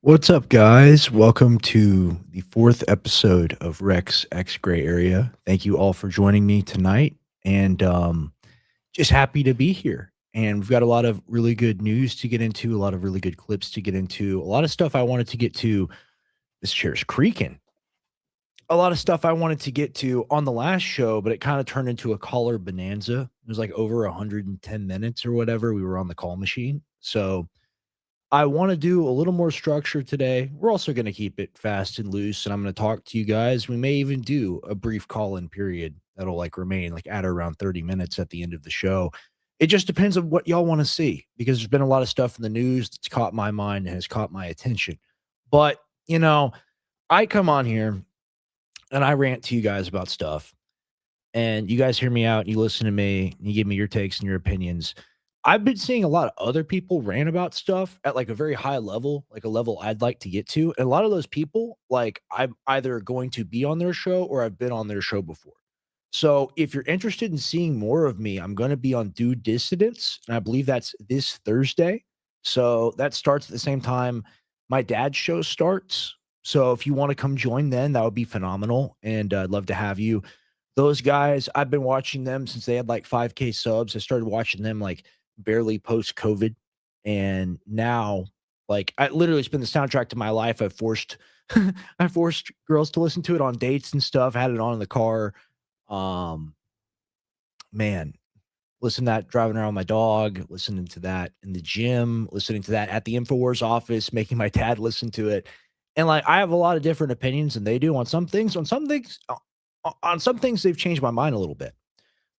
What's up, guys? Welcome to the fourth episode of Rex X Gray Area. Thank you all for joining me tonight, and just happy to be here. And we've got a lot of really good news to get into, a lot of really good clips to get into, a lot of stuff I wanted to get to. This chair's creaking. A lot of stuff I wanted to get to on the last show, but it kind of turned into a caller bonanza. It was like over 110 minutes or whatever. We were on the call machine, so I want to do a little more structure today. We're also going to keep it fast and loose, and I'm going to talk to you guys. We may even do a brief call-in period that'll like remain like at around 30 minutes at the end of the show. It just depends on what y'all want to see because there's been a lot of stuff in the news that's caught my mind and has caught my attention. But, I come on here and I rant to you guys about stuff, and you guys hear me out and you listen to me and you give me your takes and your opinions. I've been seeing a lot of other people rant about stuff at like a very high level, like a level I'd like to get to. And a lot of those people, like I'm either going to be on their show or I've been on their show before. So if you're interested in seeing more of me, I'm going to be on Due Dissidence. And I believe that's this Thursday. So that starts at the same time my dad's show starts. So if you want to come join then, that would be phenomenal. And I'd love to have you. Those guys, I've been watching them since they had like 5K subs. I started watching them like barely post COVID. And now, like, I literally, it's been the soundtrack to my life. I've forced, I forced girls to listen to it on dates and stuff. Had it on in the car. Um, man, listen to that driving around my dog, listening to that in the gym, listening to that at the Infowars office, making my dad listen to it. And like, I have a lot of different opinions than they do on some things. On some things, they've changed my mind a little bit.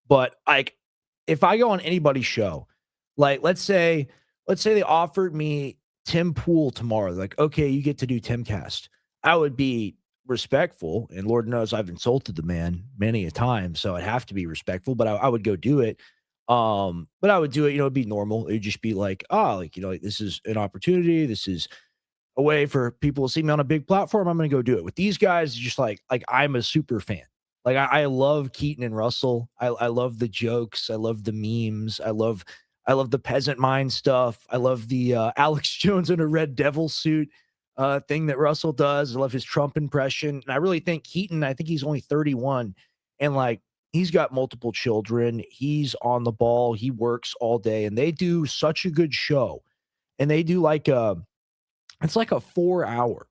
But like, if I go on anybody's show, like let's say they offered me Tim Pool tomorrow, like, okay, you get to do Timcast. I would be respectful, and Lord knows I've insulted the man many a time, so I'd have to be respectful, but I would go do it. But I would do it, it'd be normal. It'd just be like, oh, like, like this is an opportunity. This is a way for people to see me on a big platform. I'm gonna go do it. With these guys, just like I'm a super fan. Like I love Keaton and Russell. I love the jokes. I love the memes. I love the peasant mind stuff. I love the Alex Jones in a red devil suit thing that Russell does. I love his Trump impression. And I really think Keaton, I think he's only 31. And like he's got multiple children. He's on the ball. He works all day. And they do such a good show. And they do like it's like a 4 hour,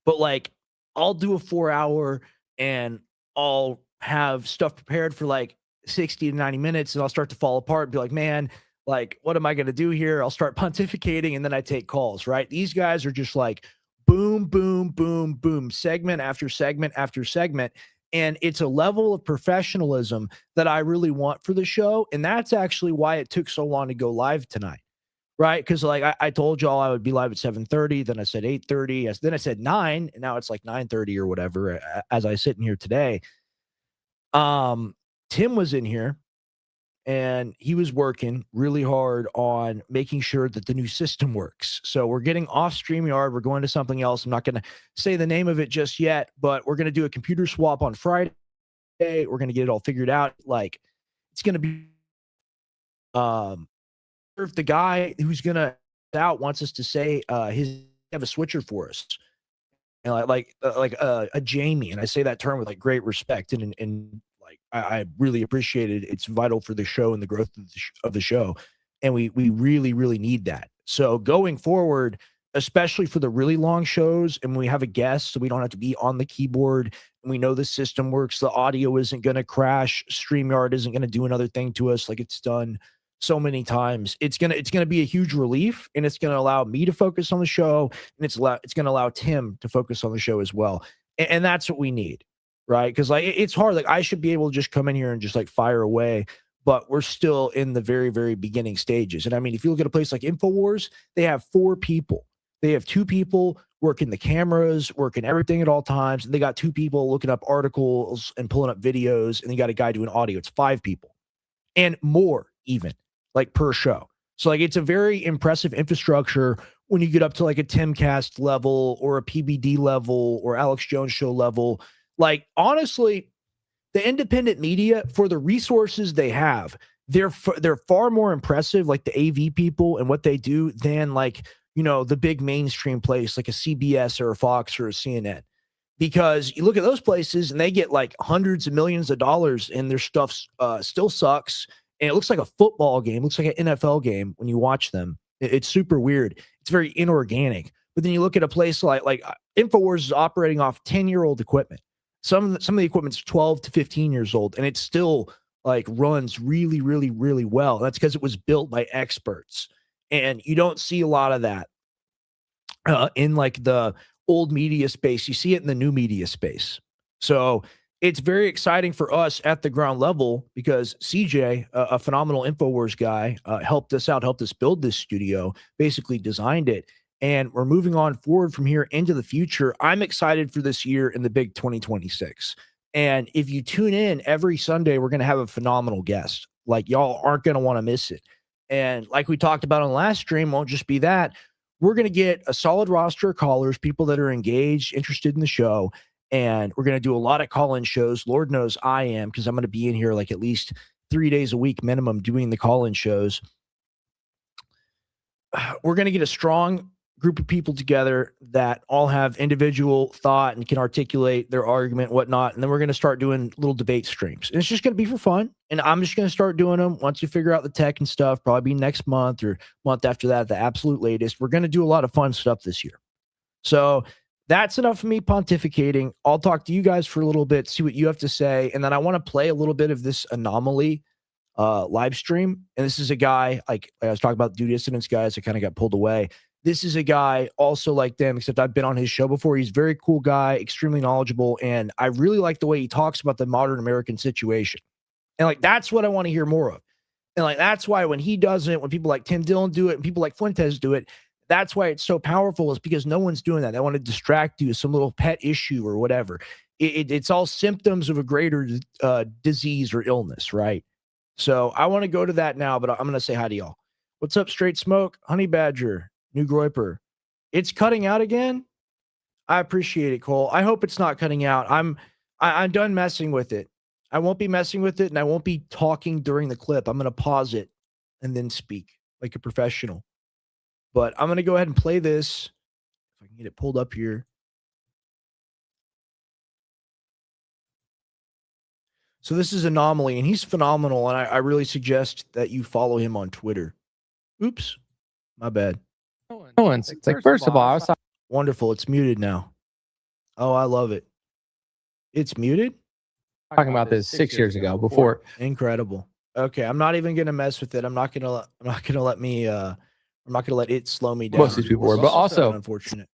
but like I'll do a 4 hour and I'll have stuff prepared for like 60 to 90 minutes and I'll start to fall apart and be like, man, like, what am I going to do here? I'll start pontificating and then I take calls, right? These guys are just like boom, boom, boom, boom, segment after segment after segment. And it's a level of professionalism that I really want for the show. And that's actually why it took so long to go live tonight. Right, because like I told y'all I would be live at 7:30, then I said 8:30, then I said 9, and now it's like 9:30 or whatever as I sit in here today. Tim was in here, and he was working really hard on making sure that the new system works. So we're getting off StreamYard, we're going to something else. I'm not gonna say the name of it just yet, but we're gonna do a computer swap on Friday. We're gonna get it all figured out. Like, it's gonna be, um if the guy who's gonna out wants us to say his have a switcher for us, and a Jamie, and I say that term with like great respect and like I really appreciate it. It's vital for the show and the growth of the show, and we really need that. So going forward, especially for the really long shows, and when we have a guest, so we don't have to be on the keyboard, and we know the system works, the audio isn't going to crash, StreamYard isn't going to do another thing to us like it's done so many times. It's gonna be a huge relief, and it's gonna allow me to focus on the show, and it's gonna allow Tim to focus on the show as well. And that's what we need, right? Because like it's hard. Like I should be able to just come in here and just like fire away, but we're still in the very beginning stages. And I mean, if you look at a place like Infowars, they have 4 people. They have 2 people working the cameras, working everything at all times, and they got 2 people looking up articles and pulling up videos, and they got a guy doing audio. It's 5 people and more even, like per show. So like it's a very impressive infrastructure when you get up to like a Timcast level or a PBD level or Alex Jones show level. Like honestly, the independent media, for the resources they have, they're far more impressive, like the AV people and what they do, than like the big mainstream place like a CBS or a Fox or a CNN. Because you look at those places and they get like hundreds of millions of dollars and their stuff still sucks. And it looks like a football game, looks like an NFL game when you watch them. It's super weird. It's very inorganic. But then you look at a place like InfoWars is operating off 10-year-old equipment. Some of the equipment's 12 to 15 years old, and it still like runs really, really, really well. That's because it was built by experts. And you don't see a lot of that in like the old media space. You see it in the new media space. So it's very exciting for us at the ground level because CJ, a phenomenal InfoWars guy, helped us out, helped us build this studio, basically designed it. And we're moving on forward from here into the future. I'm excited for this year in the big 2026. And if you tune in every Sunday, we're going to have a phenomenal guest. Like, y'all aren't going to want to miss it. And like we talked about on the last stream, won't just be that. We're going to get a solid roster of callers, people that are engaged, interested in the show. And we're going to do a lot of call in shows. Lord knows I am, because I'm going to be in here like at least 3 days a week minimum doing the call in shows. We're going to get a strong group of people together that all have individual thought and can articulate their argument, whatnot. And then we're going to start doing little debate streams. And it's just going to be for fun. And I'm just going to start doing them once you figure out the tech and stuff, probably next month or month after that, the absolute latest. We're going to do a lot of fun stuff this year. So that's enough of me pontificating. I'll talk to you guys for a little bit, see what you have to say. And then I want to play a little bit of this anomaly live stream. And this is a guy, like I was talking about the Due Dissidence guys that kind of got pulled away. This is a guy also like them, except I've been on his show before. He's a very cool guy, extremely knowledgeable. And I really like the way he talks about the modern American situation. And like, that's what I want to hear more of. And like, that's why when he does it, when people like Tim Dillon do it and people like Fuentes do it, that's why it's so powerful, is because no one's doing that. They want to distract you with some little pet issue or whatever. It's all symptoms of a greater disease or illness, right? So I want to go to that now, but I'm going to say hi to y'all. What's up, Straight Smoke, Honey Badger, New Groiper? It's cutting out again? I appreciate it, Cole. I hope it's not cutting out. I'm done messing with it. I won't be messing with it, and I won't be talking during the clip. I'm going to pause it and then speak like a professional. But I'm going to go ahead and play this. If I can get it pulled up here. So this is Anomaly, and he's phenomenal, and I really suggest that you follow him on Twitter. Oops, my bad. It's like, first of all, I was Wonderful. It's muted now. Oh, I love it. It's muted? talking about this 6 years ago before. Incredible. Okay, I'm not even gonna mess with it. I'm not gonna let it slow me down. Most of these people were, but also unfortunate.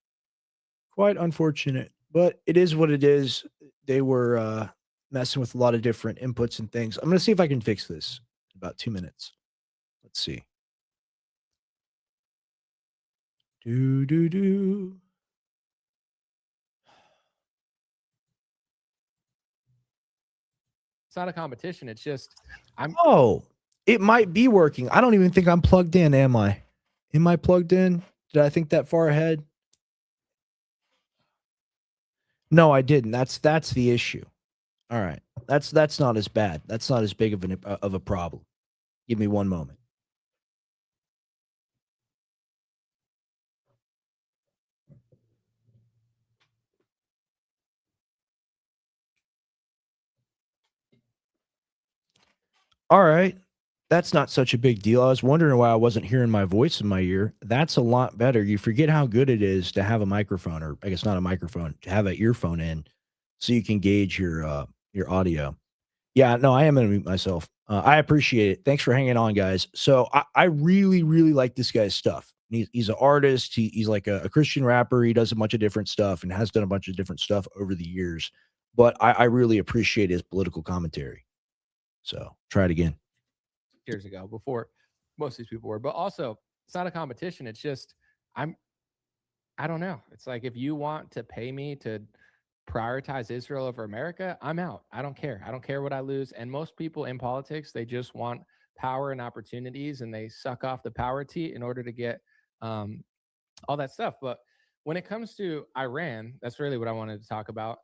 Quite unfortunate. But it is what it is. They were messing with a lot of different inputs and things. I'm gonna see if I can fix this in about 2 minutes. Let's see. Do. it's not a competition. It's just It might be working. I don't even think I'm plugged in, am I? Am I plugged in? Did I think that far ahead? No, I didn't. That's the issue. All right. That's not as bad. That's not as big of a problem. Give me one moment. All right. That's not such a big deal. I was wondering why I wasn't hearing my voice in my ear. That's a lot better. You forget how good it is to have a microphone, or I guess not a microphone, to have an earphone in so you can gauge your audio. Yeah, no, I am going to mute myself. I appreciate it. Thanks for hanging on, guys. So I really, really like this guy's stuff. He's an artist. He's like a Christian rapper. He does a bunch of different stuff and has done a bunch of different stuff over the years. But I really appreciate his political commentary. So try it again. years ago before most of these people were, but also it's not a competition. It's just I don't know. It's like, if you want to pay me to prioritize Israel over America, I'm out. I don't care. I don't care what I lose. And most people in politics, they just want power and opportunities, and they suck off the power tea in order to get all that stuff. But when it comes to Iran, that's really what I wanted to talk about.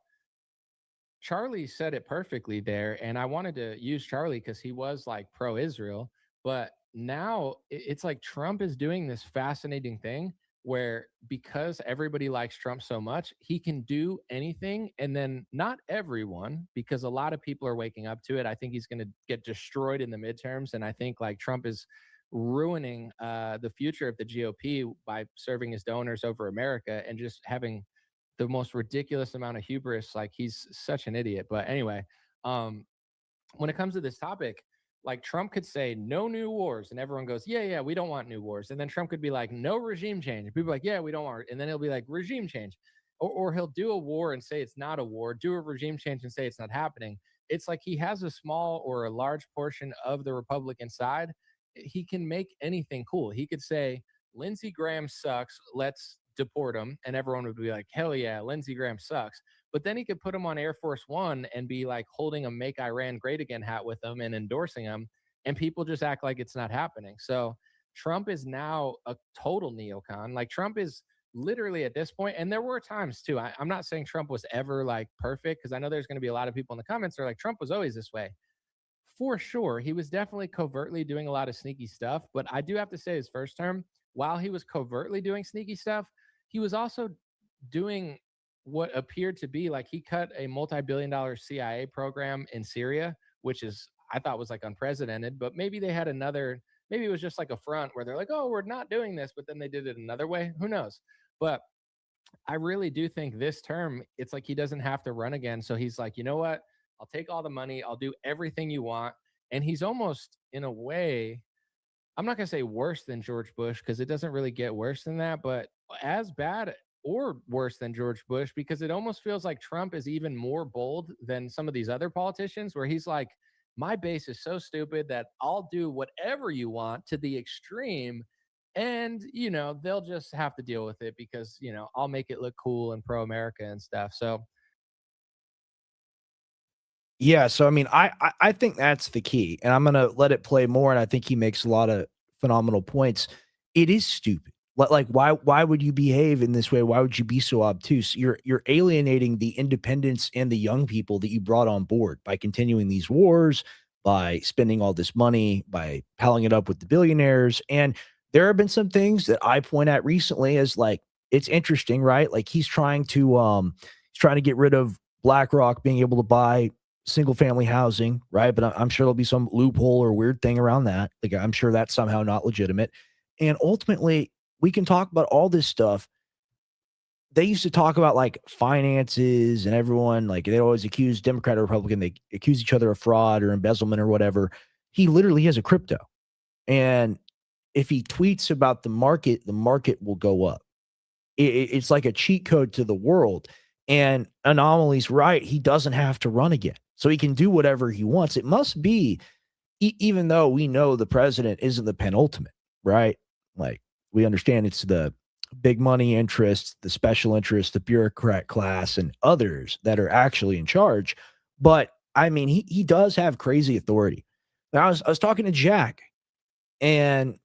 Charlie said it perfectly there, and I wanted to use Charlie because he was like pro-Israel, but now it's like Trump is doing this fascinating thing where because everybody likes Trump so much, he can do anything. And then not everyone, because a lot of people are waking up to it. I think he's going to get destroyed in the midterms. And I think like Trump is ruining the future of the GOP by serving his donors over America and just having the most ridiculous amount of hubris. Like he's such an idiot. But anyway, um, when it comes to this topic, like Trump could say no new wars, and everyone goes, yeah, yeah, we don't want new wars. And then Trump could be like, no regime change. And people are like, yeah, we don't want. And then he'll be like, regime change. Or he'll do a war and say it's not a war, do a regime change and say it's not happening. It's like he has a small or a large portion of the Republican side. He can make anything cool. He could say, Lindsey Graham sucks. Let's deport him. And everyone would be like, hell yeah, Lindsey Graham sucks. But then he could put him on Air Force One and be like holding a Make Iran Great Again hat with him and endorsing him. And people just act like it's not happening. So Trump is now a total neocon. Like Trump is literally at this point, and there were times too. I'm not saying Trump was ever like perfect, because I know there's going to be a lot of people in the comments that are like, Trump was always this way. For sure, he was definitely covertly doing a lot of sneaky stuff. But I do have to say, his first term, while he was covertly doing sneaky stuff, he was also doing what appeared to be like he cut a multi-billion-dollar CIA program in Syria, which is I thought was like unprecedented. But maybe they had another. Maybe it was just like a front where they're like, "Oh, we're not doing this," but then they did it another way. Who knows? But I really do think this term, it's like he doesn't have to run again. So he's like, you know what? I'll take all the money. I'll do everything you want. And he's almost, in a way, I'm not going to say worse than George Bush because it doesn't really get worse than that, but as bad or worse than George Bush, because it almost feels like Trump is even more bold than some of these other politicians, where he's like, my base is so stupid that I'll do whatever you want to the extreme. And, they'll just have to deal with it because, I'll make it look cool and pro America and stuff. So, Yeah, so I mean, I think that's the key, and I'm gonna let it play more, and I think he makes a lot of phenomenal points. It is stupid. Like, why would you behave in this way? Why would you be so obtuse? You're alienating the independents and the young people that you brought on board by continuing these wars, by spending all this money, by palling it up with the billionaires. And there have been some things that I point at recently as like it's interesting, right? Like he's trying to get rid of BlackRock being able to buy single family housing, right? But I'm sure there'll be some loophole or weird thing around that. Like I'm sure that's somehow not legitimate. And ultimately, we can talk about all this stuff. They used to talk about like finances and everyone, like they always accuse Democrat or Republican, they accuse each other of fraud or embezzlement or whatever. He literally has a crypto. And if he tweets about the market will go up. It's like a cheat code to the world. And Anomaly's right. He doesn't have to run again. So he can do whatever he wants. It must be, even though we know the president isn't the penultimate, right? Like we understand it's the big money interests, the special interests, the bureaucrat class, and others that are actually in charge. But I mean, he does have crazy authority. Now, I was talking to Jack, and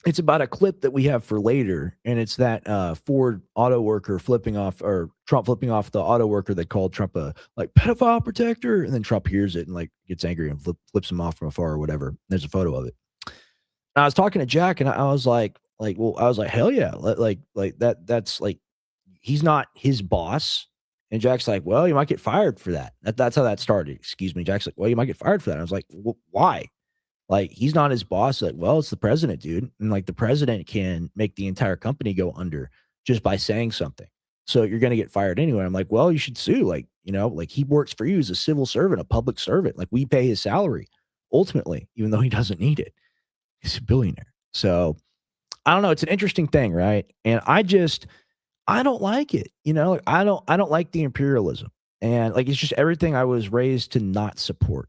it's about a clip that we have for later, and it's that Ford auto worker flipping off, or Trump flipping off the auto worker that called Trump a like pedophile protector, and then Trump hears it and like gets angry and flips him off from afar or whatever. There's a photo of it. And I was talking to Jack, and I was well, I was like, hell yeah, like that's like he's not his boss. And Jack's like, well, you might get fired for that. That's how that started. Excuse me. Jack's like, well, you might get fired for that. I was like, well, why? Like, he's not his boss. Like, well, it's the president, dude. And like the president can make the entire company go under just by saying something. So you're going to get fired anyway. I'm like, well, you should sue. Like, like he works for you as a civil servant, a public servant. Like we pay his salary ultimately, even though he doesn't need it. He's a billionaire. So I don't know. It's an interesting thing, right? And I don't like it. Like, I don't like the imperialism. And like it's just everything I was raised to not support.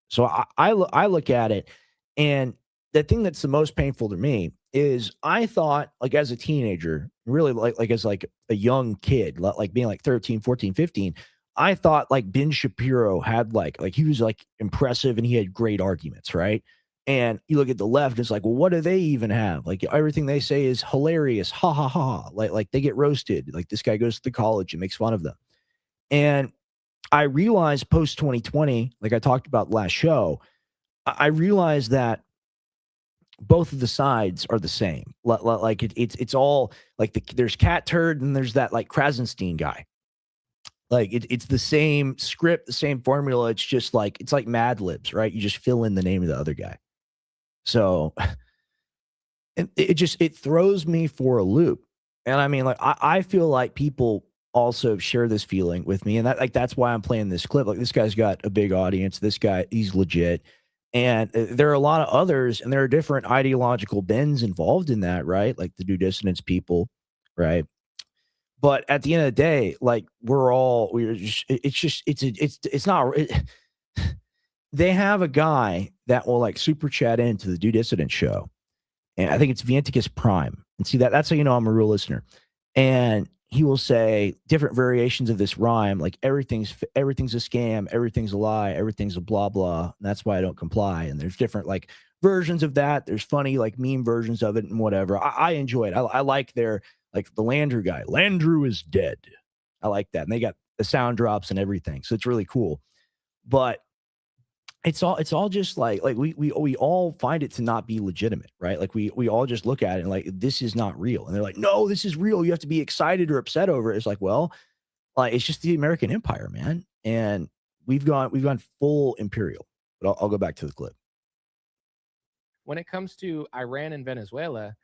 So I look at it, and the thing that's the most painful to me is I thought, like, as a teenager, really like as like a young kid, like being like 13, 14, 15, I thought like Ben Shapiro had like he was like impressive and he had great arguments, right? And you look at the left, it's like, well, what do they even have? Like everything they say is hilarious, ha ha ha. Like they get roasted. Like this guy goes to the college and makes fun of them. And I realized post 2020, like I talked about last show, I realized that both of the sides are the same. Like it's all like there's Cat Turd and there's that like Krasenstein guy. Like it's the same script, the same formula. It's just like it's like Mad Libs, right? You just fill in the name of the other guy. So it just it throws me for a loop. And I mean, like I feel like people also share this feeling with me, and that's why I'm playing this clip. Like this guy's got a big audience. This guy, he's legit. And there are a lot of others, and there are different ideological bends involved in that, right? Like the New Dissonance people, right? But at the end of the day, like we're just it's just it's not they have a guy that will like super chat into the Due Dissident show, and I think it's Vianticus Prime. And see that's how you know I'm a real listener. And he will say different variations of this rhyme, like everything's a scam, everything's a lie, everything's a blah blah. And that's why I don't comply. And there's different like versions of that. There's funny like meme versions of it and whatever. I enjoy it. I like their like the Landrew guy. Landrew is dead. I like that. And they got the sound drops and everything. So it's really cool. But it's all just like we all find it to not be legitimate, right? Like we all just look at it and like this is not real. And they're like, no, this is real. You have to be excited or upset over it. It's like, well, like it's just the American empire, man. And we've gone full imperial. But I'll go back to the clip. When it comes to Iran and Venezuela,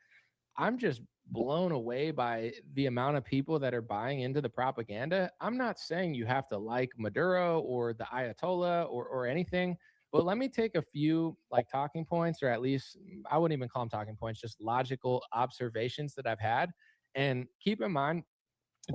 I'm just blown away by the amount of people that are buying into the propaganda. I'm not saying you have to like Maduro or the Ayatollah or anything, but let me take a few like talking points, or at least I wouldn't even call them talking points, just logical observations that I've had. And keep in mind,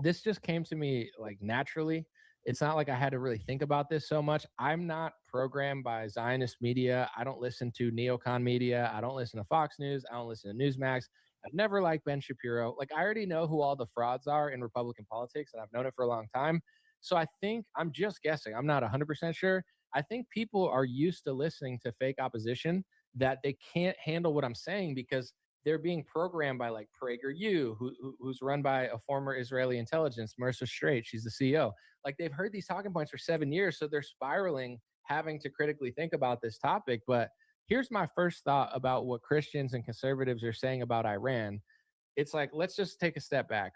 this just came to me like naturally. It's not like I had to really think about this so much. I'm not programmed by Zionist media. I don't listen to neocon media. I don't listen to Fox News. I don't listen to Newsmax. I've never liked Ben Shapiro. Like, I already know who all the frauds are in Republican politics, and I've known it for a long time. So I think I'm just guessing. I'm not 100% sure. I think people are used to listening to fake opposition that they can't handle what I'm saying because they're being programmed by like PragerU, who's run by a former Israeli intelligence, Mercer Straight. She's the CEO. Like they've heard these talking points for 7 years, so they're spiraling, having to critically think about this topic. But here's my first thought about what Christians and conservatives are saying about Iran. It's like, let's just take a step back.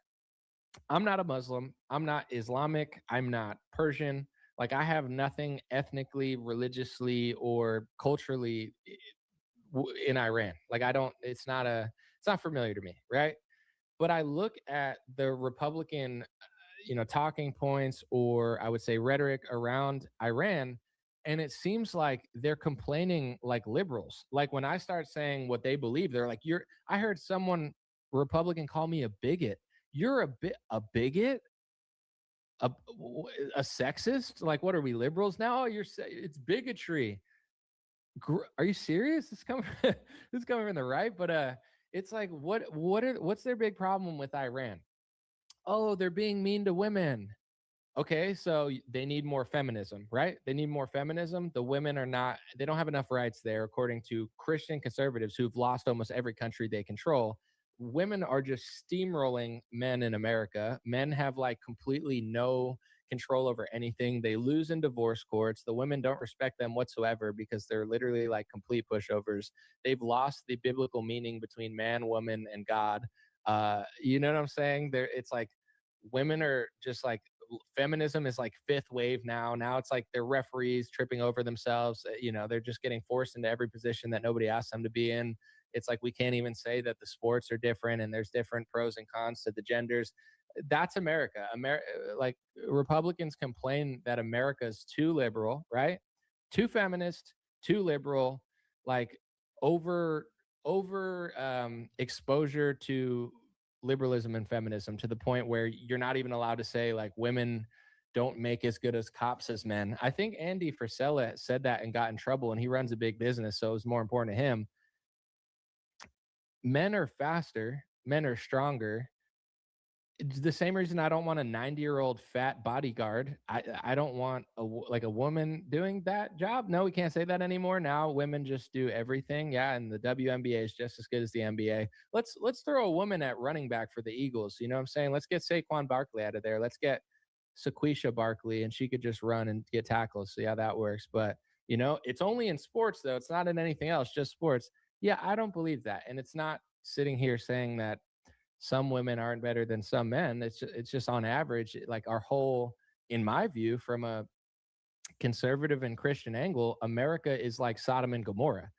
I'm not a Muslim. I'm not Islamic. I'm not Persian. Like I have nothing ethnically, religiously, or culturally in Iran. Like I don't, it's not familiar to me, right? But I look at the Republican, talking points, or I would say rhetoric around Iran, and it seems like they're complaining like liberals. Like when I start saying what they believe, they're like, "You're." I heard someone Republican call me a bigot. You're a bigot, a a sexist. Like, what are we liberals now? It's bigotry. Are you serious? It's coming it's coming from the right, but it's like what's their big problem with Iran? Oh, they're being mean to women. Okay, so they need more feminism, right? They need more feminism. The women are not, they don't have enough rights there, according to Christian conservatives who've lost almost every country they control. Women are just steamrolling men in America. Men have like completely no control over anything. They lose in divorce courts. The women don't respect them whatsoever because they're literally like complete pushovers. They've lost the biblical meaning between man, woman, and God. You know what I'm saying? It's like women are just like feminism is like fifth wave now. Now it's like they're referees tripping over themselves. They're just getting forced into every position that nobody asked them to be in. It's like we can't even say that the sports are different and there's different pros and cons to the genders. That's America. Like Republicans complain that America's too liberal, right? Too feminist, too liberal, like over exposure to liberalism and feminism to the point where you're not even allowed to say like women don't make as good as cops as men. I think Andy Frisella said that and got in trouble, and he runs a big business, so it was more important to him. Men are faster, men are stronger. It's the same reason I don't want a 90-year-old fat bodyguard. I don't want like a woman doing that job. No, we can't say that anymore. Now women just do everything. Yeah, and the WNBA is just as good as the NBA. Let's throw a woman at running back for the Eagles. You know what I'm saying? Let's get Saquon Barkley out of there. Let's get Sequisha Barkley, and she could just run and get tackles. See how that works. But it's only in sports though. It's not in anything else. Just sports. Yeah, I don't believe that. And it's not sitting here saying that some women aren't better than some men. It's just on average, like our whole, in my view, from a conservative and Christian angle, America is like Sodom and Gomorrah,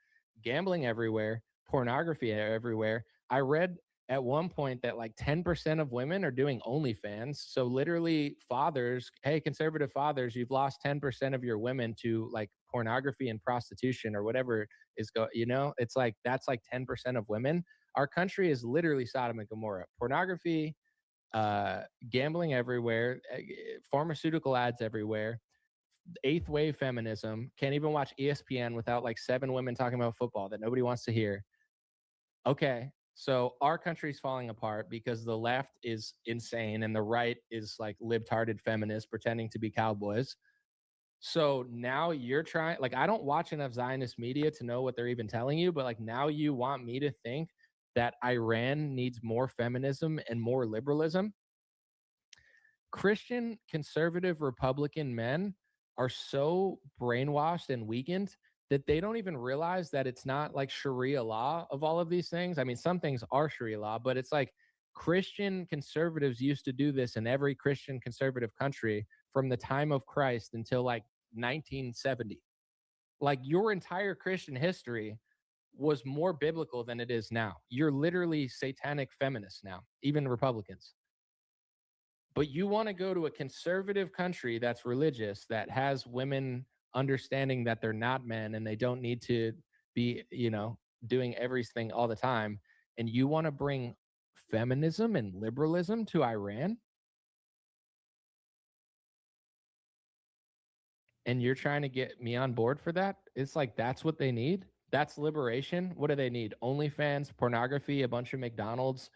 gambling everywhere, pornography everywhere. I read at one point that like 10% of women are doing OnlyFans. So literally, fathers, hey, conservative fathers, you've lost 10% of your women to like pornography and prostitution or whatever is it's like that's like 10% of women. Our country is literally Sodom and Gomorrah. Pornography, uh, gambling everywhere, pharmaceutical ads everywhere, eighth wave feminism. Can't even watch ESPN without like seven women talking about football that nobody wants to hear. Okay, so our country's falling apart because the left is insane and the right is like libtarded feminists pretending to be cowboys. So now you're trying, like, I don't watch enough Zionist media to know what they're even telling you, but like now you want me to think that Iran needs more feminism and more liberalism. Christian conservative Republican men are so brainwashed and weakened that they don't even realize that it's not like Sharia law of all of these things. I mean, some things are Sharia law, but it's like Christian conservatives used to do this in every Christian conservative country from the time of Christ until like 1970. Like your entire Christian history was more biblical than it is now. You're literally satanic feminists now, even Republicans. But you want to go to a conservative country that's religious, that has women understanding that they're not men and they don't need to be, doing everything all the time. And you want to bring feminism and liberalism to Iran? And you're trying to get me on board for that? It's like that's what they need. That's liberation. What do they need? OnlyFans, pornography, a bunch of McDonald's.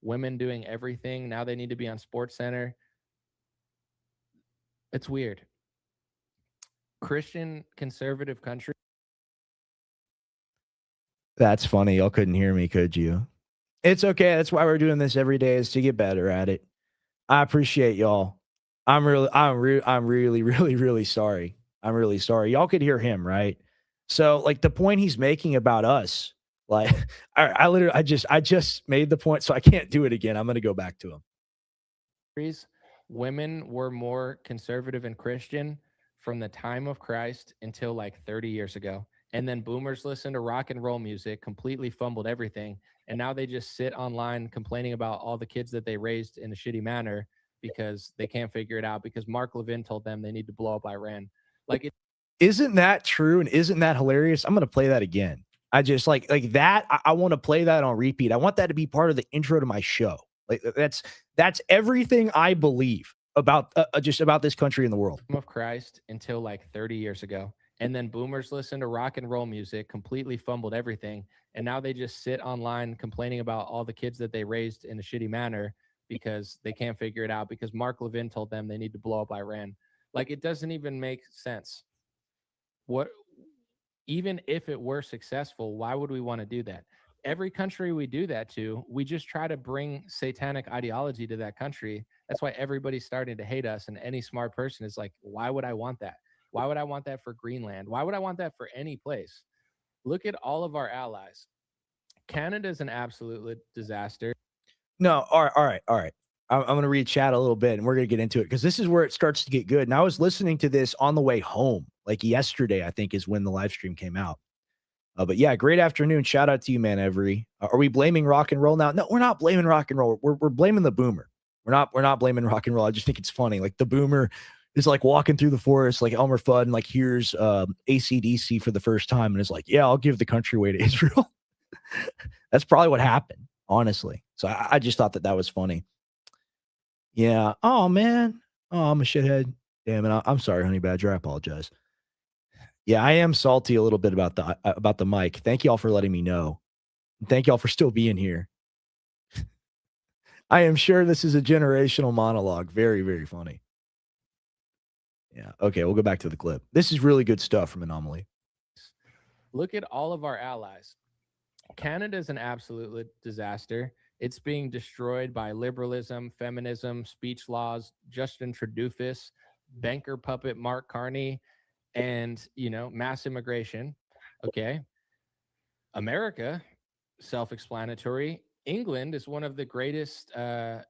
Women doing everything. Now they need to be on Sports Center. It's weird. Christian conservative country. That's funny. Y'all couldn't hear me, could you? It's okay. That's why we're doing this every day, is to get better at it. I appreciate y'all. I'm really, really, really sorry. I'm really sorry. Y'all could hear him, right? So, like, the point he's making about us, like, I literally, I just made the point, so I can't do it again. I'm gonna go back to him. Women were more conservative and Christian from the time of Christ until like 30 years ago. And then boomers listened to rock and roll music, completely fumbled everything. And now they just sit online complaining about all the kids that they raised in a shitty manner because they can't figure it out because Mark Levin told them they need to blow up Iran. Like it Isn't that true and isn't that hilarious? I'm gonna play that again. I just like that. I want to play that on repeat. I want that to be part of the intro to my show. Like that's everything I believe about just about this country and the world. of Christ until like 30 years ago. And then boomers listened to rock and roll music, completely fumbled everything. And now they just sit online complaining about all the kids that they raised in a shitty manner because they can't figure it out because Mark Levin told them they need to blow up Iran. Like it doesn't even make sense. What even if it were successful, why would we want to do that? Every country we do that to, we just try to bring satanic ideology to that country. That's why everybody's starting to hate us. And any smart person is like, why would I want that? Why would I want that for Greenland? Why would I want that for any place? Look at all of our allies. Canada's an absolute disaster. No, all right. I'm gonna read chat a little bit, and we're gonna get into it because this is where it starts to get good. And I was listening to this on the way home, like yesterday. I think is when the live stream came out. But yeah, great afternoon. Shout out to you, man. Every are we blaming rock and roll now? No, we're not blaming rock and roll. We're blaming the boomer. We're not blaming rock and roll. I just think it's funny. Like the boomer is like walking through the forest, like Elmer Fudd, and like hears ACDC for the first time, and is like, "Yeah, I'll give the country away to Israel." That's probably what happened, honestly. So I just thought that that was funny. Yeah. Oh man. Oh, I'm a shithead. Damn it. I'm sorry, honey badger. I apologize. Yeah, I am salty a little bit about the mic. Thank y'all for letting me know. And thank y'all for still being here. I am sure this is a generational monologue. Very, very funny. Yeah. Okay, we'll go back to the clip. This is really good stuff from Anomaly. Look at all of our allies. Canada is an absolute disaster. It's being destroyed by liberalism, feminism, speech laws, Justin Trudeau, banker puppet Mark Carney, and mass immigration. Okay, America, self-explanatory. England is one of the greatest, I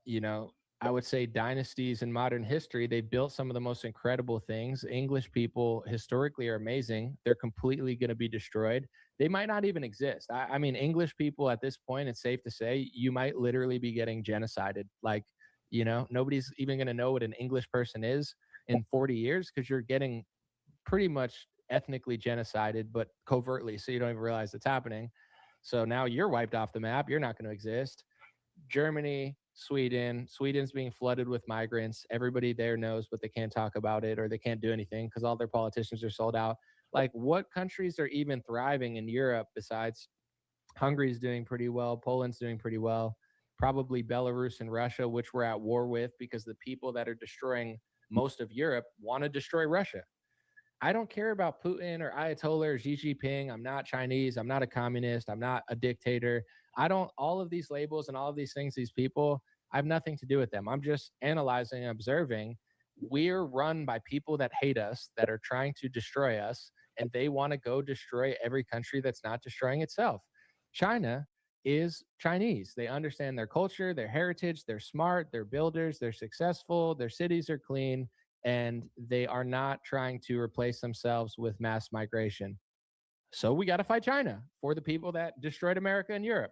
would say dynasties in modern history. They built some of the most incredible things. English people historically are amazing. They're completely going to be destroyed. They might not even exist. I mean, English people at this point, it's safe to say you might literally be getting genocided. Like, nobody's even going to know what an English person is in 40 years because you're getting pretty much ethnically genocided, but covertly, so you don't even realize it's happening. So now you're wiped off the map. You're not going to exist. Germany, Sweden. Sweden's being flooded with migrants. Everybody there knows, but they can't talk about it or they can't do anything because all their politicians are sold out. Like, what countries are even thriving in Europe besides Hungary's doing pretty well, Poland's doing pretty well, probably Belarus and Russia, which we're at war with because the people that are destroying most of Europe want to destroy Russia. I don't care about Putin or Ayatollah or Xi Jinping. I'm not Chinese. I'm not a communist. I'm not a dictator. I don't, all of these labels and all of these things, these people, I have nothing to do with them. I'm just analyzing and observing. We're run by people that hate us, that are trying to destroy us, and they want to go destroy every country that's not destroying itself. China is Chinese. They understand their culture, their heritage, they're smart, they're builders, they're successful, their cities are clean, and they are not trying to replace themselves with mass migration. So we got to fight China for the people that destroyed America and Europe.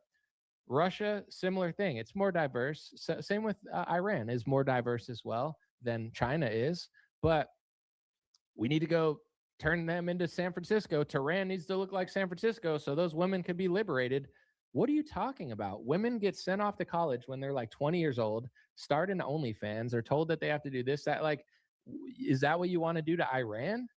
Russia, similar thing. It's more diverse. So, same with Iran, is more diverse as well than China is. But we need to go turn them into San Francisco. Tehran needs to look like San Francisco so those women could be liberated. What are you talking about? Women get sent off to college when they're like 20 years old, start in OnlyFans, are told that they have to do this, that. Like, is that what you want to do to Iran?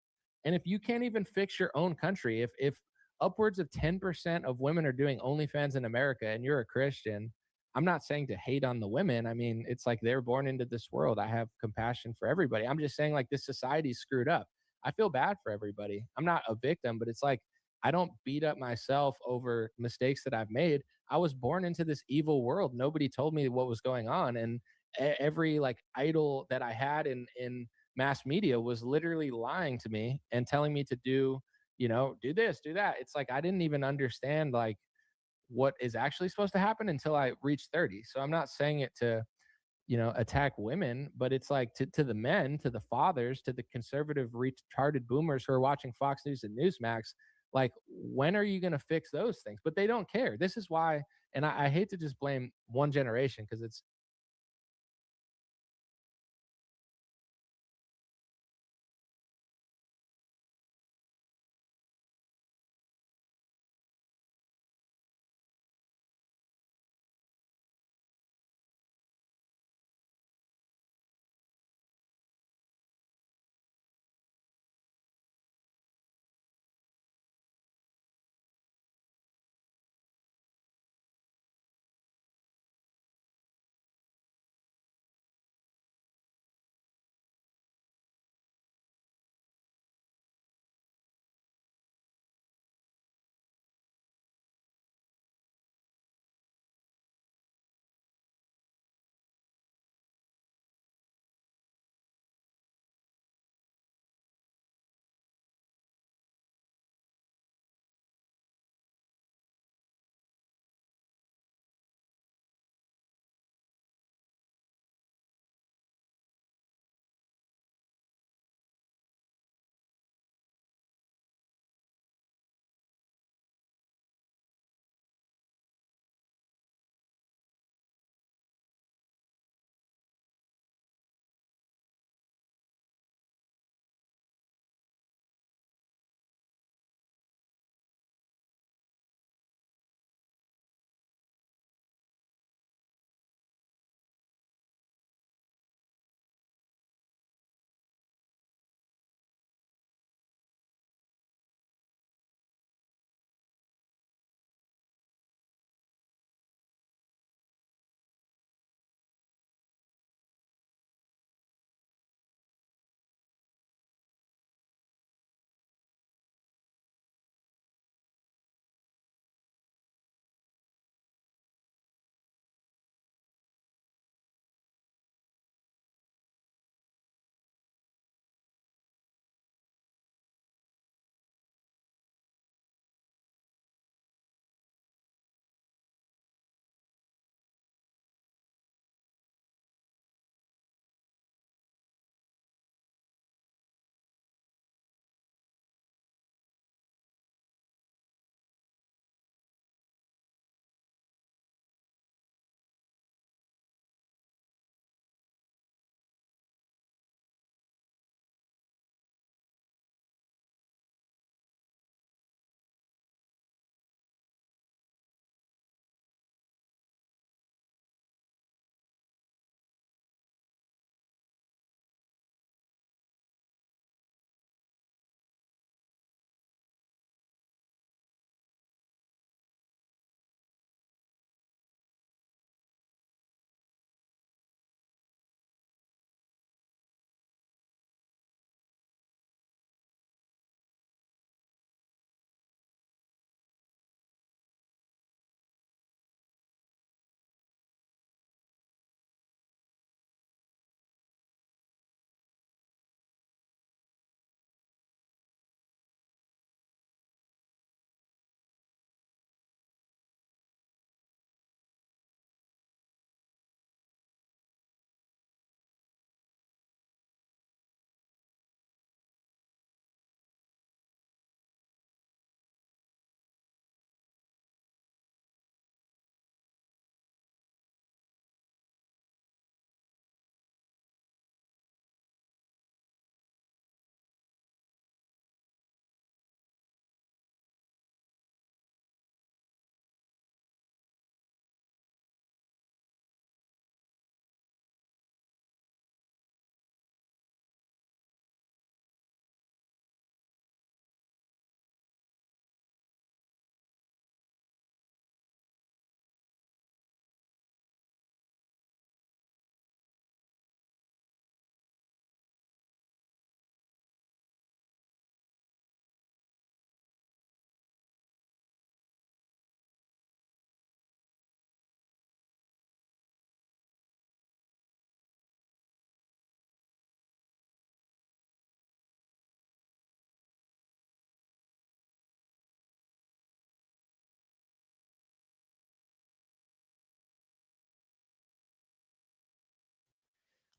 And if you can't even fix your own country, if upwards of 10% of women are doing OnlyFans in America and you're a Christian, I'm not saying to hate on the women. I mean, it's like they're born into this world. I have compassion for everybody. I'm just saying, like, this society's screwed up. I feel bad for everybody. I'm not a victim, but it's like I don't beat up myself over mistakes that I've made. I was born into this evil world. Nobody told me what was going on. And every like idol that I had in mass media was literally lying to me and telling me to do, do this, do that. It's like I didn't even understand like what is actually supposed to happen until I reached 30. So I'm not saying it to attack women, but it's like to the men, to the fathers, to the conservative retarded boomers who are watching Fox News and Newsmax, like when are you going to fix those things? But they don't care. This is why, and I hate to just blame one generation because it's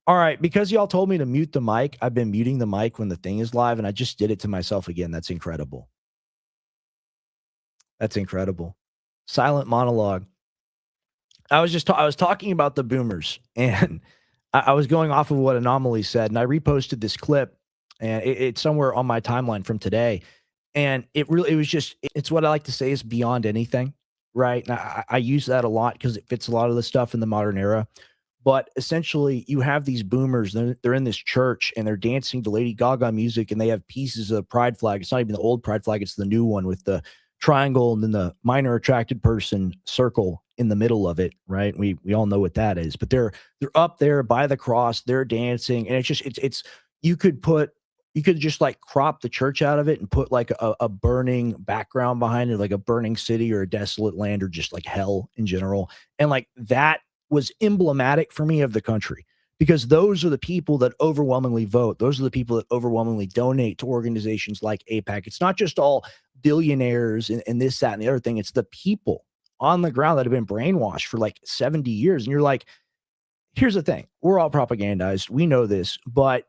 All right, because y'all told me to mute the mic, I've been muting the mic when the thing is live, and I just did it to myself again. That's incredible. That's incredible. Silent monologue. I was talking about the boomers, and I was going off of what Anomaly said, and I reposted this clip, and it's somewhere on my timeline from today, and it was just it's what I like to say is beyond anything, right? And I use that a lot because it fits a lot of the stuff in the modern era. But essentially, you have these boomers. They're in this church and they're dancing to Lady Gaga music, and they have pieces of the pride flag. It's not even the old pride flag; it's the new one with the triangle and then the minor attracted person circle in the middle of it. Right? We all know what that is. But they're up there by the cross. They're dancing, and it's you could put you could just like crop the church out of it and put like a burning background behind it, like a burning city or a desolate land or just like hell in general. And like that was emblematic for me of the country because those are the people that overwhelmingly vote. Those are the people that overwhelmingly donate to organizations like APAC. It's not just all billionaires and this, that, and the other thing. It's the people on the ground that have been brainwashed for like 70 years. And you're like, here's the thing. We're all propagandized. We know this, but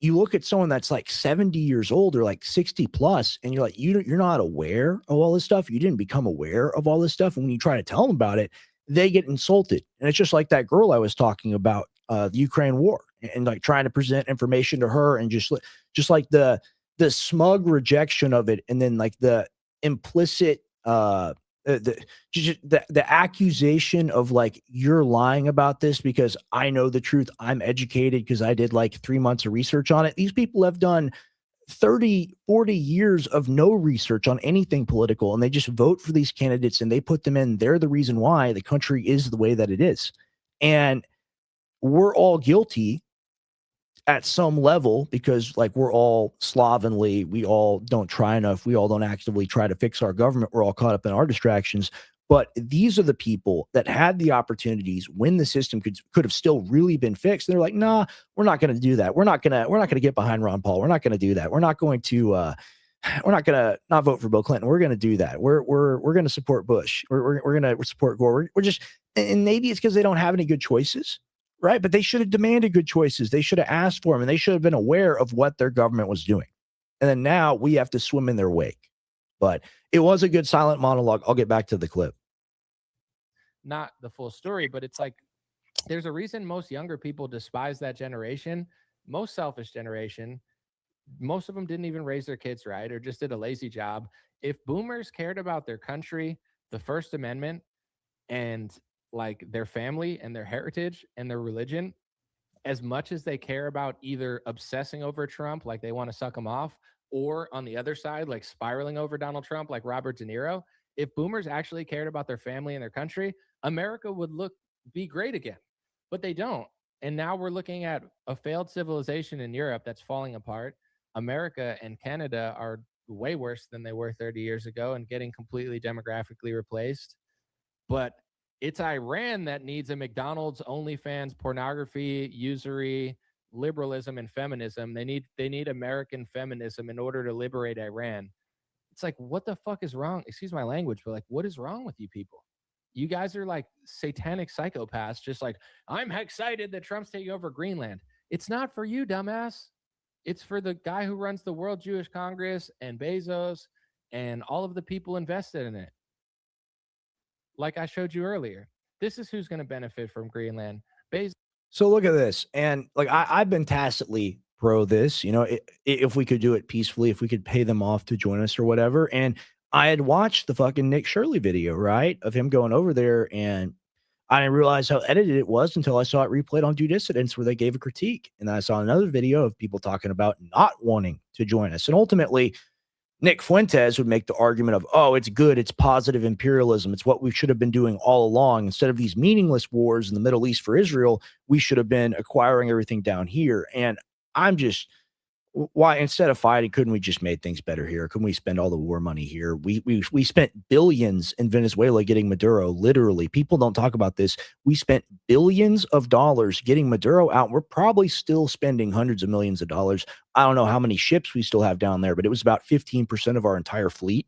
you look at someone that's like 70 years old or like 60 plus, and you're like, you're not aware of all this stuff. You didn't become aware of all this stuff. And when you try to tell them about it, they get insulted. And it's just like that girl I was talking about, the Ukraine war, and like trying to present information to her, and just like the smug rejection of it, and then like the implicit the accusation of like you're lying about this because I know the truth. I'm educated because I did like 3 months of research on it. These people have done 30, 40 years of no research on anything political, and they just vote for these candidates and they put them in. They're the reason why the country is the way that it is. And we're all guilty at some level because like we're all slovenly, we all don't try enough, we all don't actively try to fix our government, we're all caught up in our distractions. But these are the people that had the opportunities when the system could have still really been fixed. And they're like, nah, we're not going to do that. We're not going to get behind Ron Paul. We're not going to do that. We're not going to we're not going to not vote for Bill Clinton. We're going to do that. We're going to support Bush. We're going to support Gore. We're just, and maybe it's because they don't have any good choices, right? But they should have demanded good choices. They should have asked for them, and they should have been aware of what their government was doing. And then now we have to swim in their wake. But it was a good silent monologue. I'll get back to the clip. Not the full story, but it's like there's a reason most younger people despise that generation, most selfish generation. Most of them didn't even raise their kids right or just did a lazy job. If boomers cared about their country, the First Amendment, and like their family and their heritage and their religion as much as they care about either obsessing over Trump, like they want to suck him off, or on the other side, like spiraling over Donald Trump, like Robert De Niro, if boomers actually cared about their family and their country, America would be great again. But they don't. And now we're looking at a failed civilization in Europe that's falling apart. America and Canada are way worse than they were 30 years ago and getting completely demographically replaced. But it's Iran that needs a McDonald's, OnlyFans, pornography, usury, liberalism, and feminism. They need American feminism in order to liberate Iran. It's like, what the fuck is wrong? Excuse my language, but like, what is wrong with you people? You guys are like satanic psychopaths, just like, I'm excited that Trump's taking over Greenland. It's not for you, dumbass. It's for the guy who runs the World Jewish Congress and Bezos and all of the people invested in it. Like I showed you earlier, this is who's going to benefit from Greenland. Bezos. So look at this. And like I've been tacitly pro this, if we could do it peacefully, if we could pay them off to join us or whatever. And I had watched the fucking Nick Shirley video, right? Of him going over there, and I didn't realize how edited it was until I saw it replayed on Due Dissidence where they gave a critique. And then I saw another video of people talking about not wanting to join us. And ultimately, Nick Fuentes would make the argument of, oh, it's good, it's positive imperialism, it's what we should have been doing all along. Instead of these meaningless wars in the Middle East for Israel, we should have been acquiring everything down here. And I'm just, why instead of fighting, couldn't we just made things better here? Couldn't we spend all the war money here? We spent billions in Venezuela getting Maduro. Literally, people don't talk about this. We spent billions of dollars getting Maduro out. We're probably still spending hundreds of millions of dollars. I don't know how many ships we still have down there, but it was about 15% of our entire fleet.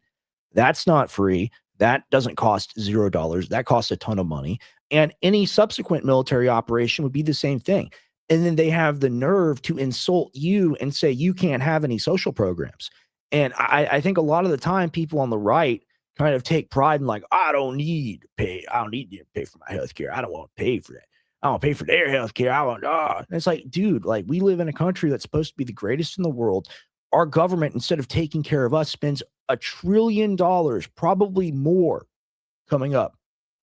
That's not free. That doesn't cost $0. That costs a ton of money. And any subsequent military operation would be the same thing. And then they have the nerve to insult you and say you can't have any social programs. And I think a lot of the time people on the right kind of take pride in like, I don't need to pay. I don't need to pay for my health care. I don't want to pay for that. I don't pay for their health care. I want, And it's like, dude, like we live in a country that's supposed to be the greatest in the world. Our government, instead of taking care of us, spends $1 trillion, probably more coming up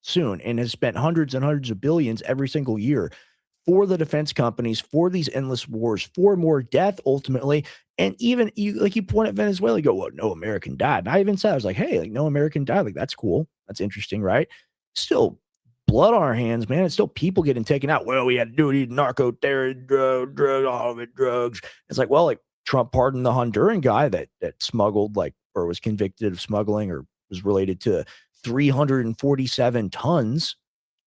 soon, and has spent hundreds and hundreds of billions every single year for the defense companies, for these endless wars, for more death ultimately. And even you, like you point at Venezuela, you go, well, no American died. And I even said, I was like, hey, like no American died. Like that's cool. That's interesting, right? Still blood on our hands, man. It's still people getting taken out. Well, we had to do it, narco terror, all of it, drugs. It's like, well, like Trump pardoned the Honduran guy that smuggled like or was convicted of smuggling or was related to 347 tons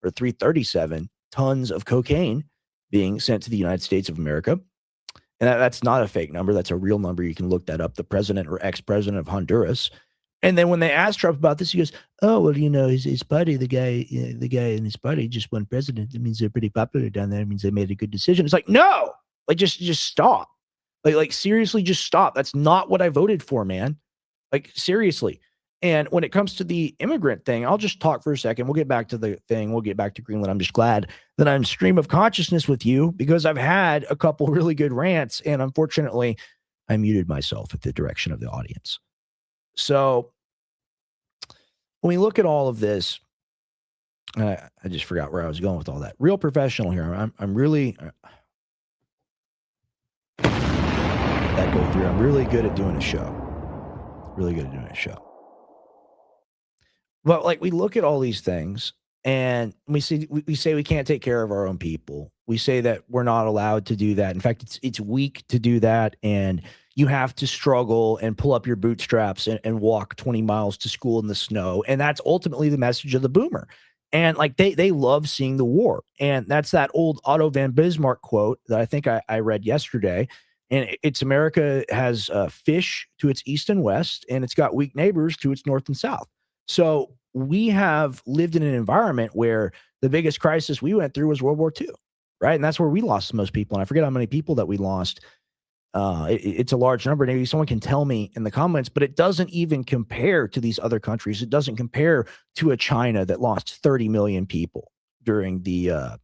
or 337 tons of cocaine being sent to the United States of America. And that's not a fake number. That's a real number. You can look that up. The president or ex-president of Honduras. And then when they asked Trump about this, he goes, oh, well, his party, the guy in his party just won president. That means they're pretty popular down there. It means they made a good decision. It's like, no, like just stop. Like seriously, just stop. That's not what I voted for, man. Like seriously. And when it comes to the immigrant thing, I'll just talk for a second. We'll get back to the thing. We'll get back to Greenland. I'm just glad that I'm stream of consciousness with you because I've had a couple really good rants. And unfortunately, I muted myself at the direction of the audience. So when we look at all of this, I just forgot where I was going with all that. Real professional here. I'm really that go through. I'm really good at doing a show. Really good at doing a show. But like we look at all these things and we say we can't take care of our own people. We say that we're not allowed to do that. In fact, it's weak to do that. And you have to struggle and pull up your bootstraps and walk 20 miles to school in the snow. And that's ultimately the message of the boomer. And like they love seeing the war. And that's that old Otto von Bismarck quote that I think I read yesterday. And it's America has fish to its east and west, and it's got weak neighbors to its north and south. So we have lived in an environment where the biggest crisis we went through was World War II, right? And that's where we lost the most people. And I forget how many people that we lost. It's a large number. Maybe someone can tell me in the comments, but it doesn't even compare to these other countries. It doesn't compare to a China that lost 30 million people during the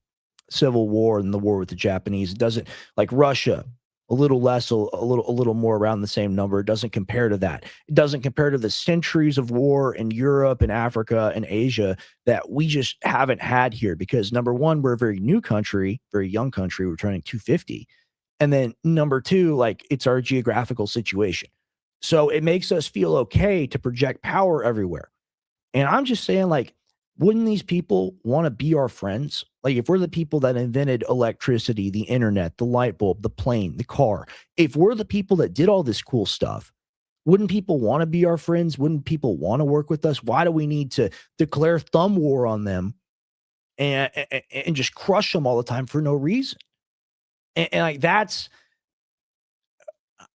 Civil War and the war with the Japanese. It doesn't, like Russia, a little less, a little more around the same number. It doesn't compare to that. It doesn't compare to the centuries of war in Europe and Africa and Asia that we just haven't had here because number one, we're a very new country, very young country. We're turning 250. And then number two, like it's our geographical situation. So it makes us feel okay to project power everywhere. And I'm just saying, like, wouldn't these people want to be our friends? Like, if we're the people that invented electricity, the internet, the light bulb, the plane, the car, if we're the people that did all this cool stuff, wouldn't people want to be our friends? Wouldn't people want to work with us? Why do we need to declare thumb war on them and just crush them all the time for no reason? And like that's,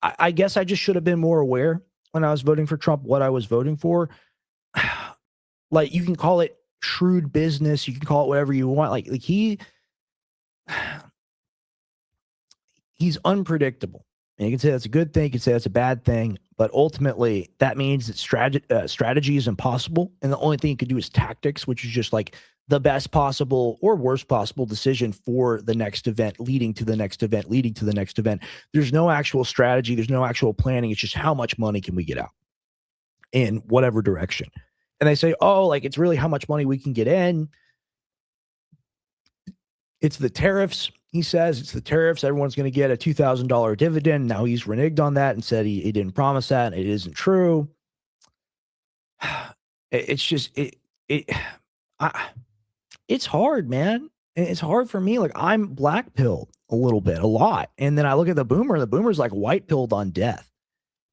I guess I just should have been more aware when I was voting for Trump, what I was voting for. Like you can call it shrewd business, you can call it whatever you want. Like he's unpredictable. And you can say that's a good thing, you can say that's a bad thing, but ultimately that means that strategy is impossible. And the only thing you could do is tactics, which is just like the best possible or worst possible decision for the next event, leading to the next event, leading to the next event. There's no actual strategy. There's no actual planning. It's just how much money can we get out in whatever direction. And they say, oh, like it's really how much money we can get in. It's the tariffs. He says it's the tariffs. Everyone's going to get a $2,000 dividend. Now he's reneged on that and said he didn't promise that. It isn't true. It's just, it's hard, man. It's hard for me. Like I'm black pilled a little bit, a lot. And then I look at the boomer. The boomer's like white pilled on death.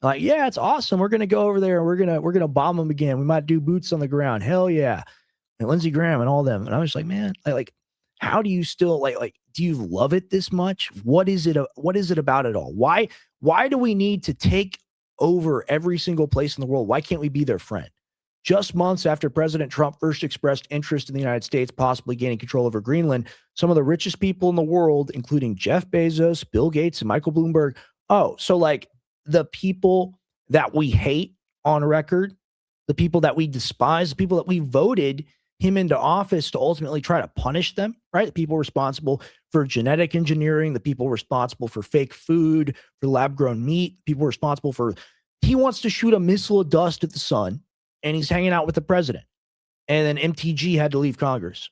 Like, yeah, it's awesome. We're gonna go over there and we're gonna bomb them again. We might do boots on the ground. Hell yeah. And Lindsey Graham and all them. And I was like, man, like, how do you still like? Do you love it this much? What is it? What is it about it all? Why do we need to take over every single place in the world? Why can't we be their friend? Just months after President Trump first expressed interest in the United States possibly gaining control over Greenland, some of the richest people in the world, including Jeff Bezos, Bill Gates, and Michael Bloomberg. Oh, so like the people that we hate on record, the people that we despise, the people that we voted him into office to ultimately try to punish them, right? The people responsible for genetic engineering, the people responsible for fake food, for lab grown meat, people responsible for, he wants to shoot a missile of dust at the sun and he's hanging out with the president. And then MTG had to leave Congress.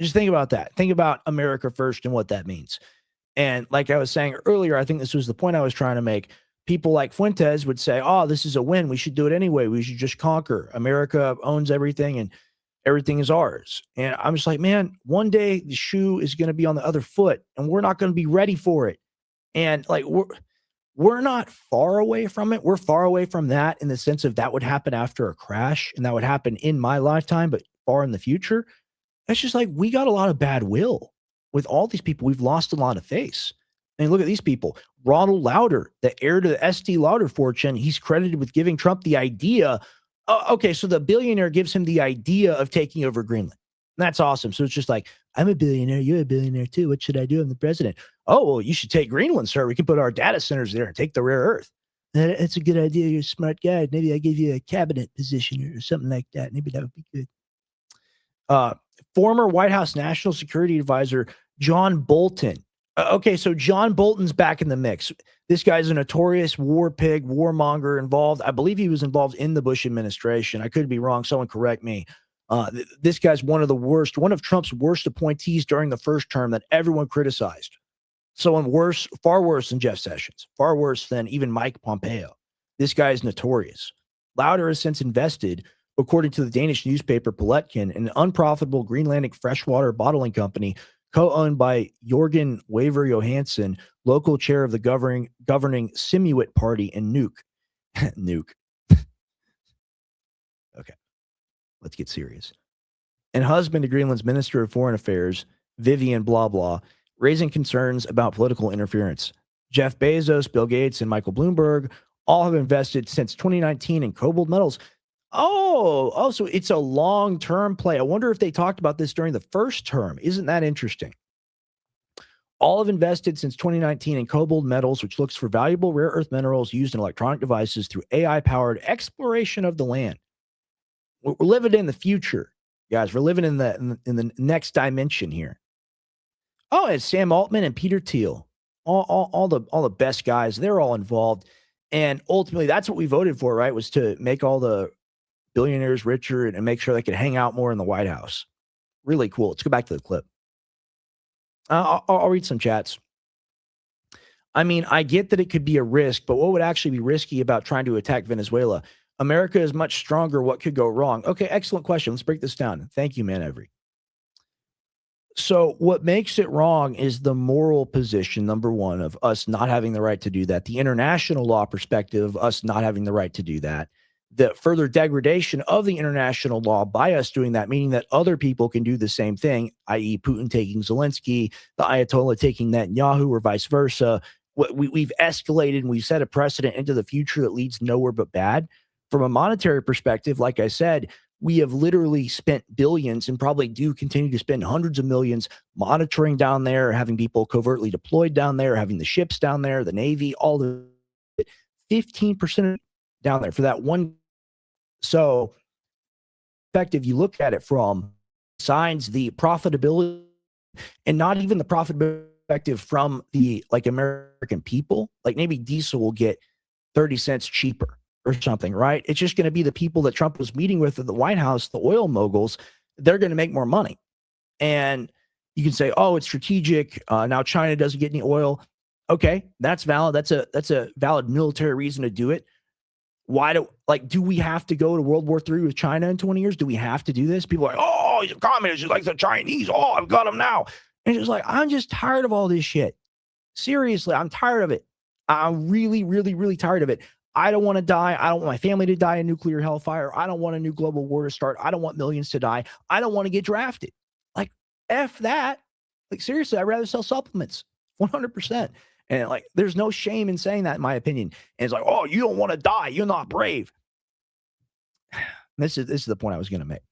Just think about that. Think about America first and what that means. And like I was saying earlier, I think this was the point I was trying to make. People like Fuentes would say, oh, this is a win. We should do it anyway. We should just conquer. America owns everything and everything is ours. And I'm just like, man, one day the shoe is going to be on the other foot and we're not going to be ready for it. And like, we're not far away from it. We're far away from that in the sense of that would happen after a crash and that would happen in my lifetime, but far in the future. It's just like we got a lot of bad will with all these people. We've lost a lot of face. And look at these people. Ronald Lauder, the heir to the SD Lauder fortune, he's credited with giving Trump the idea. Okay, so the billionaire gives him the idea of taking over Greenland. That's awesome. So it's just like, I'm a billionaire. You're a billionaire too. What should I do? I'm the president. Oh, well, you should take Greenland, sir. We can put our data centers there and take the rare earth. That's a good idea. You're a smart guy. Maybe I give you a cabinet position or something like that. Maybe that would be good. Former White House National Security Advisor John Bolton. Okay, so John Bolton's back in the mix. This guy's a notorious war pig, warmonger involved. I believe he was involved in the Bush administration. I could be wrong. Someone correct me. This guy's one of Trump's worst appointees during the first term that everyone criticized. Someone worse, far worse than Jeff Sessions, far worse than even Mike Pompeo. This guy is notorious. Lauder has since invested, according to the Danish newspaper Paletkin, an unprofitable Greenlandic freshwater bottling company co-owned by Jorgen Waver Johansson, local chair of the governing Simuit party in Nuuk. Nuuk. Okay, let's get serious. And husband to Greenland's Minister of Foreign Affairs, Vivian blah blah, raising concerns about political interference. Jeff Bezos, Bill Gates, and Michael Bloomberg all have invested since 2019 in cobalt metals. Oh, so it's a long-term play. I wonder if they talked about this during the first term. Isn't that interesting? All have invested since 2019 in cobalt metals, which looks for valuable rare earth minerals used in electronic devices through AI-powered exploration of the land. We're living in the future, guys. We're living in the next dimension here. Oh, it's Sam Altman and Peter Thiel. All the best guys. They're all involved. And ultimately, that's what we voted for, right? Was to make all the billionaires richer and make sure they could hang out more in the White House. Really cool. Let's go back to the clip. I'll read some chats. I mean, I get that it could be a risk, but what would actually be risky about trying to attack Venezuela? America is much stronger. What could go wrong? Okay, excellent question. Let's break this down. Thank you, man, Every. So what makes it wrong is the moral position, number one, of us not having the right to do that, the international law perspective of us not having the right to do that, the further degradation of the international law by us doing that, meaning that other people can do the same thing, i.e. Putin taking Zelensky, the Ayatollah taking Netanyahu, or vice versa. We've escalated and we've set a precedent into the future that leads nowhere but bad. From a monetary perspective, like I said, we have literally spent billions and probably do continue to spend hundreds of millions monitoring down there, having people covertly deployed down there, having the ships down there, the Navy, all the 15% down there for that one. So, effective, you look at it from signs the profitability and not even the profitability perspective from the like American people, like maybe diesel will get 30 cents cheaper or something, right? It's just going to be the people that Trump was meeting with at the White House, the oil moguls, they're going to make more money. And you can say, oh, it's strategic. Now China doesn't get any oil. Okay, that's valid. That's a valid military reason to do it. Why do we have to go to World War III with China in 20 years? Do we have to do this? People are like, oh, he's a communist, he's like the Chinese. Oh, I've got them now. And it's just like, I'm just tired of all this shit. Seriously, I'm tired of it. I'm really, really, really tired of it. I don't want to die. I don't want my family to die in nuclear hellfire. I don't want a new global war to start. I don't want millions to die. I don't want to get drafted. Like, F that. Like, seriously, I'd rather sell supplements 100%. And like, there's no shame in saying that, in my opinion. And it's like, oh, you don't want to die. You're not brave. this is the point I was going to make.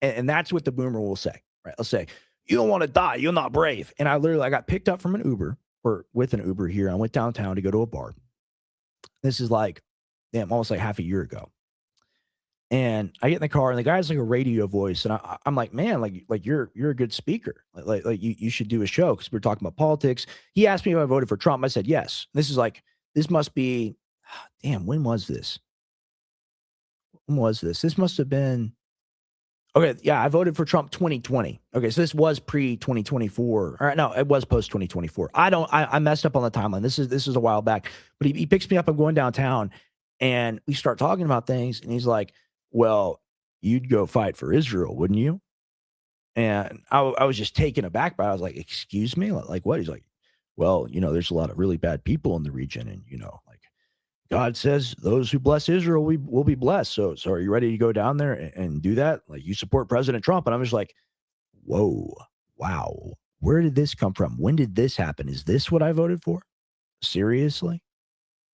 And that's what the boomer will say, right? They'll say, you don't want to die. You're not brave. And I got picked up from an Uber or with an Uber here. I went downtown to go to a bar. This is like, damn, almost like half a year ago. And I get in the car, and the guy's like a radio voice, and I'm like, man, like you're a good speaker, like you should do a show because we're talking about politics. He asked me if I voted for Trump. I said yes. This must be, damn, when was this? When was this? This must have been okay. Yeah, I voted for Trump 2020. Okay, so this was pre 2024. All right, no, it was post 2024. I messed up on the timeline. This is a while back, but he picks me up. I'm going downtown, and we start talking about things, and he's like, well, you'd go fight for Israel, wouldn't you? And I was just taken aback by it. I was like, excuse me? Like what? He's like, well, there's a lot of really bad people in the region. And, like God says those who bless Israel will be blessed. So are you ready to go down there and do that? Like you support President Trump. And I'm just like, whoa, wow. Where did this come from? When did this happen? Is this what I voted for? Seriously?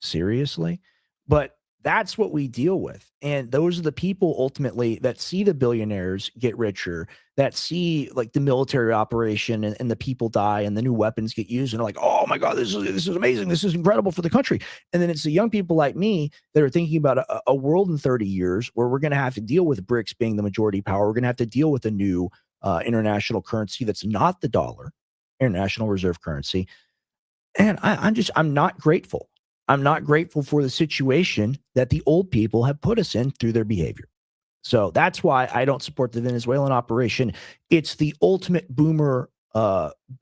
Seriously? But that's what we deal with. And those are the people ultimately that see the billionaires get richer, that see like the military operation and the people die and the new weapons get used and are like, oh my God, this is amazing. This is incredible for the country. And then it's the young people like me that are thinking about a world in 30 years where we're going to have to deal with BRICS being the majority power. We're going to have to deal with a new international currency that's not the dollar, international reserve currency. And I'm not grateful. I'm not grateful for the situation that the old people have put us in through their behavior. So that's why I don't support the Venezuelan operation. It's the ultimate boomer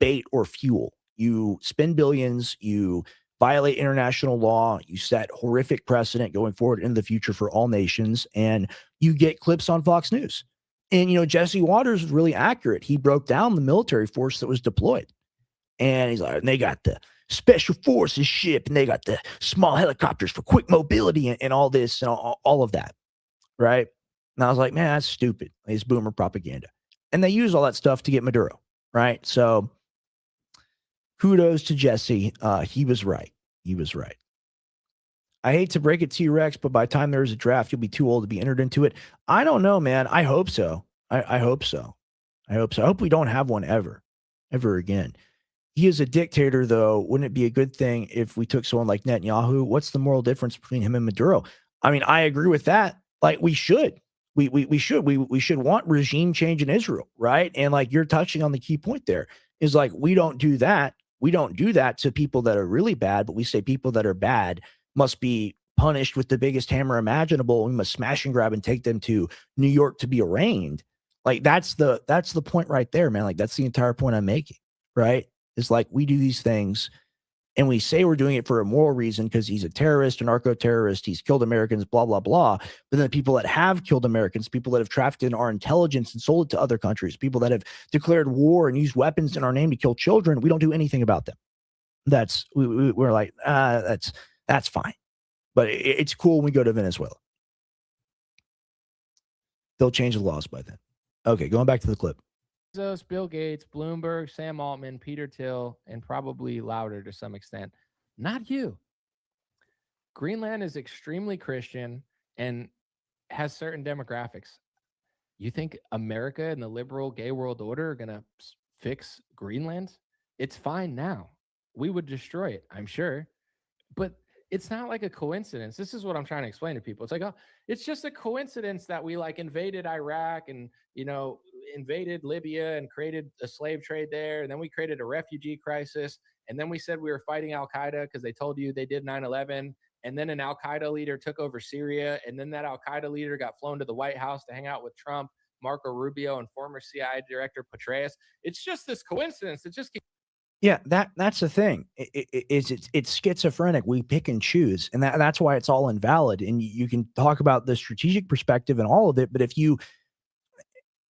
bait or fuel. You spend billions, you violate international law, you set horrific precedent going forward in the future for all nations, and you get clips on Fox News. And, Jesse Waters was really accurate. He broke down the military force that was deployed. And he's like, and they got the special forces ship, and they got the small helicopters for quick mobility and all this and all of that. Right. And I was like, man, that's stupid. It's boomer propaganda. And they use all that stuff to get Maduro. Right. So kudos to Jesse. He was right. He was right. I hate to break it to you, Rex, but by the time there's a draft, you'll be too old to be entered into it. I don't know, man. I hope so. I hope so. I hope so. I hope we don't have one ever again. He is a dictator, though. Wouldn't it be a good thing if we took someone like Netanyahu? What's the moral difference between him and Maduro? I mean, I agree with that. Like, we should. We should want regime change in Israel, right? And like you're touching on the key point there is like we don't do that. We don't do that to people that are really bad, but we say people that are bad must be punished with the biggest hammer imaginable. We must smash and grab and take them to New York to be arraigned. Like that's the point right there, man. Like that's the entire point I'm making, right? Is like we do these things and we say we're doing it for a moral reason because he's a terrorist, a narco-terrorist, he's killed Americans, blah, blah, blah. But then the people that have killed Americans, people that have trafficked in our intelligence and sold it to other countries, people that have declared war and used weapons in our name to kill children, we don't do anything about them. We're like, that's fine. But it's cool when we go to Venezuela. They'll change the laws by then. Okay, going back to the clip. Bezos, Bill Gates, Bloomberg, Sam Altman, Peter Thiel, and probably Louder to some extent. Not you. Greenland is extremely Christian and has certain demographics. You think America and the liberal gay world order are going to fix Greenland? It's fine now. We would destroy it, I'm sure. But it's not like a coincidence. This is what I'm trying to explain to people. It's like, oh, it's just a coincidence that we like invaded Iraq and, invaded Libya and created a slave trade there. And then we created a refugee crisis. And then we said we were fighting Al Qaeda because they told you they did 9/11. And then an Al Qaeda leader took over Syria. And then that Al Qaeda leader got flown to the White House to hang out with Trump, Marco Rubio, and former CIA director Petraeus. It's just this coincidence. It just keeps. Yeah, that's the thing. It's schizophrenic. We pick and choose, and that's why it's all invalid. And you can talk about the strategic perspective and all of it, but if you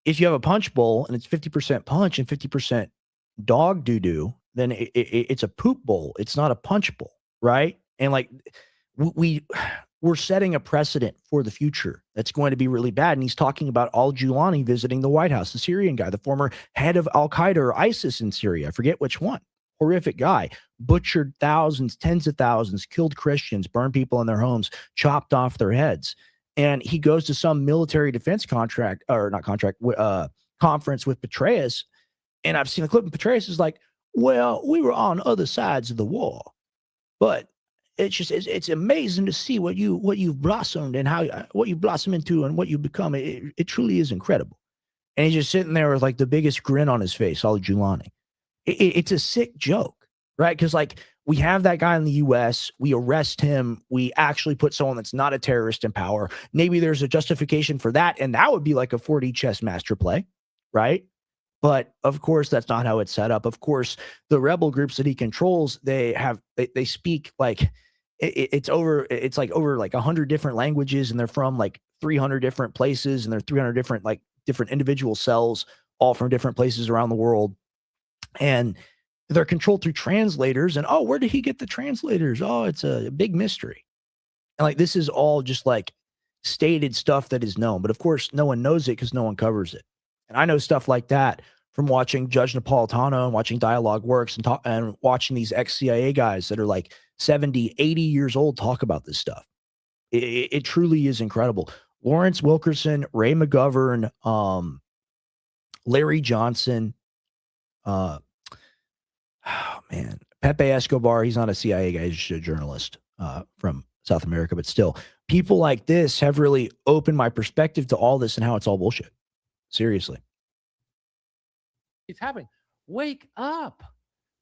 have a punch bowl and it's 50% punch and 50% dog doo doo, then it's a poop bowl. It's not a punch bowl, right? And like we're setting a precedent for the future that's going to be really bad. And he's talking about al-Julani visiting the White House, the Syrian guy, the former head of Al-Qaeda or ISIS in Syria. I forget which one. Horrific guy. Butchered thousands, tens of thousands, killed Christians, burned people in their homes, chopped off their heads. and he goes to some military defense contract or not contract conference with Petraeus, and I've seen a clip of Petraeus is like, "Well, we were on other sides of the war, but it's amazing to see what you've blossomed and how what you blossom into and what you become. It truly is incredible." And he's just sitting there with like the biggest grin on his face, all Giuliani. It's a sick joke, right? Because like we have that guy in the U.S., we arrest him, we actually put someone that's not a terrorist in power. Maybe there's a justification for that, and that would be like a 4D chess master play, right? But of course, that's not how it's set up. Of course, the rebel groups that he controls, they speak like it's like over like 100 different languages, and they're from like 300 different places, and they're 300 different like different individual cells, all from different places around the world, and they're controlled through translators. And oh, where did he get the translators? Oh, it's a big mystery. And like this is all just like stated stuff that is known, but of course, no one knows it because no one covers it. And I know stuff like that from watching Judge Napolitano and watching Dialogue Works and watching these ex CIA guys that are like 70, 80 years old talk about this stuff. It truly is incredible. Lawrence Wilkerson, Ray McGovern, Larry Johnson, uh, oh man, Pepe Escobar. He's not a CIA guy; he's just a journalist from South America, but still, people like this have really opened my perspective to all this and how it's all bullshit. Seriously. He's having. Wake up.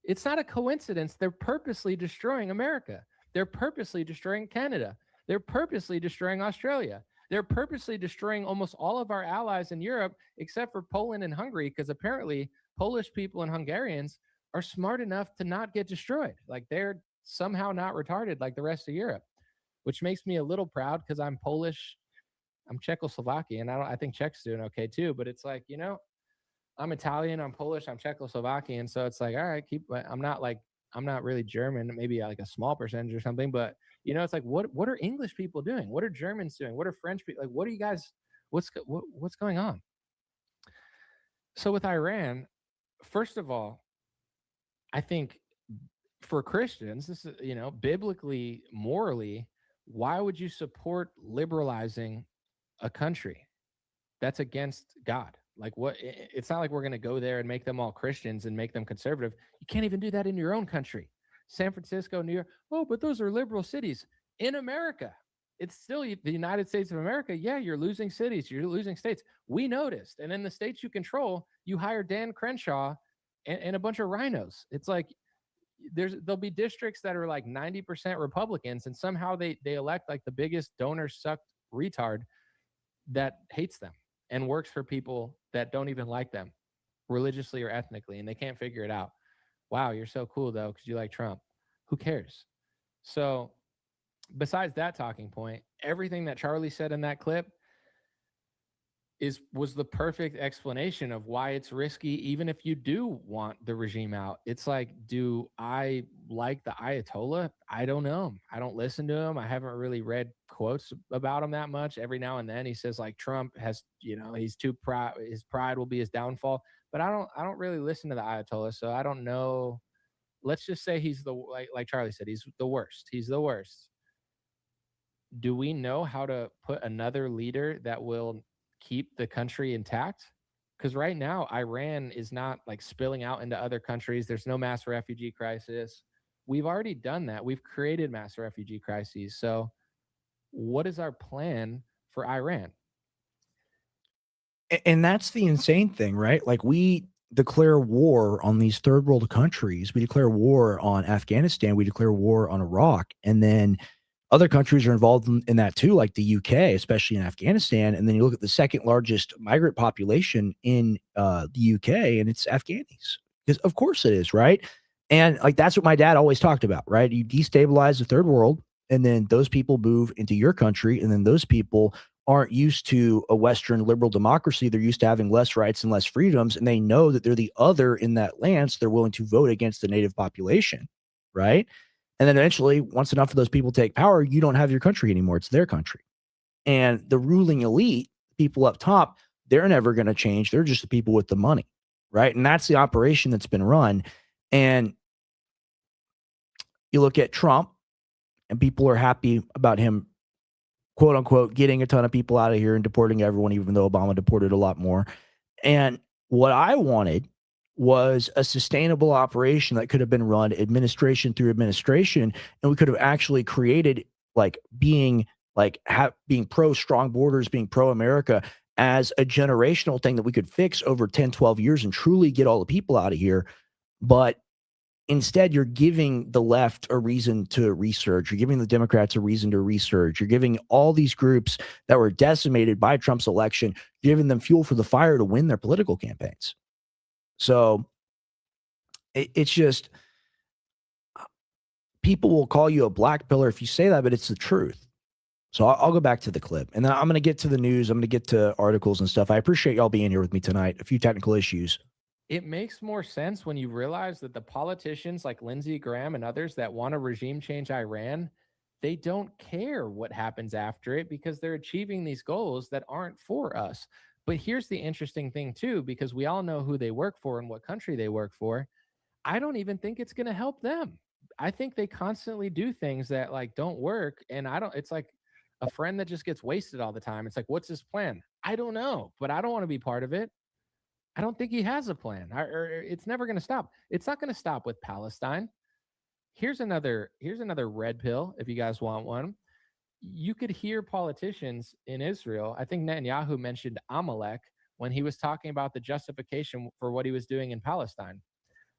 It's not a coincidence. They're purposely destroying America. They're purposely destroying Canada. They're purposely destroying Australia. They're purposely destroying almost all of our allies in Europe, except for Poland and Hungary, because apparently Polish people and Hungarians are smart enough to not get destroyed. Like they're somehow not retarded like the rest of Europe, which makes me a little proud because I'm Polish. I'm Czechoslovakian. I think Czech's doing okay too, but it's like, I'm Italian, I'm Polish, I'm Czechoslovakian. So it's like, all right, I'm not really German, maybe like a small percentage or something. But it's like, what are English people doing? What are Germans doing? What are French people like? What are you guys? What's going on? So with Iran, first of all, I think for Christians, this is biblically, morally, why would you support liberalizing a country that's against God? Like what it's not like we're going to go there and make them all Christians and make them conservative. You can't even do that in your own country. San Francisco, New York. Oh, but those are liberal cities in America. It's still the United States of America. Yeah, you're losing cities, you're losing states. We noticed. And in the states you control, you hire Dan Crenshaw and a bunch of rhinos. It's like there'll be districts that are like 90% Republicans, and somehow they elect like the biggest donor sucked retard that hates them and works for people that don't even like them religiously or ethnically, and they can't figure it out. Wow, you're so cool though because you like Trump. Who cares? So besides that talking point, everything that Charlie said in that clip was the perfect explanation of why it's risky even if you do want the regime out. It's like, do I like the Ayatollah? I don't know. I don't listen to him. I haven't really read quotes about him that much. Every now and then he says like Trump has, he's too proud, his pride will be his downfall. But I don't really listen to the Ayatollah, so I don't know. Let's just say he's the like Charlie said, he's the worst. He's the worst. Do we know how to put another leader that will keep the country intact? Because right now, Iran is not like spilling out into other countries. There's no mass refugee crisis. We've already done that. We've created mass refugee crises. So, what is our plan for Iran? And that's the insane thing, right? Like we declare war on these third world countries. We declare war on Afghanistan. We declare war on Iraq. And then other countries are involved in that too, like the UK, especially in Afghanistan. And then you look at the second largest migrant population in the UK, and it's Afghanis. Because of course it is, right? And like that's what my dad always talked about, right? You destabilize the third world, and then those people move into your country, and then those people aren't used to a Western liberal democracy. They're used to having less rights and less freedoms, and they know that they're the other in that land, so they're willing to vote against the native population, right? And then eventually, once enough of those people take power, you don't have your country anymore. It's their country. And the ruling elite, people up top, they're never going to change. They're just the people with the money, right? And that's the operation that's been run. And you look at Trump, and people are happy about him quote unquote, getting a ton of people out of here and deporting everyone, even though Obama deported a lot more. And what I wanted was a sustainable operation that could have been run administration through administration, and we could have actually created like being pro strong borders, being pro America as a generational thing that we could fix over 10, 12 years and truly get all the people out of here. But instead, you're giving the left a reason to research. You're giving the Democrats a reason to research. You're giving all these groups that were decimated by Trump's election, giving them fuel for the fire to win their political campaigns. So it's just people will call you a black pillar if you say that, but it's the truth. So I'll go back to the clip, and then I'm going to get to the news. I'm going to get to articles and stuff. I appreciate y'all being here with me tonight. A few technical issues. It makes more sense when you realize that the politicians like Lindsey Graham and others that want to regime change Iran, they don't care what happens after it because they're achieving these goals that aren't for us. But here's the interesting thing, too, because we all know who they work for and what country they work for. I don't even think it's going to help them. I think they constantly do things that like don't work. And I don't, it's like a friend that just gets wasted all the time. It's like, what's his plan? I don't know, but I don't want to be part of it. I don't think he has a plan. Or it's never going to stop. It's not going to stop with Palestine. Here's another red pill if you guys want one. You could hear politicians in Israel. I think Netanyahu mentioned Amalek when he was talking about the justification for what he was doing in Palestine.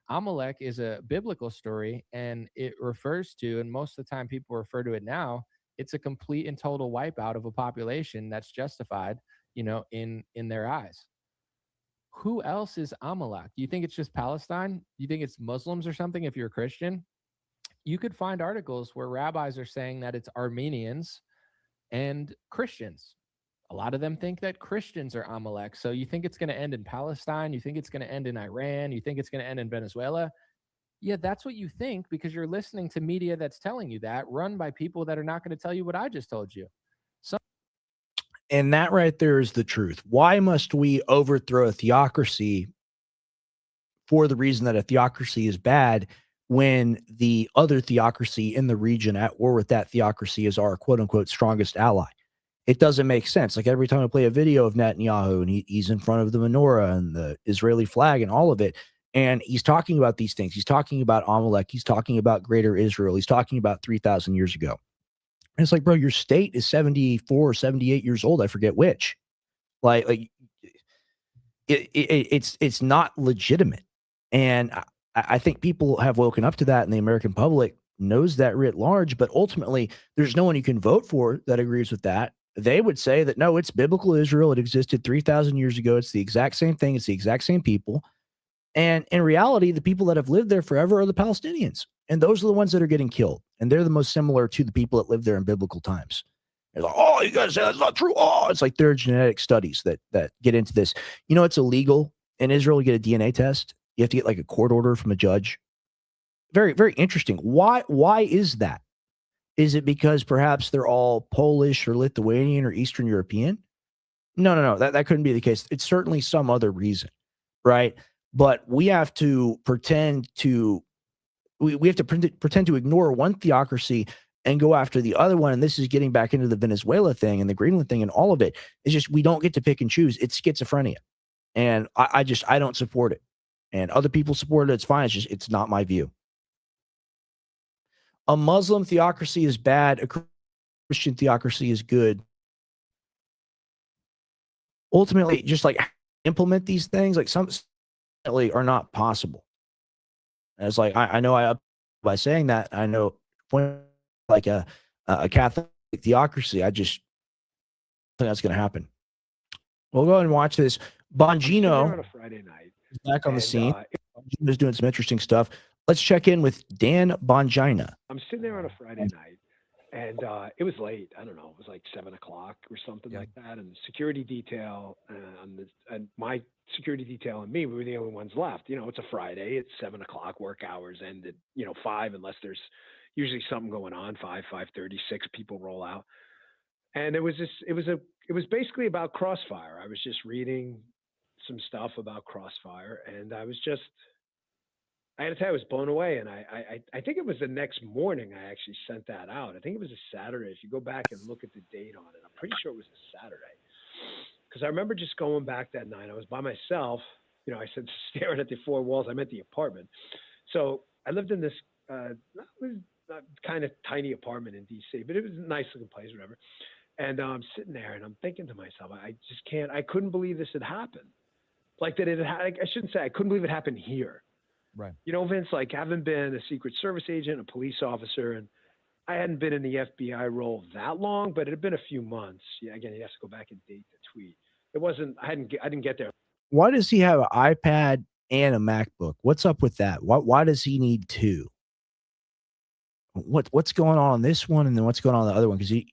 Amalek is a biblical story and it refers to, and most of the time people refer to it now, it's a complete and total wipeout of a population that's justified, in their eyes. Who else is Amalek? Do you think it's just Palestine? Do you think it's Muslims or something if you're a Christian? You could find articles where rabbis are saying that it's Armenians and Christians. A lot of them think that Christians are Amalek. So you think it's going to end in Palestine? You think it's going to end in Iran? You think it's going to end in Venezuela? Yeah, that's what you think because you're listening to media that's telling you that, run by people that are not going to tell you what I just told you. So And that right there is the truth. Why must we overthrow a theocracy for the reason that a theocracy is bad when the other theocracy in the region at war with that theocracy is our quote unquote strongest ally? It doesn't make sense. Like every time I play a video of Netanyahu and he's in front of the menorah and the Israeli flag and all of it, and he's talking about these things. He's talking about Amalek. He's talking about greater Israel. He's talking about 3,000 years ago. And it's like, bro, your state is 74 or 78 years old. I forget which. Like it's not legitimate. And I think people have woken up to that, and the American public knows that writ large. But ultimately, there's no one you can vote for that agrees with that. They would say that no, it's biblical Israel. It existed 3,000 years ago. It's the exact same thing. It's the exact same people. And in reality, the people that have lived there forever are the Palestinians. And those are the ones that are getting killed. And they're the most similar to the people that lived there in biblical times. They're like, oh, you guys say that's not true. Oh, it's like there are genetic studies that get into this. You know, it's illegal in Israel to get a DNA test. You have to get like a court order from a judge. Very, very interesting. Why is that? Is it because perhaps they're all Polish or Lithuanian or Eastern European? No, no, no. That couldn't be the case. It's certainly some other reason, right? But we have to we have to pretend to ignore one theocracy and go after the other one. And this is getting back into the Venezuela thing and the Greenland thing and all of it. It's just we don't get to pick and choose. It's schizophrenia. And I don't support it. And other people support it. It's fine. It's not my view. A Muslim theocracy is bad. A Christian theocracy is good. Ultimately, just like implement these things, like some are not possible. And it's like I know I up by saying that I know like a Catholic theocracy. I just think that's going to happen. We'll go ahead and watch this. Bongino Bongino on a Friday night, is back on the and scene. Bongino's doing some interesting stuff. Let's check in with Dan Bongina. I'm sitting there on a Friday night, and it was late. I don't know, it was like 7 o'clock or something like that. And the security detail and my security detail and me, we were the only ones left. You know, it's a Friday. It's 7 o'clock. Work hours end at 5, unless there's usually something going on. 5:30, 6 people roll out, and it was basically about Crossfire. I was just reading some stuff about Crossfire, and I was just I had to tell you, I was blown away, and I think it was the next morning I actually sent that out. I think it was a Saturday. If you go back and look at the date on it, I'm pretty sure it was a Saturday. Because I remember just going back that night. I was by myself. I said staring at the four walls. I'm at the apartment. So I lived in this kind of tiny apartment in D.C., but it was a nice looking place, whatever. And I'm sitting there and I'm thinking to myself, I just can't. I couldn't believe this had happened. Like that it had. I shouldn't say I couldn't believe it happened here. Right. Vince, like having been a Secret Service agent, a police officer, and I hadn't been in the FBI role that long, but it had been a few months. Yeah, again, you have to go back and date the tweet. It wasn't. I didn't get there. Why does he have an iPad and a MacBook? What's up with that? Why does he need two? What's going on this one, and then what's going on the other one? Because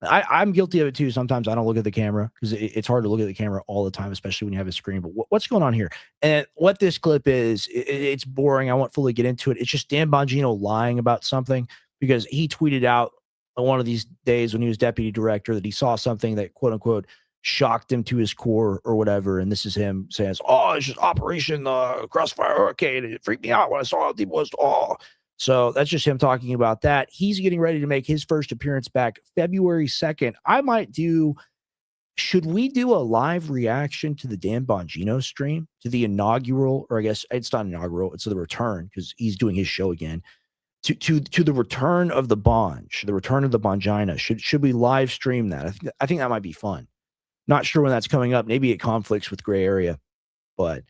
I'm guilty of it too. Sometimes I don't look at the camera because it's hard to look at the camera all the time, especially when you have a screen. But what's going on here? And what this clip is, it's boring. I won't fully get into it. It's just Dan Bongino lying about something because he tweeted out on one of these days when he was deputy director that he saw something that quote unquote shocked him to his core or whatever. And this is him saying, "Oh, it's just Operation Crossfire Hurricane. It freaked me out when I saw it. People was So that's just him talking about that. He's getting ready to make his first appearance back February 2nd. Should we do a live reaction to the Dan Bongino stream, to the inaugural, or I guess it's not inaugural, it's the return because he's doing his show again, to the return of the Bonge, the return of the Bongina. Should we live stream that? I think that might be fun. Not sure when that's coming up. Maybe it conflicts with Gray Area, but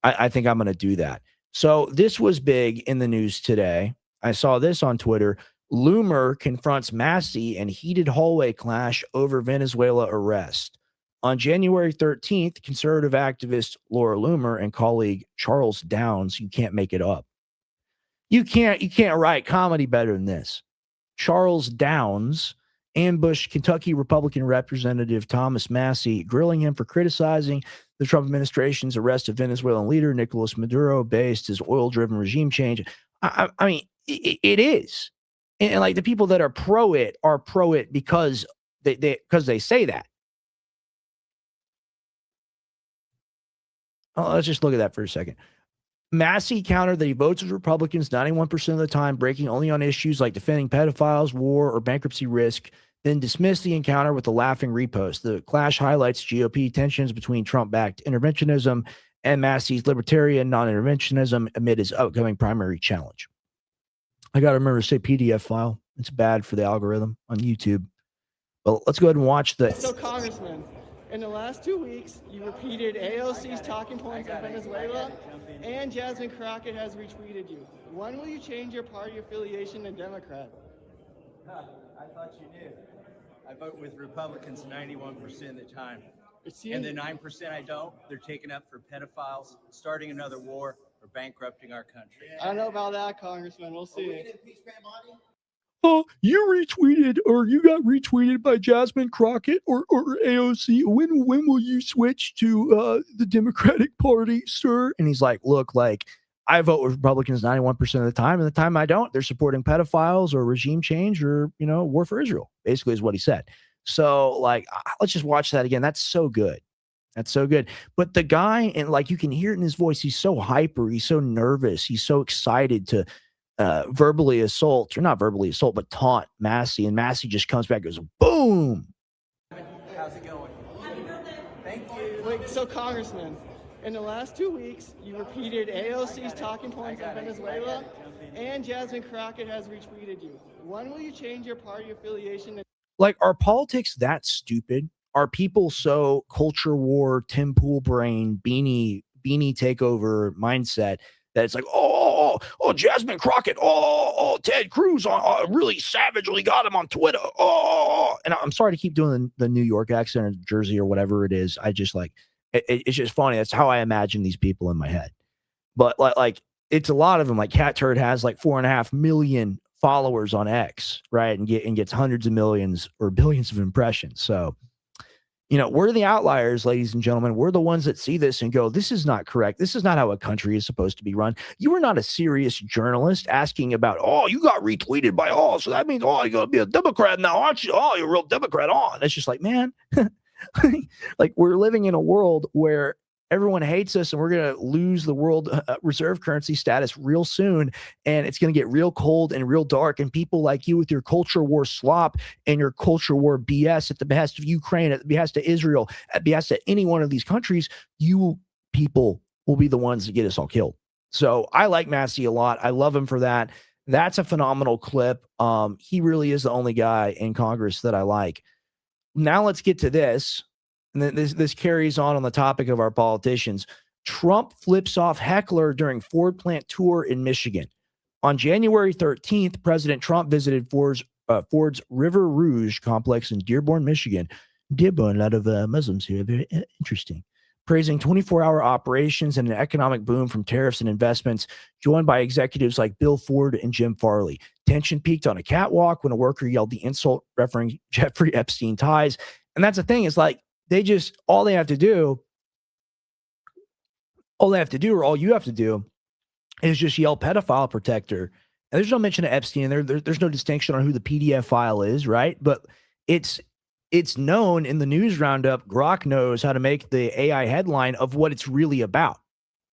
I think I'm going to do that. So this was big in the news today. I saw this on Twitter. Loomer confronts Massey and heated hallway clash over Venezuela arrest. On January 13th, conservative activist Laura Loomer and colleague Charles Downs, you can't make it up. You can't write comedy better than this. Charles Downs ambushed Kentucky Republican Representative Thomas Massey, grilling him for criticizing the Trump administration's arrest of Venezuelan leader Nicolas Maduro based his oil-driven regime change. I mean, it is. And like the people that are pro it because they say that. Let's just look at that for a second. Massey countered that he votes with Republicans 91% of the time, breaking only on issues like defending pedophiles, war, or bankruptcy risk, then dismissed the encounter with a laughing repost. The clash highlights GOP tensions between Trump-backed interventionism and Massey's libertarian non-interventionism amid his upcoming primary challenge. I got to remember to say PDF file. It's bad for the algorithm on YouTube. But let's go ahead and watch the... So, Congressman, in the last 2 weeks, you repeated AOC's talking points on Venezuela, and Jasmine Crockett has retweeted you. When will you change your party affiliation to Democrat? I thought you knew. I vote with Republicans 91% of the time. It And the 9% I don't, they're taking up for pedophiles, starting another war, or bankrupting our country. I don't know about that, Congressman. We'll see. Oh, you retweeted or you got retweeted by Jasmine Crockett or AOC. When will you switch to the Democratic Party, sir? And he's like, look, like I vote with Republicans 91% of the time, and the time I don't, they're supporting pedophiles or regime change or, war for Israel, basically is what he said. So like, let's just watch that again. That's so good. That's so good. But the guy, and like you can hear it in his voice, he's so hyper, he's so nervous, he's so excited to verbally assault, or not verbally assault, but taunt Massey. And Massey just comes back and goes, boom. How's it going? Thank you. Wait, so, Congressman, in the last 2 weeks, you repeated AOC's talking points on Venezuela, and Jasmine Crockett has retweeted you. When will you change your party affiliation? Like, are politics that stupid? Are people so culture war, Tim Pool brain, beanie takeover mindset that it's like, oh, Jasmine Crockett, Ted Cruz really savagely got him on Twitter. And I'm sorry to keep doing the New York accent or Jersey or whatever it is. I just like, it's just funny. That's how I imagine these people in my head. But like it's a lot of them. Like Cat Turd has like 4.5 million followers on X, right? And gets hundreds of millions or billions of impressions. So, we're the outliers, ladies and gentlemen. We're the ones that see this and go, this is not correct. This is not how a country is supposed to be run. You are not a serious journalist asking about, you got retweeted by so that means, you're going to be a Democrat now, aren't you? You're a real Democrat. It's just like, man, like we're living in a world where Everyone hates us, and we're going to lose the world reserve currency status real soon. And it's going to get real cold and real dark. And people like you with your culture war slop and your culture war BS at the behest of Ukraine, at the behest of Israel, at the behest of any one of these countries, you people will be the ones that get us all killed. So I like Massey a lot. I love him for that. That's a phenomenal clip. He really is the only guy in Congress that I like. Now let's get to this. And then this carries on the topic of our politicians. Trump flips off heckler during Ford plant tour in Michigan. On January 13th, President Trump visited Ford's River Rouge complex in Dearborn, Michigan. Dearborn, a lot of Muslims here. Very interesting. Praising 24-hour operations and an economic boom from tariffs and investments, joined by executives like Bill Ford and Jim Farley. Tension peaked on a catwalk when a worker yelled the insult referencing Jeffrey Epstein ties. And that's the thing, is like, all you have to do is just yell pedophile protector. And there's no mention of Epstein. There's no distinction on who the PDF file is, right? But it's known in the news roundup. Grok knows how to make the AI headline of what it's really about,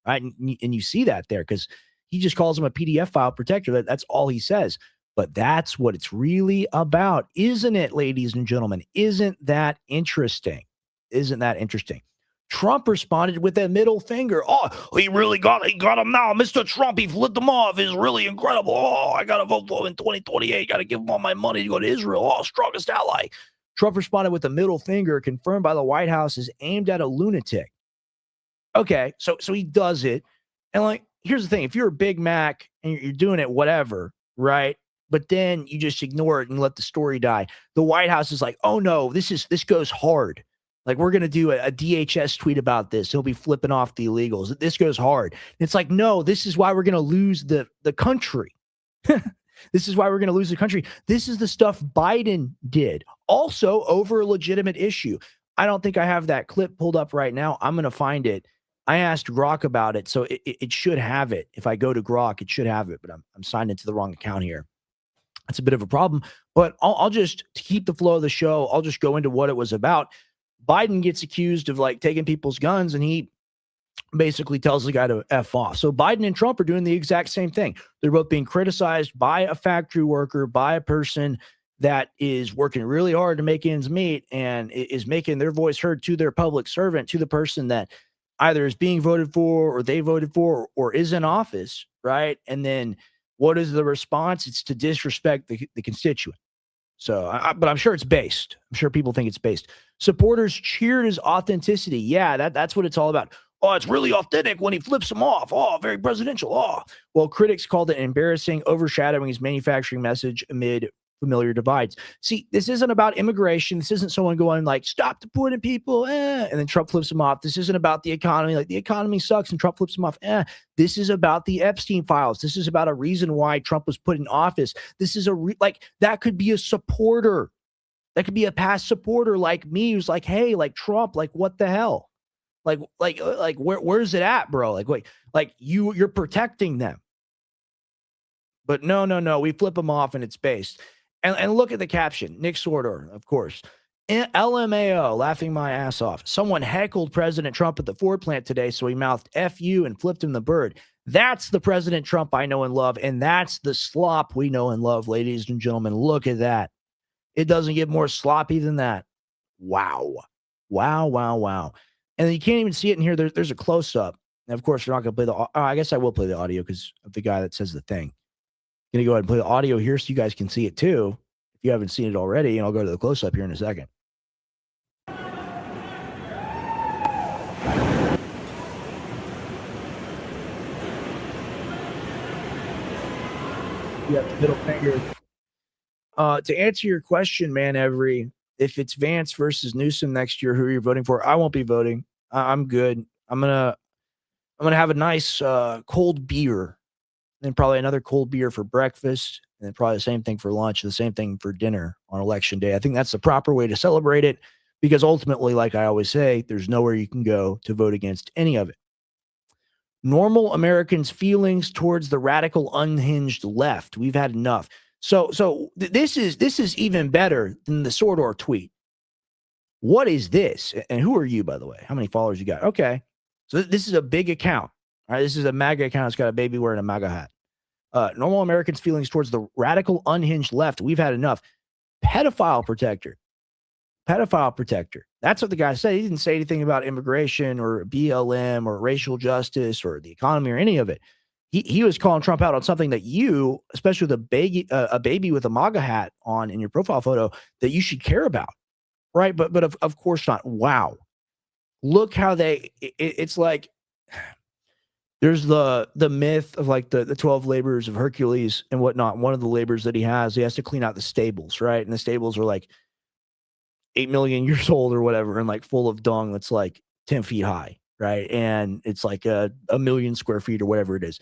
right? And you see that there because he just calls him a PDF file protector. That's all he says. But that's what it's really about, isn't it, ladies and gentlemen? Isn't that interesting? Isn't that interesting? Trump responded with a middle finger. Oh, he got him now. Mr. Trump, he flipped him off. It's really incredible. Oh, I got to vote for him in 2028. Got to give him all my money to go to Israel. Oh, strongest ally. Trump responded with a middle finger, confirmed by the White House, is aimed at a lunatic. Okay, so he does it. And like, here's the thing. If you're a Big Mac and you're doing it, whatever, right? But then you just ignore it and let the story die. The White House is like, oh no, this goes hard. Like, we're going to do a DHS tweet about this. He'll be flipping off the illegals. This goes hard. And it's like, no, this is why we're going to lose the country. This is why we're going to lose the country. This is the stuff Biden did. Also over a legitimate issue. I don't think I have that clip pulled up right now. I'm going to find it. I asked Grok about it, so it should have it. If I go to Grok, it should have it, but I'm signed into the wrong account here. That's a bit of a problem. But I'll just, to keep the flow of the show, I'll just go into what it was about. Biden gets accused of like taking people's guns, and he basically tells the guy to F off. So Biden and Trump are doing the exact same thing. They're both being criticized by a factory worker, by a person that is working really hard to make ends meet and is making their voice heard to their public servant, to the person that either is being voted for or they voted for or is in office, right? And then what is the response? It's to disrespect the constituent. So, but I'm sure it's based. I'm sure people think it's based. Supporters cheered his authenticity. Yeah, that's what it's all about. Oh, it's really authentic when he flips them off. Oh, very presidential. Oh, well, critics called it embarrassing, overshadowing his manufacturing message amid familiar divides. See, this isn't about immigration. This isn't someone going like, stop deporting people, and then Trump flips them off. This isn't about the economy. Like, the economy sucks and Trump flips them off. This is about the Epstein files. This is about a reason why Trump was put in office. This is that could be a supporter. That could be a past supporter like me who's like, hey, like Trump, like what the hell? Like where's it at, bro? Like you're protecting them. But no, we flip them off and it's based. And look at the caption. Nick Sordor, of course. LMAO, laughing my ass off. Someone heckled President Trump at the Ford plant today, so he mouthed F you and flipped him the bird. That's the President Trump I know and love, and that's the slop we know and love, ladies and gentlemen. Look at that. It doesn't get more sloppy than that. Wow. And you can't even see it in here. There's a close-up. And of course, we're not going to play the I guess I will play the audio because of the guy that says the thing. I'm going to go ahead and play the audio here so you guys can see it too, if you haven't seen it already, and I'll go to the close-up here in a second. Yeah, middle finger. To answer your question, man, if it's Vance versus Newsom next year, who you're voting for, I won't be voting. I'm good. I'm gonna have a nice cold beer, then probably another cold beer for breakfast, and then probably the same thing for lunch, the same thing for dinner on election day. I think that's the proper way to celebrate it, because ultimately, like I always say, there's nowhere you can go to vote against any of it. Normal Americans' feelings towards the radical unhinged left. We've had enough. So this is even better than the Sordor tweet. What is this? And who are you, by the way? How many followers you got? Okay. So this is a big account. All right, this is a MAGA account. It's got a baby wearing a MAGA hat. Normal Americans' feelings towards the radical, unhinged left. We've had enough. Pedophile protector. Pedophile protector. That's what the guy said. He didn't say anything about immigration or BLM or racial justice or the economy or any of it. He was calling Trump out on something that you, especially with a baby with a MAGA hat on in your profile photo, that you should care about, right? But of course not. Wow, look how it's like there's the myth of like the 12 labors of Hercules and whatnot. One of the labors that he has to clean out the stables, right? And the stables are like 8 million years old or whatever, and like full of dung that's like 10 feet high, right? And it's like a million square feet or whatever it is.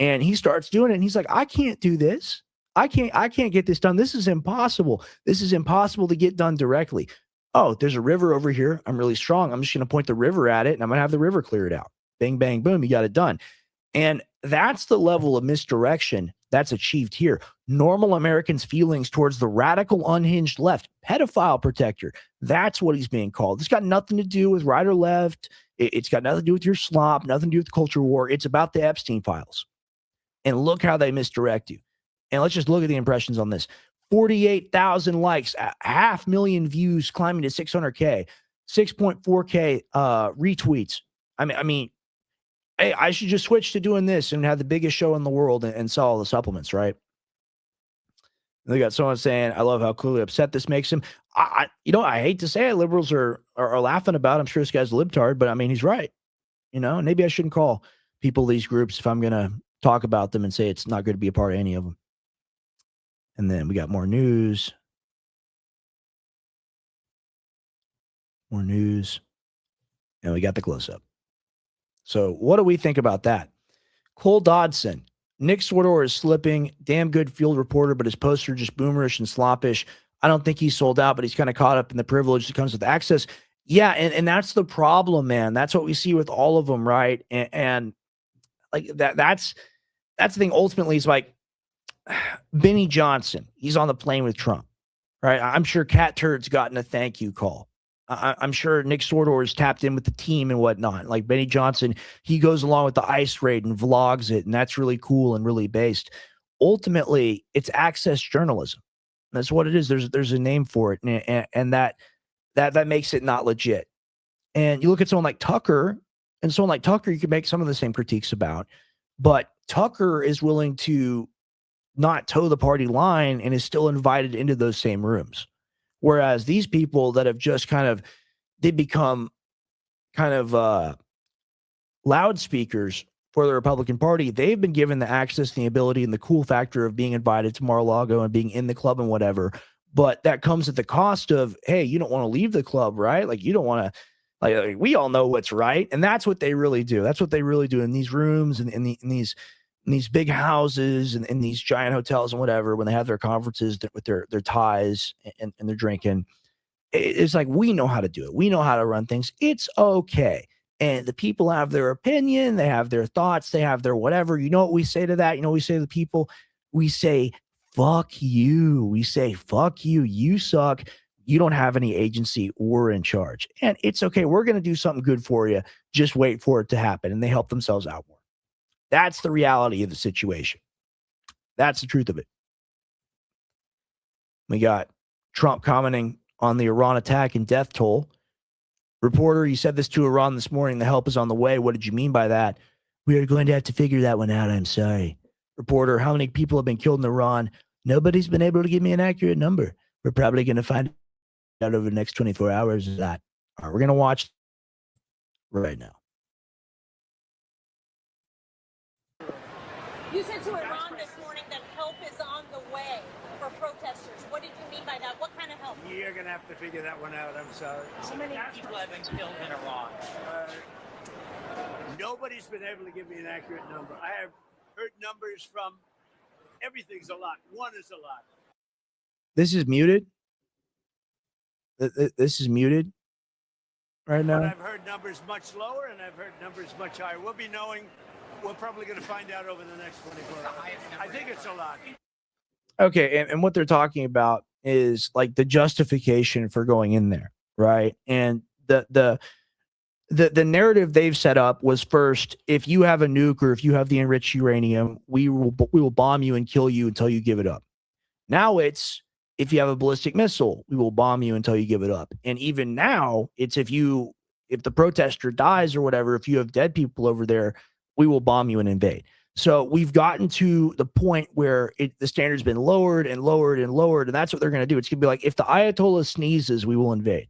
And he starts doing it and he's like, I can't do this. I can't get this done. This is impossible. This is impossible to get done directly. Oh, there's a river over here. I'm really strong. I'm just going to point the river at it and I'm going to have the river clear it out. Bang, bang, boom. You got it done. And that's the level of misdirection that's achieved here. Normal Americans' feelings towards the radical, unhinged left, pedophile protector. That's what he's being called. It's got nothing to do with right or left. It's got nothing to do with your slop, nothing to do with the culture war. It's about the Epstein files. And look how they misdirect you. And let's just look at the impressions on this. 48,000 likes, 500,000 views, climbing to 600K, 6.4K retweets. I mean, hey, I should just switch to doing this and have the biggest show in the world and sell all the supplements, right? They got someone saying, I love how clearly upset this makes him. I hate to say it, liberals are laughing about it. I'm sure this guy's a libtard, but I mean, he's right. Maybe I shouldn't call people these groups if I'm going to talk about them and say it's not good to be a part of any of them. And then we got more news. And we got the close-up. So what do we think about that? Cole Dodson. Nick Swardor is slipping. Damn good field reporter, but his posts are just boomerish and sloppish. I don't think he's sold out, but he's kind of caught up in the privilege that comes with access. Yeah, and that's the problem, man. That's what we see with all of them, right? And like that's the thing. Ultimately, it's like Benny Johnson. He's on the plane with Trump, right? I'm sure Cat Turd's gotten a thank you call. I'm sure Nick Swardor is tapped in with the team and whatnot. Like Benny Johnson, he goes along with the ICE raid and vlogs it, and that's really cool and really based. Ultimately, it's access journalism. That's what it is. There's a name for it, and that makes it not legit. And you look at someone like Tucker, and someone like Tucker, you can make some of the same critiques about, but Tucker is willing to not toe the party line and is still invited into those same rooms. Whereas these people that have just they become loudspeakers for the Republican Party, they've been given the access, the ability, and the cool factor of being invited to Mar-a-Lago and being in the club and whatever. But that comes at the cost of, hey, you don't want to leave the club, right? Like you don't want to, like we all know what's right. And that's what they really do. That's what they really do in these rooms and in these big houses and in these giant hotels and whatever, when they have their conferences with their ties and they're drinking. It's like, we know how to do it. We know how to run things. It's okay. And the people have their opinion. They have their thoughts. They have their whatever. You know what we say to that? You know what we say to the people? We say, fuck you. We say, fuck you. You suck. You don't have any agency. We're in charge. And it's okay. We're going to do something good for you. Just wait for it to happen. And they help themselves out more. That's the reality of the situation. That's the truth of it. We got Trump commenting on the Iran attack and death toll. Reporter, you said this to Iran this morning. The help is on the way. What did you mean by that? We are going to have to figure that one out. I'm sorry. Reporter, how many people have been killed in Iran? Nobody's been able to give me an accurate number. We're probably going to find out over the next 24 hours. All right, we're going to watch right now. You said to Iran this morning that help is on the way for protesters. What did you mean by that? What kind of help? You're going to have to figure that one out. I'm sorry. How many people have been killed in Iran? Nobody's been able to give me an accurate number. I have heard numbers from everything's a lot. One is a lot. This is muted. This is muted right now. But I've heard numbers much lower and I've heard numbers much higher. We'll be knowing. We're probably going to find out over the next 24 hours. I think it's a lot. Okay, and what they're talking about is like the justification for going in there, right? And the the narrative they've set up was first, if you have a nuke or if you have the enriched uranium, we will bomb you and kill you until you give it up. Now it's, if you have a ballistic missile, we will bomb you until you give it up. And even now, it's if the protester dies or whatever, if you have dead people over there, we will bomb you and invade. So we've gotten to the point where the standard's been lowered and lowered and lowered, and that's what they're going to do. It's going to be like, if the Ayatollah sneezes, we will invade.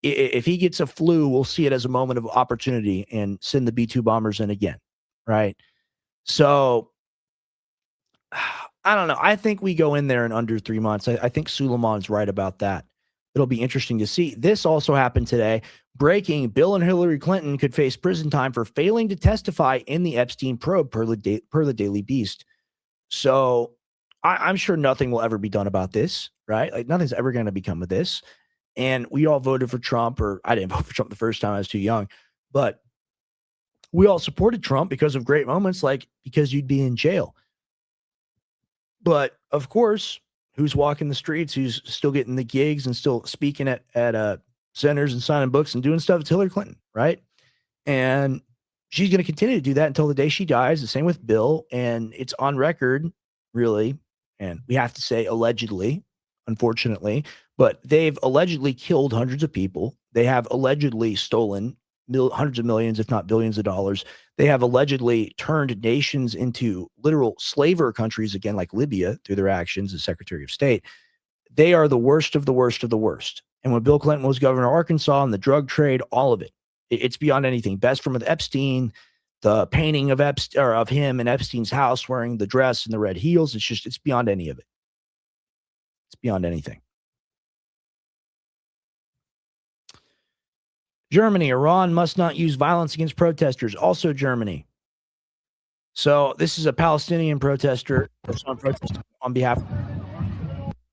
If he gets a flu, we'll see it as a moment of opportunity and send the B-2 bombers in again, right? So I don't know. I think we go in there in under 3 months. I think Suleiman's right about that. It'll be interesting to see. This also happened today. Breaking: Bill and Hillary Clinton could face prison time for failing to testify in the Epstein probe, per the Daily Beast. So I'm sure nothing will ever be done about this, right? Like, nothing's ever going to become of this. And we all voted for Trump, or I didn't vote for Trump the first time. I was too young. But we all supported Trump because of great moments, like because you'd be in jail. But of course, who's walking the streets, who's still getting the gigs and still speaking at centers and signing books and doing stuff? It's Hillary Clinton, right? And she's going to continue to do that until the day she dies. The same with Bill. And it's on record, really. And we have to say allegedly, unfortunately, but they've allegedly killed hundreds of people. They have allegedly stolen hundreds of millions, if not billions of dollars. They have allegedly turned nations into literal slaver countries again, like Libya, through their actions as Secretary of State. They are the worst of the worst of the worst. And when Bill Clinton was governor of Arkansas, and the drug trade, all of it, it's beyond anything. Best from Epstein, the painting of him in Epstein's house wearing the dress and the red heels. It's beyond any of it. It's beyond anything. Germany: Iran must not use violence against protesters. Also Germany. So this is a Palestinian protester protesting on behalf,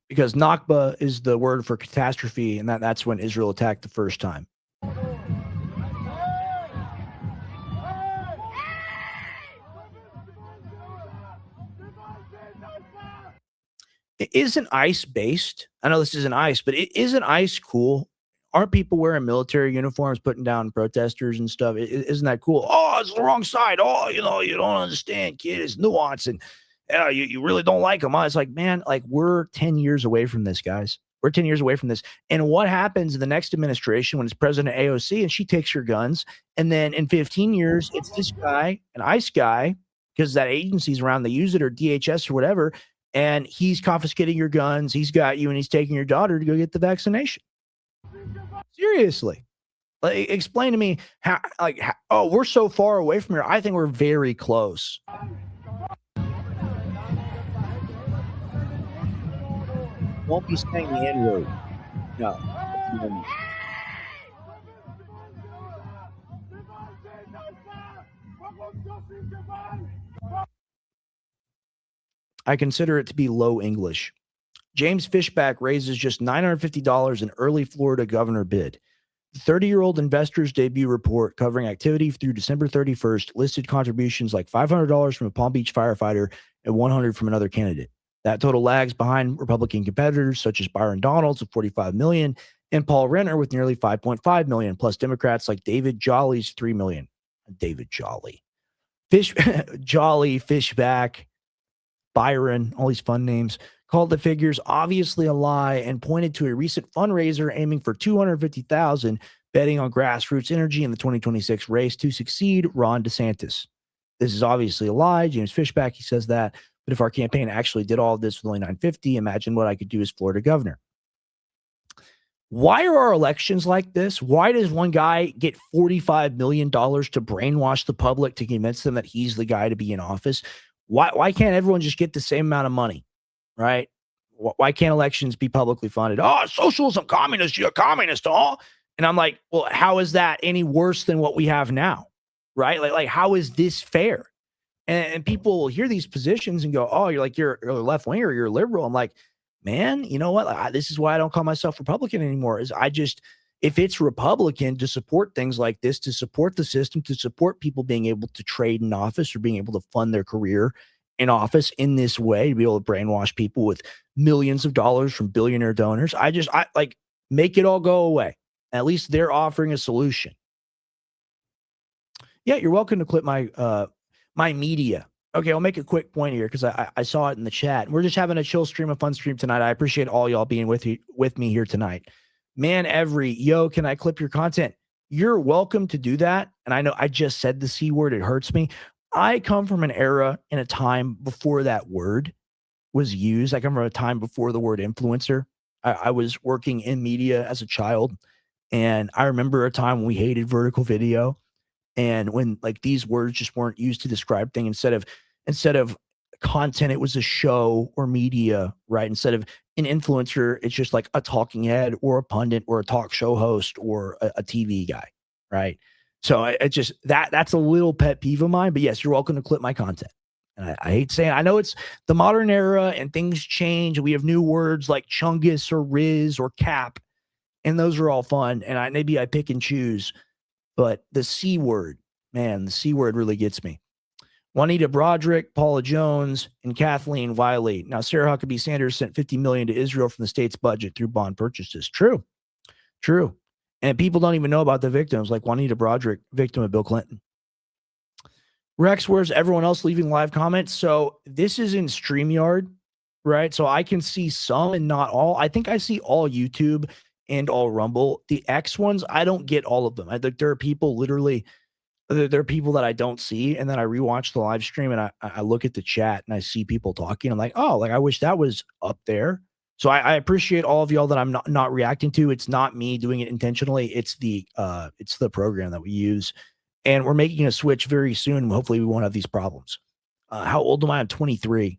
because Nakba is the word for catastrophe, and that's when Israel attacked the first time. Isn't ICE based? I know this isn't ICE, but isn't ICE cool? Aren't people wearing military uniforms, putting down protesters and stuff? Isn't that cool? Oh, it's the wrong side. Oh, you don't understand, kid. It's nuance, and you really don't like them. Huh? It's like, man, like, we're 10 years away from this, guys. We're 10 years away from this. And what happens in the next administration when it's President AOC and she takes your guns, and then in 15 years, it's this guy, an ICE guy, because that agency's around, they use it, or DHS or whatever, and he's confiscating your guns. He's got you, and he's taking your daughter to go get the vaccination. Seriously. Like, explain to me how, oh, we're so far away from here. I think we're very close. Won't be saying the N-word. No. I consider it to be low English. James Fishback raises just $950 in early Florida governor bid. The 30-year-old investor's debut report, covering activity through December 31st, listed contributions like $500 from a Palm Beach firefighter and $100 from another candidate. That total lags behind Republican competitors such as Byron Donalds with $45 million and Paul Renner with nearly $5.5 million, plus Democrats like David Jolly's $3 million. David Jolly. Jolly, Fishback, Byron, all these fun names, called the figures obviously a lie and pointed to a recent fundraiser aiming for $250,000, betting on grassroots energy in the 2026 race to succeed Ron DeSantis. This is obviously a lie. James Fishback, he says that. But if our campaign actually did all of this with only $950, imagine what I could do as Florida governor. Why are our elections like this? Why does one guy get $45 million to brainwash the public to convince them that he's the guy to be in office? Why can't everyone just get the same amount of money, right? Why can't elections be publicly funded? Oh, socialism, communist, you're a communist, huh? And I'm like, well, how is that any worse than what we have now, right? Like how is this fair? And people will hear these positions and go, oh, you're a left winger, you're a liberal. I'm like, man, you know what? This is why I don't call myself Republican anymore. If it's Republican to support things like this, to support the system, to support people being able to trade in office or being able to fund their career in office in this way, to be able to brainwash people with millions of dollars from billionaire donors, I make it all go away. At least they're offering a solution. Yeah, you're welcome to clip my my media. Okay, I'll make a quick point here because I saw it in the chat. We're just having a chill stream, a fun stream tonight. I appreciate all y'all being with me here tonight. Man, yo, can I clip your content? You're welcome to do that. And I know I just said the C word, it hurts me. I come from an era and a time before that word was used. I come from a time before the word influencer. I was working in media as a child, and I remember a time when we hated vertical video, and when like these words just weren't used to describe things. Instead of content, it was a show or media, right? Instead of an influencer, it's just like a talking head or a pundit or a talk show host or a TV guy, right? So I just that's a little pet peeve of mine. But yes, you're welcome to clip my content. And I hate saying, I know it's the modern era and things change. We have new words like chungus or riz or cap, and those are all fun. And maybe I pick and choose, but the C word, man, the C word really gets me. Juanita Broderick, Paula Jones, and Kathleen Wiley. Now, Sarah Huckabee Sanders sent $50 million to Israel from the state's budget through bond purchases. True. And people don't even know about the victims, like Juanita Broderick, victim of Bill Clinton. Rex, where's everyone else leaving live comments? So this is in StreamYard, right? So I can see some and not all. I think I see all YouTube and all Rumble. The X ones, I don't get all of them. I think there are people literally, there are people that I don't see, and then I rewatch the live stream and I look at the chat and I see people talking. I'm like, oh, like I wish that was up there. So I appreciate all of y'all that I'm not reacting to. It's not me doing it intentionally. It's the program that we use, and we're making a switch very soon. Hopefully, we won't have these problems. How old am I? I'm 23.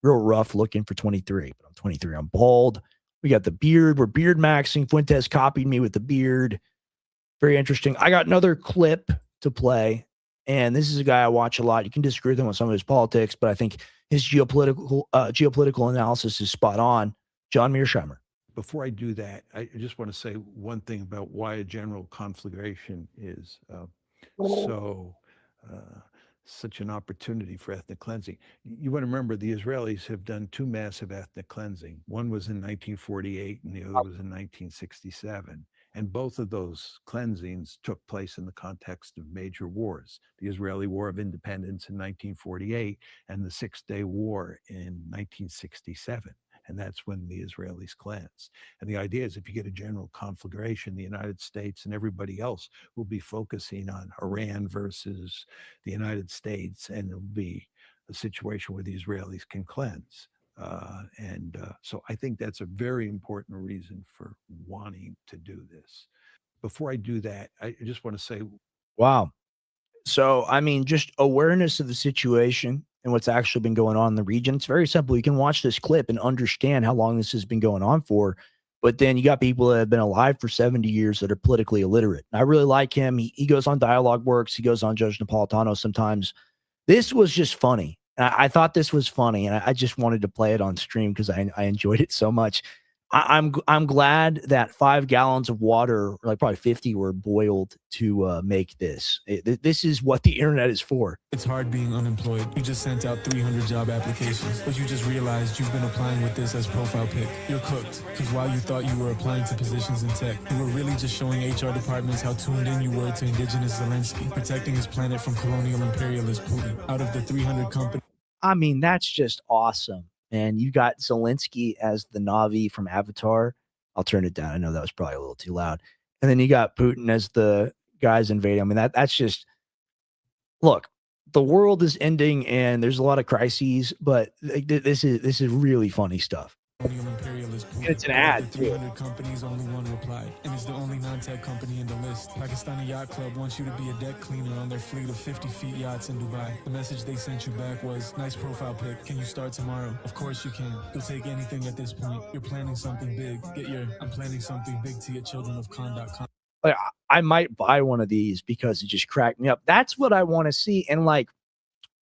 Real rough looking for 23, but I'm 23. I'm bald. We got the beard. We're beard maxing. Fuentes copied me with the beard. Very interesting. I got another clip to play, and this is a guy I watch a lot. You can disagree with him on some of his politics, but I think his geopolitical analysis is spot on. John Mearsheimer. Before I do that, I just want to say one thing about why a general conflagration is such an opportunity for ethnic cleansing. You want to remember the Israelis have done two massive ethnic cleansing. One was in 1948 and the other was in 1967. And both of those cleansings took place in the context of major wars, the Israeli War of Independence in 1948 and the Six-Day War in 1967. And that's when the Israelis cleansed. And the idea is if you get a general conflagration, the United States and everybody else will be focusing on Iran versus the United States, and it'll be a situation where the Israelis can cleanse. So I think that's a very important reason for wanting to do this. Before I do that, I just want to say, wow. So, I mean, just awareness of the situation and what's actually been going on in the region. It's very simple. You can watch this clip and understand how long this has been going on for. But then you got people that have been alive for 70 years that are politically illiterate. I really like him. He goes on Dialogue Works. He goes on Judge Napolitano sometimes. This was just funny. I thought this was funny, and I just wanted to play it on stream because I enjoyed it so much. I'm glad that 5 gallons of water, like probably 50, were boiled to make this. This is what the internet is for. It's hard being unemployed. You just sent out 300 job applications, but you just realized you've been applying with this as profile pic. You're cooked, because while you thought you were applying to positions in tech, you were really just showing HR departments how tuned in you were to indigenous Zelensky, protecting his planet from colonial imperialist Putin. Out of the 300 companies. I mean, that's just awesome. And you got Zelensky as the Na'vi from Avatar. I'll turn it down. I know that was probably a little too loud. And then you got Putin as the guys invading. I mean, that's just, look, the world is ending and there's a lot of crises, but this is really funny stuff. It's an ad. 300 companies, only one replied, and it's the only non-tech company in the list. Pakistani Yacht Club wants you to be a deck cleaner on their fleet of 50-feet yachts in Dubai. The message they sent you back was, nice profile pic. Can you start tomorrow? Of course you can. You'll take anything at this point. You're planning something big. Get your I'm planning something big to get childrenofcon.com. Like, I might buy one of these because it just cracked me up. That's what I want to see. And like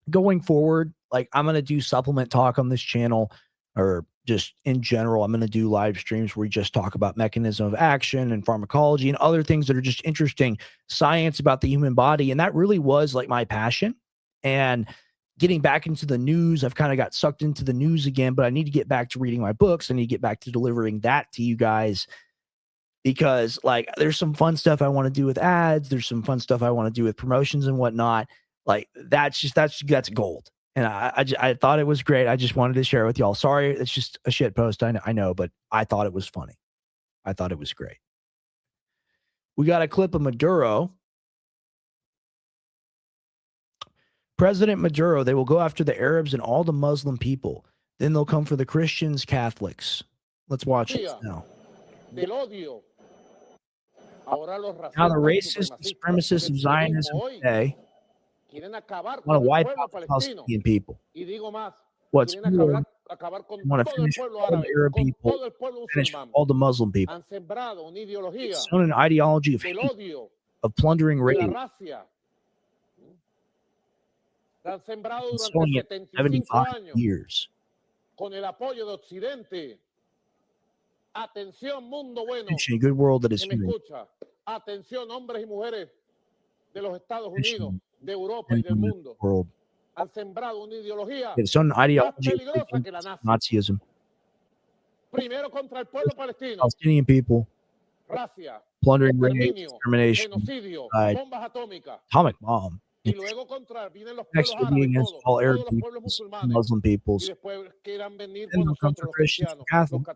going forward, like I'm going to do supplement talk on this channel, or just in general, I'm going to do live streams where we just talk about mechanism of action and pharmacology and other things that are just interesting, science about the human body. And that really was like my passion. And getting back into the news, I've kind of got sucked into the news again, but I need to get back to reading my books. I need to get back to delivering that to you guys. because like there's some fun stuff I want to do with ads. There's some fun stuff I want to do with promotions and whatnot. Like that's gold. And I thought it was great. I just wanted to share it with y'all. Sorry, it's just a shit post. I know, but I thought it was funny. I thought it was great. We got a clip of Maduro. President Maduro, they will go after the Arabs and all the Muslim people. Then they'll come for the Christians, Catholics. Let's watch this now. Now the racist supremacists of Zionism today want to wipe out the Palestinian people. What's more, they want to finish all the Arab people, finish all the Muslim people. It's shown an ideology of hate, of plundering race. It's showing it 75 years. Finishing a good world that is free. World. It's an ideology of Nazism. Palestinian people, plundering race, discrimination, atomic bomb. Next will be against all Arab peoples, Muslim peoples, and they'll come for Christians and Catholics.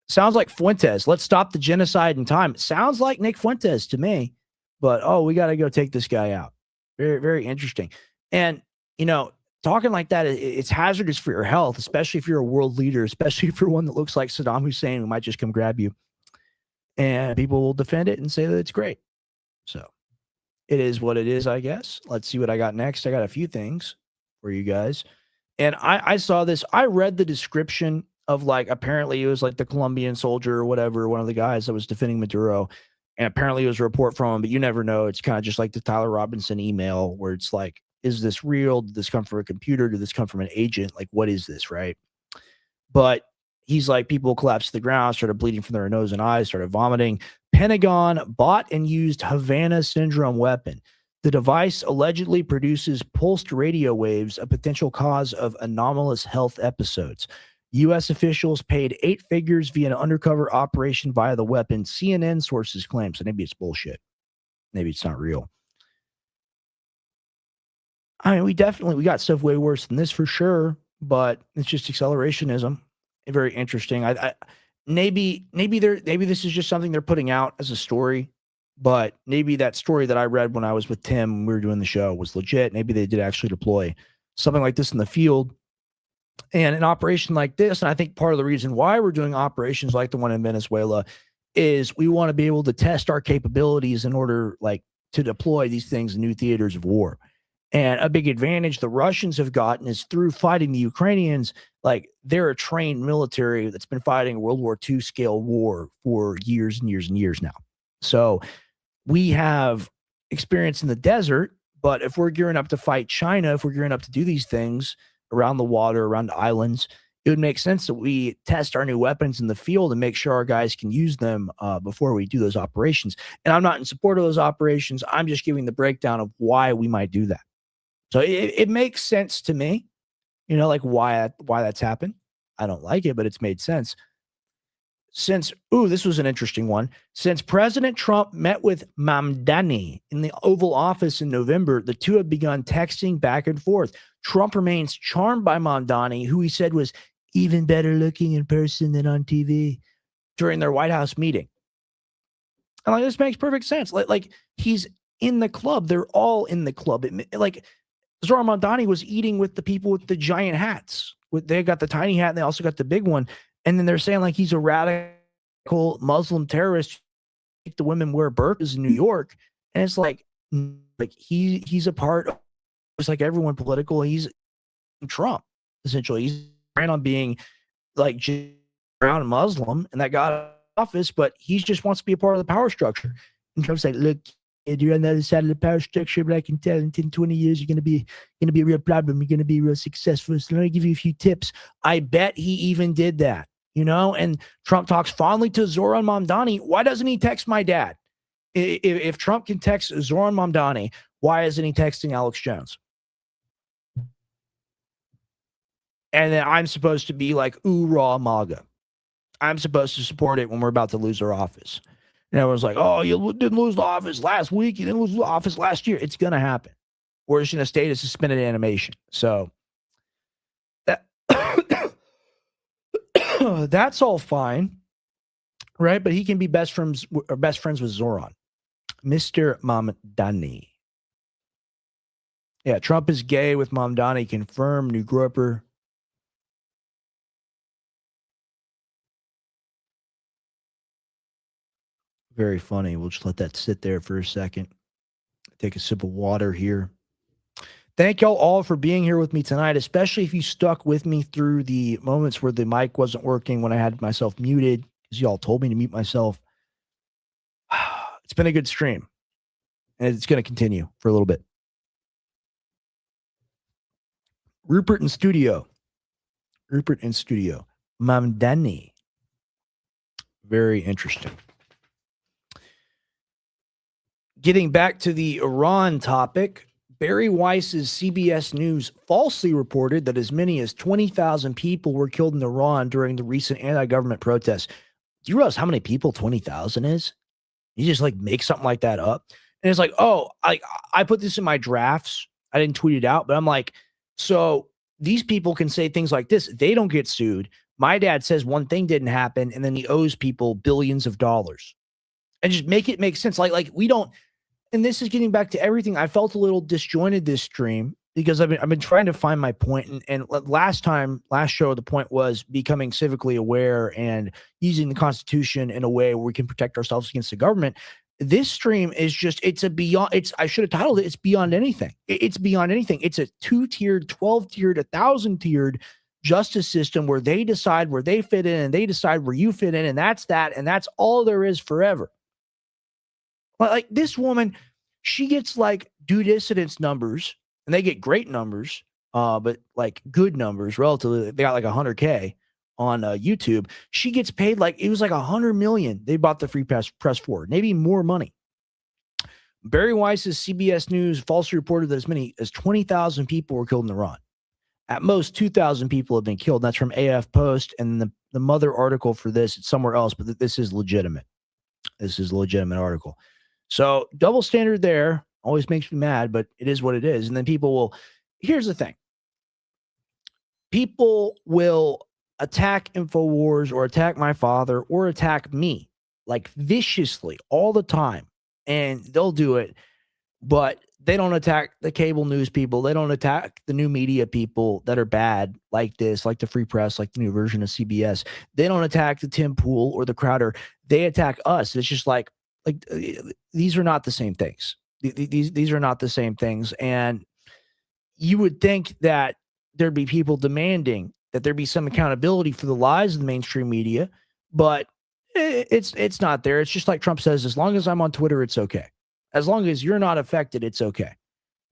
Sounds like Fuentes. Let's stop the genocide in time. It sounds like Nick Fuentes to me, but we got to go take this guy out. Very, very interesting. And, talking like that, it's hazardous for your health, especially if you're a world leader, especially if you're one that looks like Saddam Hussein, who might just come grab you. And people will defend it and say that it's great. So it is what it is, I guess. Let's see what I got next. I got a few things for you guys. And I saw this. I read the description of apparently it was like the Colombian soldier or whatever, one of the guys that was defending Maduro. And apparently it was a report from him, but you never know. It's kind of just like the Tyler Robinson email where it's like, is this real? Did this come from a computer? Did this come from an agent? Like, what is this, right? But he's like, people collapsed to the ground, started bleeding from their nose and eyes, started vomiting. Pentagon bought and used Havana syndrome weapon. The device allegedly produces pulsed radio waves, a potential cause of anomalous health episodes. U.S. officials paid 8 figures via an undercover operation via the weapon, CNN sources claim. So maybe it's bullshit. Maybe it's not real. I mean, we got stuff way worse than this for sure, but it's just accelerationism. Very interesting. Maybe this is just something they're putting out as a story, but maybe that story that I read when I was with Tim when we were doing the show was legit. Maybe they did actually deploy something like this in the field. And an operation like this, and I think part of the reason why we're doing operations like the one in Venezuela is we want to be able to test our capabilities in order to deploy these things in new theaters of war. And a big advantage the Russians have gotten is through fighting the Ukrainians, they're a trained military that's been fighting a World War II scale war for years and years and years now. So we have experience in the desert, but if we're gearing up to fight China, if we're gearing up to do these things around the water, around the islands, it would make sense that we test our new weapons in the field and make sure our guys can use them before we do those operations. And I'm not in support of those operations. I'm just giving the breakdown of why we might do that. So it makes sense to me, why that's happened. I don't like it, but it's made sense. This was an interesting one. Since President Trump met with Mamdani in the Oval Office in November, the two have begun texting back and forth. Trump remains charmed by Mamdani, who he said was even better looking in person than on TV during their White House meeting. And this makes perfect sense. He's in the club. They're all in the club. Zoran Mamdani was eating with the people with the giant hats. They got the tiny hat and they also got the big one. And then they're saying he's a radical Muslim terrorist. The women wear burqas in New York. And it's he's a part of, just like everyone political. He's Trump, essentially. He's ran on being brown Muslim and that got office, but he just wants to be a part of the power structure. And Trump's like, look, you're on the other side of the power structure, but I can tell in 10, 20 years, you're going to be a real problem. You're going to be real successful. So let me give you a few tips. I bet he even did that, and Trump talks fondly to Zoran Mamdani. Why doesn't he text my dad? If Trump can text Zoran Mamdani, why isn't he texting Alex Jones? And then I'm supposed to be like, ooh, raw MAGA. I'm supposed to support it when we're about to lose our office. And everyone's like, oh, you didn't lose the office last week. You didn't lose the office last year. It's going to happen. We're just going to stay to suspended animation. So that that's all fine, right? But he can be best friends with Zoran, Mr. Mamdani. Yeah, Trump is gay with Mamdani. Confirmed. New Groper. Very funny. We'll just let that sit there for a second. Take a sip of water here. Thank y'all all for being here with me tonight, especially if you stuck with me through the moments where the mic wasn't working when I had myself muted, because y'all told me to mute myself. It's been a good stream, and it's going to continue for a little bit. Rupert in studio. Mamdani. Very interesting. Getting back to the Iran topic, Barry Weiss's CBS News falsely reported that as many as 20,000 people were killed in Iran during the recent anti-government protests. Do you realize how many people 20,000 is? You just like make something like that up. And it's like, oh, I put this in my drafts. I didn't tweet it out, but I'm like, so these people can say things like this. They don't get sued. My dad says one thing didn't happen, and then he owes people billions of dollars. And just make it make sense. Like we don't. And this is getting back to everything. I felt a little disjointed this stream because I've been trying to find my point. And last show, the point was becoming civically aware and using the Constitution in a way where we can protect ourselves against the government. This stream is just, I should have titled it, it's beyond anything. It's beyond anything. It's a 2-tiered, 12-tiered, 1,000-tiered justice system where they decide where they fit in and they decide where you fit in. And that's that. And that's all there is forever. Like this woman, she gets like due dissidence numbers, and they get great numbers, but like good numbers relatively. They got like 100K on YouTube. She gets paid it was like 100 million. They bought the free press for, maybe more money. Barry Weiss's CBS News falsely reported that as many as 20,000 people were killed in Iran. At most, 2,000 people have been killed. That's from AF Post, and the mother article for this, it's somewhere else, but this is legitimate. This is a legitimate article. So double standard there always makes me mad, but it is what it is. And then here's the thing. People will attack InfoWars or attack my father or attack me like viciously all the time. And they'll do it, but they don't attack the cable news people. They don't attack the new media people that are bad like this, like the Free Press, like the new version of CBS. They don't attack the Tim Pool or the Crowder. They attack us. It's just like these are not the same things. These are not the same things. And you would think that there'd be people demanding that there be some accountability for the lies of the mainstream media, but it's not there. It's just like Trump says, as long as I'm on Twitter, it's okay. As long as you're not affected, it's okay.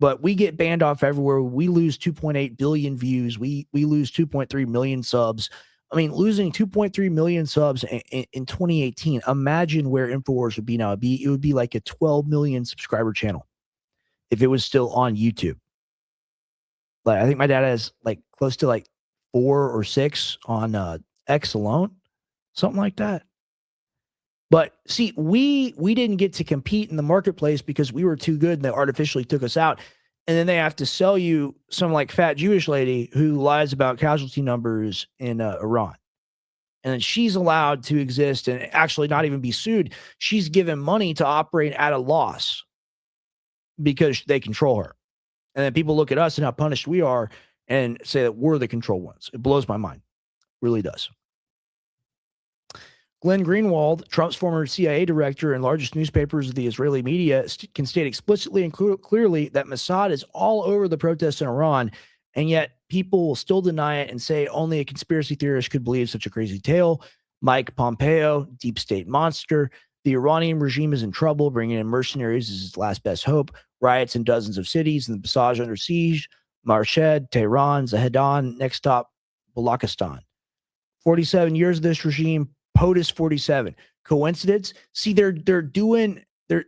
But we get banned off everywhere. We lose 2.8 billion views. We lose 2.3 million subs. I mean, losing 2.3 million subs in 2018. Imagine where InfoWars would be now. It would be like a 12 million subscriber channel if it was still on YouTube. Like I think my dad has like close to like 4 or 6 on X alone, something like that. But see, we didn't get to compete in the marketplace because we were too good and they artificially took us out. And then they have to sell you some like fat Jewish lady who lies about casualty numbers in Iran. And then she's allowed to exist and actually not even be sued. She's given money to operate at a loss because they control her. And then people look at us and how punished we are and say that we're the control ones. It blows my mind. Really does. Glenn Greenwald, Trump's former CIA director and largest newspapers of the Israeli media, can state explicitly and clearly that Mossad is all over the protests in Iran, and yet people will still deny it and say only a conspiracy theorist could believe such a crazy tale. Mike Pompeo, deep state monster. The Iranian regime is in trouble. Bringing in mercenaries is its last best hope. Riots in dozens of cities, and the Basaj under siege. Marshed, Tehran, Zahedan, next stop, Balakistan. 47 years of this regime. POTUS 47. Coincidence? See, they're doing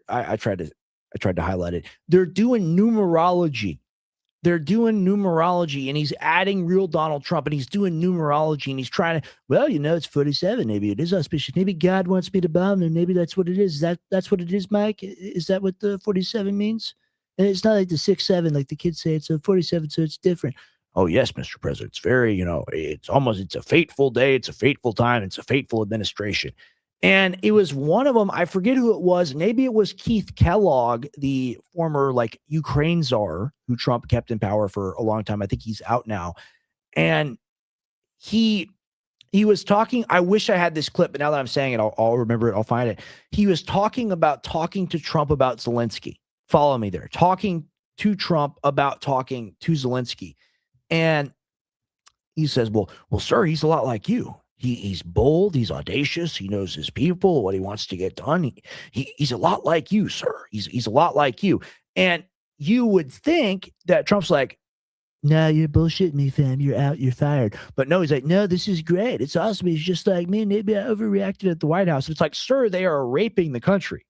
I tried to highlight it. They're doing numerology They're doing numerology, and he's adding real Donald Trump, and he's doing numerology, and he's trying to, well, it's 47. Maybe it is auspicious. Maybe God wants me to bomb them. Maybe that's what it is. That's what it is, Mike? Is that what the 47 means? And it's not like the 6-7, like the kids say. It's a 47, so it's different. Oh, yes, Mr. President. It's very, it's a fateful day. It's a fateful time. It's a fateful administration. And it was one of them. I forget who it was. Maybe it was Keith Kellogg, the former Ukraine czar who Trump kept in power for a long time. I think he's out now. And he was talking. I wish I had this clip, but now that I'm saying it, I'll remember it. I'll find it. He was talking to Trump about Zelensky. Follow me there. Talking to Trump about talking to Zelensky. And he says, well, sir, he's a lot like you. He's bold. He's audacious. He knows his people, what he wants to get done. He's a lot like you, sir. He's a lot like you. And you would think that Trump's like, no, you're bullshitting me, fam. You're out. You're fired. But no, he's like, no, this is great. It's awesome. He's just like me. Maybe I overreacted at the White House. It's like, sir, they are raping the country.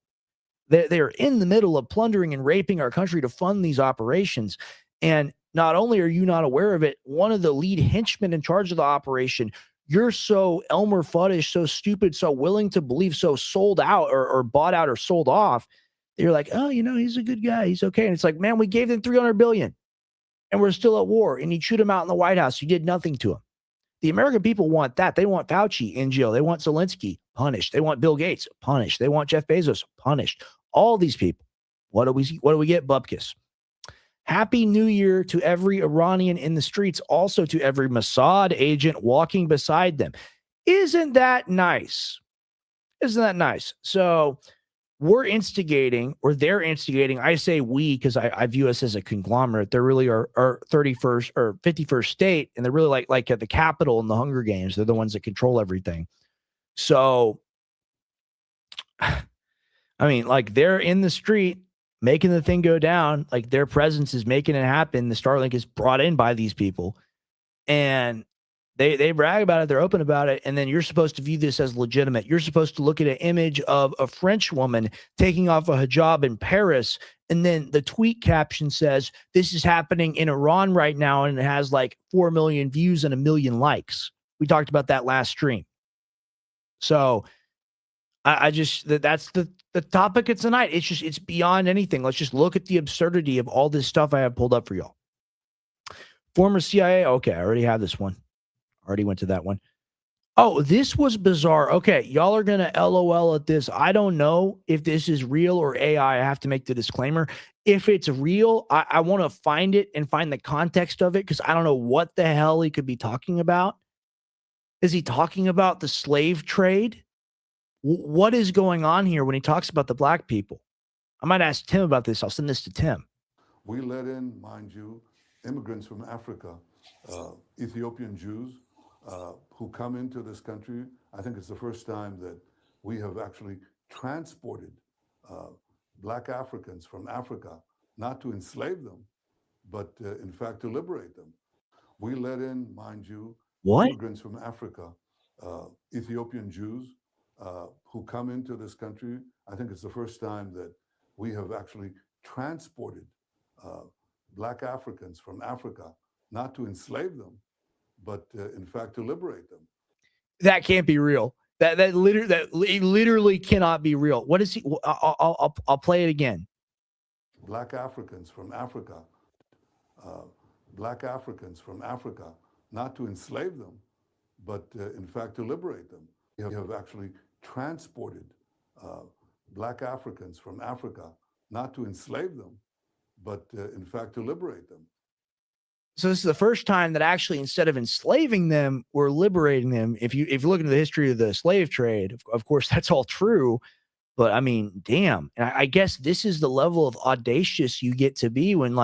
They're in the middle of plundering and raping our country to fund these operations. And not only are you not aware of it, one of the lead henchmen in charge of the operation, you're so Elmer Fuddish, so stupid, so willing to believe, so sold out or bought out or sold off. You're like, oh, he's a good guy. He's okay. And it's like, man, we gave them $300 billion and we're still at war. And you shoot him out in the White House. You did nothing to him. The American people want that. They want Fauci in jail. They want Zelensky punished. They want Bill Gates punished. They want Jeff Bezos punished. All these people. What do we get? Bupkis. Happy New Year to every Iranian in the streets, also to every Mossad agent walking beside them. Isn't that nice? Isn't that nice? So we're instigating, or they're instigating. I say we because I view us as a conglomerate. They're really our 31st or 51st state, and they're really like at the Capitol in the Hunger Games. They're the ones that control everything. So, I mean, they're in the street making the thing go down. Like their presence is making it happen. The Starlink is brought in by these people, and they brag about it. They're open about it. And then you're supposed to view this as legitimate. You're supposed to look at an image of a French woman taking off a hijab in Paris. And then the tweet caption says, this is happening in Iran right now. And it has 4 million views and 1 million likes. We talked about that last stream. So that's the topic of tonight. It's beyond anything. Let's just look at the absurdity of all this stuff I have pulled up for y'all. Former CIA. Okay, I already have this one. Already went to that one. Oh, this was bizarre. Okay, y'all are going to LOL at this. I don't know if this is real or AI. I have to make the disclaimer. If it's real, I want to find it and find the context of it because I don't know what the hell he could be talking about. Is he talking about the slave trade? What is going on here when he talks about the black people? I might ask Tim about this. I'll send this to Tim. We let in, mind you, immigrants from Africa, Ethiopian Jews, who come into this country. I think it's the first time that we have actually transported black Africans from Africa, not to enslave them, but in fact to liberate them. We let in, mind you, immigrants from Africa, Ethiopian Jews, who come into this country. I think it's the first time that we have actually transported black Africans from Africa, not to enslave them, but in fact to liberate them. That can't be real. That literally cannot be real. What is he? I'll play it again. Black Africans from Africa, black Africans from Africa, not to enslave them, but in fact to liberate them. We have actually transported black Africans from Africa, not to enslave them, but in fact to liberate them. So this is the first time that actually, instead of enslaving them, we're liberating them. If you look into the history of the slave trade, of course, that's all true. But I mean, damn. And I guess this is the level of audacious you get to be when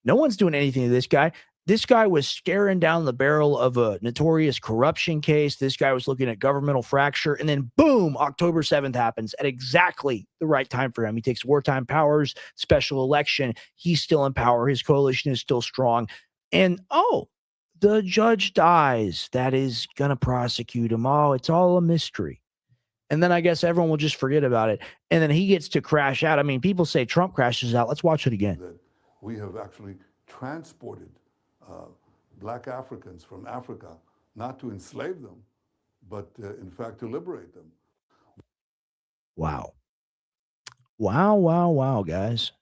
no one's doing anything to this guy. This guy was staring down the barrel of a notorious corruption case. This guy was looking at governmental fracture. And then boom, October 7th happens at exactly the right time for him. He takes wartime powers, special election. He's still in power. His coalition is still strong. And, the judge dies. That is going to prosecute him. Oh, it's all a mystery. And then I guess everyone will just forget about it. And then he gets to crash out. I mean, people say Trump crashes out. Let's watch it again. That we have actually transported black Africans from Africa, not to enslave them, but in fact to liberate them. Wow. Wow, wow, wow, guys.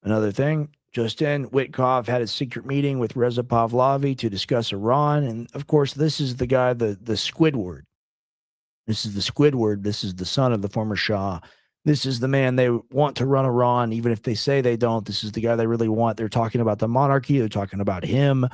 Another thing, just in, Witkoff had a secret meeting with Reza Pahlavi to discuss Iran. And of course, this is the guy, the Squidward. This is the Squidward. This is the son of the former Shah. This is the man they want to run Iran, even if they say they don't. This is the guy they really want. They're talking about the monarchy. They're talking about him.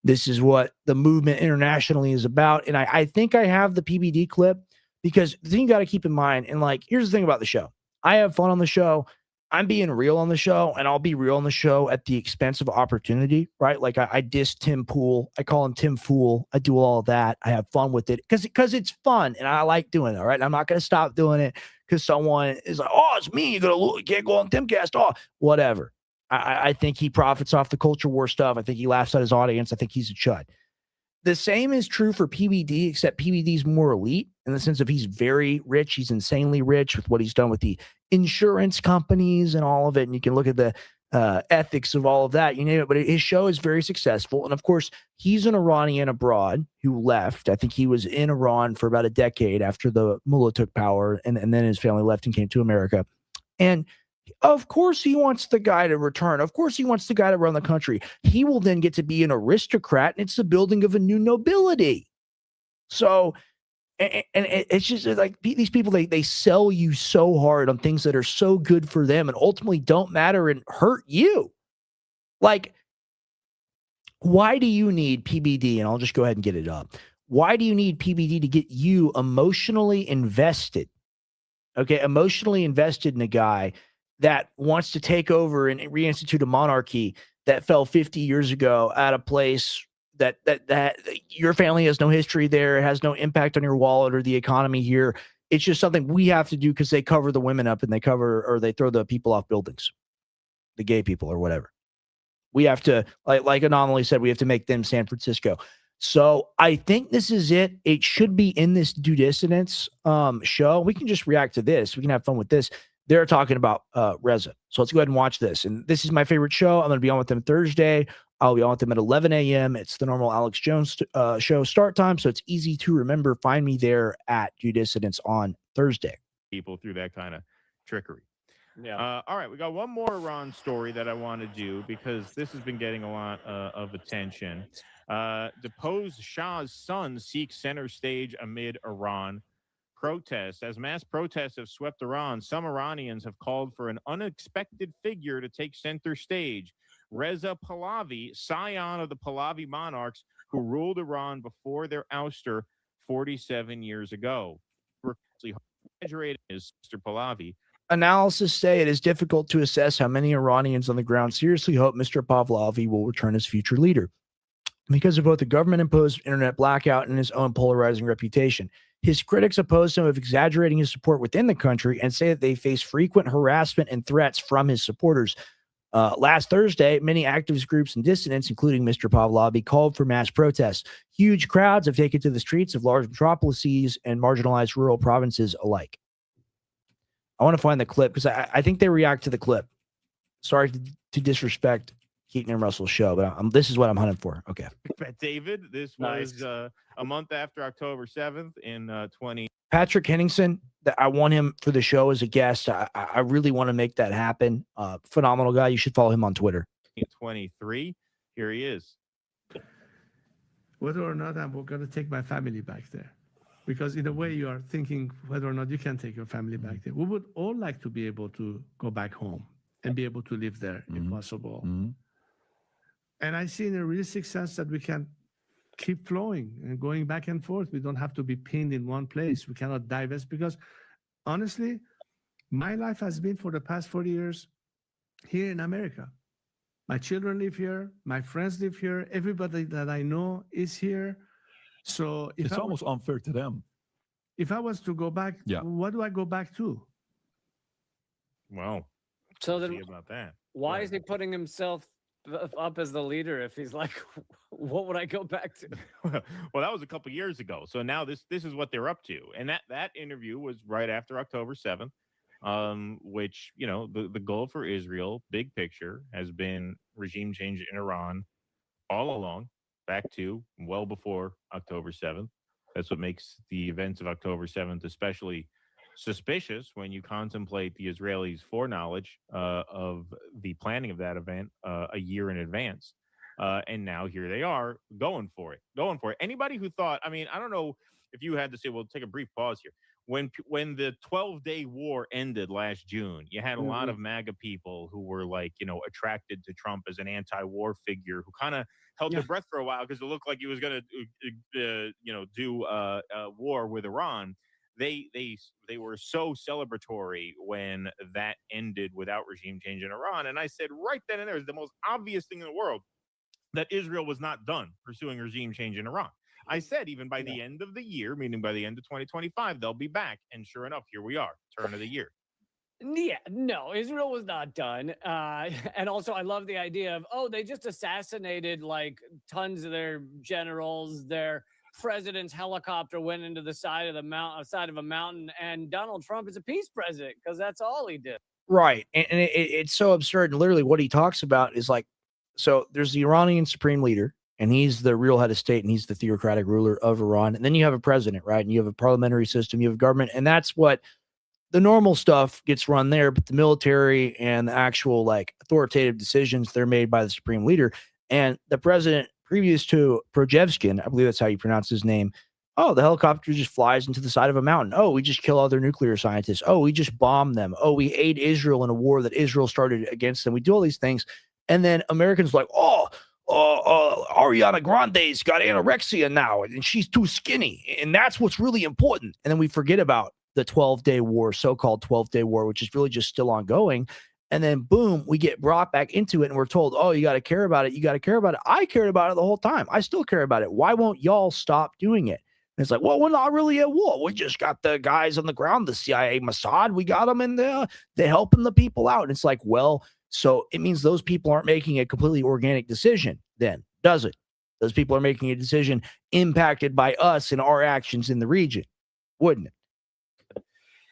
This is what the movement internationally is about. And I think I have the PBD clip, because the thing you got to keep in mind, and like, here's the thing about the show. I have fun on the show. I'm being real on the show, and I'll be real on the show at the expense of opportunity, right? Like I diss Tim Pool. I call him Tim Fool. I do all of that. I have fun with it because it's fun, and I like doing it, all right? I'm not going to stop doing it because someone is like, oh, it's me. You can't go on Timcast. Oh, whatever. I think he profits off the culture war stuff. I think he laughs at his audience. I think he's a chud. The same is true for PBD, except PBD is more elite in the sense of he's very rich. He's insanely rich with what he's done with the insurance companies and all of it. And you can look at the ethics of all of that, you name it. But his show is very successful. And of course, he's an Iranian abroad who left. I think he was in Iran for about a decade after the mullah took power. And then his family left and came to America. And of course, he wants the guy to return. Of course, he wants the guy to run the country. He will then get to be an aristocrat, and it's the building of a new nobility. So, and it's just like these people, they sell you so hard on things that are so good for them and ultimately don't matter and hurt you. Like, why do you need PBD? And I'll just go ahead and get it up. Why do you need PBD to get you emotionally invested? Okay, emotionally invested in a guy that wants to take over and reinstitute a monarchy that fell 50 years ago at a place that your family has no history there, it has no impact on your wallet or the economy here. It's just something we have to do because they cover the women up and they throw the people off buildings, the gay people or whatever. We have to, like Anomaly said, we have to make them San Francisco. So I think this is it. It should be in this Due Dissidence show. We can just react to this. We can have fun with this. They're talking about Reza. So let's go ahead and watch this. And this is my favorite show. I'm going to be on with them Thursday. I'll be on with them at 11 a.m. It's the normal Alex Jones show start time. So it's easy to remember. Find me there at Due Dissidence on Thursday. People through that kind of trickery. Yeah. All right, we got one more Iran story that I want to do because this has been getting a lot of attention. Deposed Shah's son seeks center stage amid Iran protests. As mass protests have swept Iran, some Iranians have called for an unexpected figure to take center stage. Reza Pahlavi, scion of the Pahlavi monarchs who ruled Iran before their ouster 47 years ago. Exaggerated is Mr. Pahlavi. Analysis say it is difficult to assess how many Iranians on the ground seriously hope Mr. Pahlavi will return as future leader because of both the government-imposed internet blackout and his own polarizing reputation. His critics oppose him of exaggerating his support within the country and say that they face frequent harassment and threats from his supporters. Last Thursday, many activist groups and dissidents, including Mr. Pahlavi, called for mass protests. Huge crowds have taken to the streets of large metropolises and marginalized rural provinces alike. I want to find the clip because I think they react to the clip. Sorry to disrespect Keaton and Russell's show, but this is what I'm hunting for. Okay. David, this was a month after October 7th in 20. Patrick Henningsen, that I want him for the show as a guest. I really want to make that happen. Phenomenal guy. You should follow him on Twitter. 23. Here he is. Whether or not I'm going to take my family back there. Because in a way you are thinking whether or not you can take your family back there. We would all like to be able to go back home and be able to live there if possible. And I see in a realistic sense that we can keep flowing and going back and forth. We don't have to be pinned in one place. We cannot divest because honestly, my life has been for the past 40 years here in America. My children live here. My friends live here. Everybody that I know is here. So if it's almost unfair to them. If I was to go back, what do I go back to? Well, so then about that. Why is he putting himself up as the leader if he's like, what would I go back to? Well, that was a couple years ago. So now this is what they're up to. And that interview was right after October 7th. which, the goal for Israel, big picture, has been regime change in Iran all along, back to well before October 7th. That's what makes the events of October 7th especially suspicious when you contemplate the Israelis' foreknowledge of the planning of that event a year in advance. And now here they are going for it, Anybody who thought, I don't know if you had to say, well, take a brief pause here. When the 12-day war ended last June, you had a lot of MAGA people who were like, attracted to Trump as an anti-war figure who kind of held their breath for a while because it looked like he was going to, do war with Iran. They were so celebratory when that ended without regime change in Iran. And I said right then and there is the most obvious thing in the world that Israel was not done pursuing regime change in Iran. I said even by the end of the year, meaning by the end of 2025, they'll be back. And sure enough, here we are, turn of the year. Yeah, no, Israel was not done. And also, I love the idea of, they just assassinated like tons of their generals. Their president's helicopter went into the side of a mountain, and Donald Trump is a peace president because that's all he did. Right. And it's so absurd. And literally what he talks about is like, so there's the Iranian supreme leader, and he's the real head of state, and he's the theocratic ruler of Iran. And then you have a president, right? And you have a parliamentary system, you have government, and that's what the normal stuff gets run there, but the military and the actual like authoritative decisions, they're made by the supreme leader. And the president, previous to Projevskin, I believe that's how you pronounce his name. Oh, the helicopter just flies into the side of a mountain. Oh, we just kill other nuclear scientists. Oh, we just bomb them. Oh, we aid Israel in a war that Israel started against them. We do all these things. And then Americans like, Ariana Grande's got anorexia now, and she's too skinny. And that's what's really important. And then we forget about the 12-day war, so-called 12-day war, which is really just still ongoing. And then boom, we get brought back into it and we're told, oh, you got to care about it. You got to care about it. I cared about it the whole time. I still care about it. Why won't y'all stop doing it? And it's like, well, we're not really at war. We just got the guys on the ground, the CIA, Mossad. We got them in there. They're helping the people out. And it's like, well, so it means those people aren't making a completely organic decision then, does it? Those people are making a decision impacted by us and our actions in the region, wouldn't it?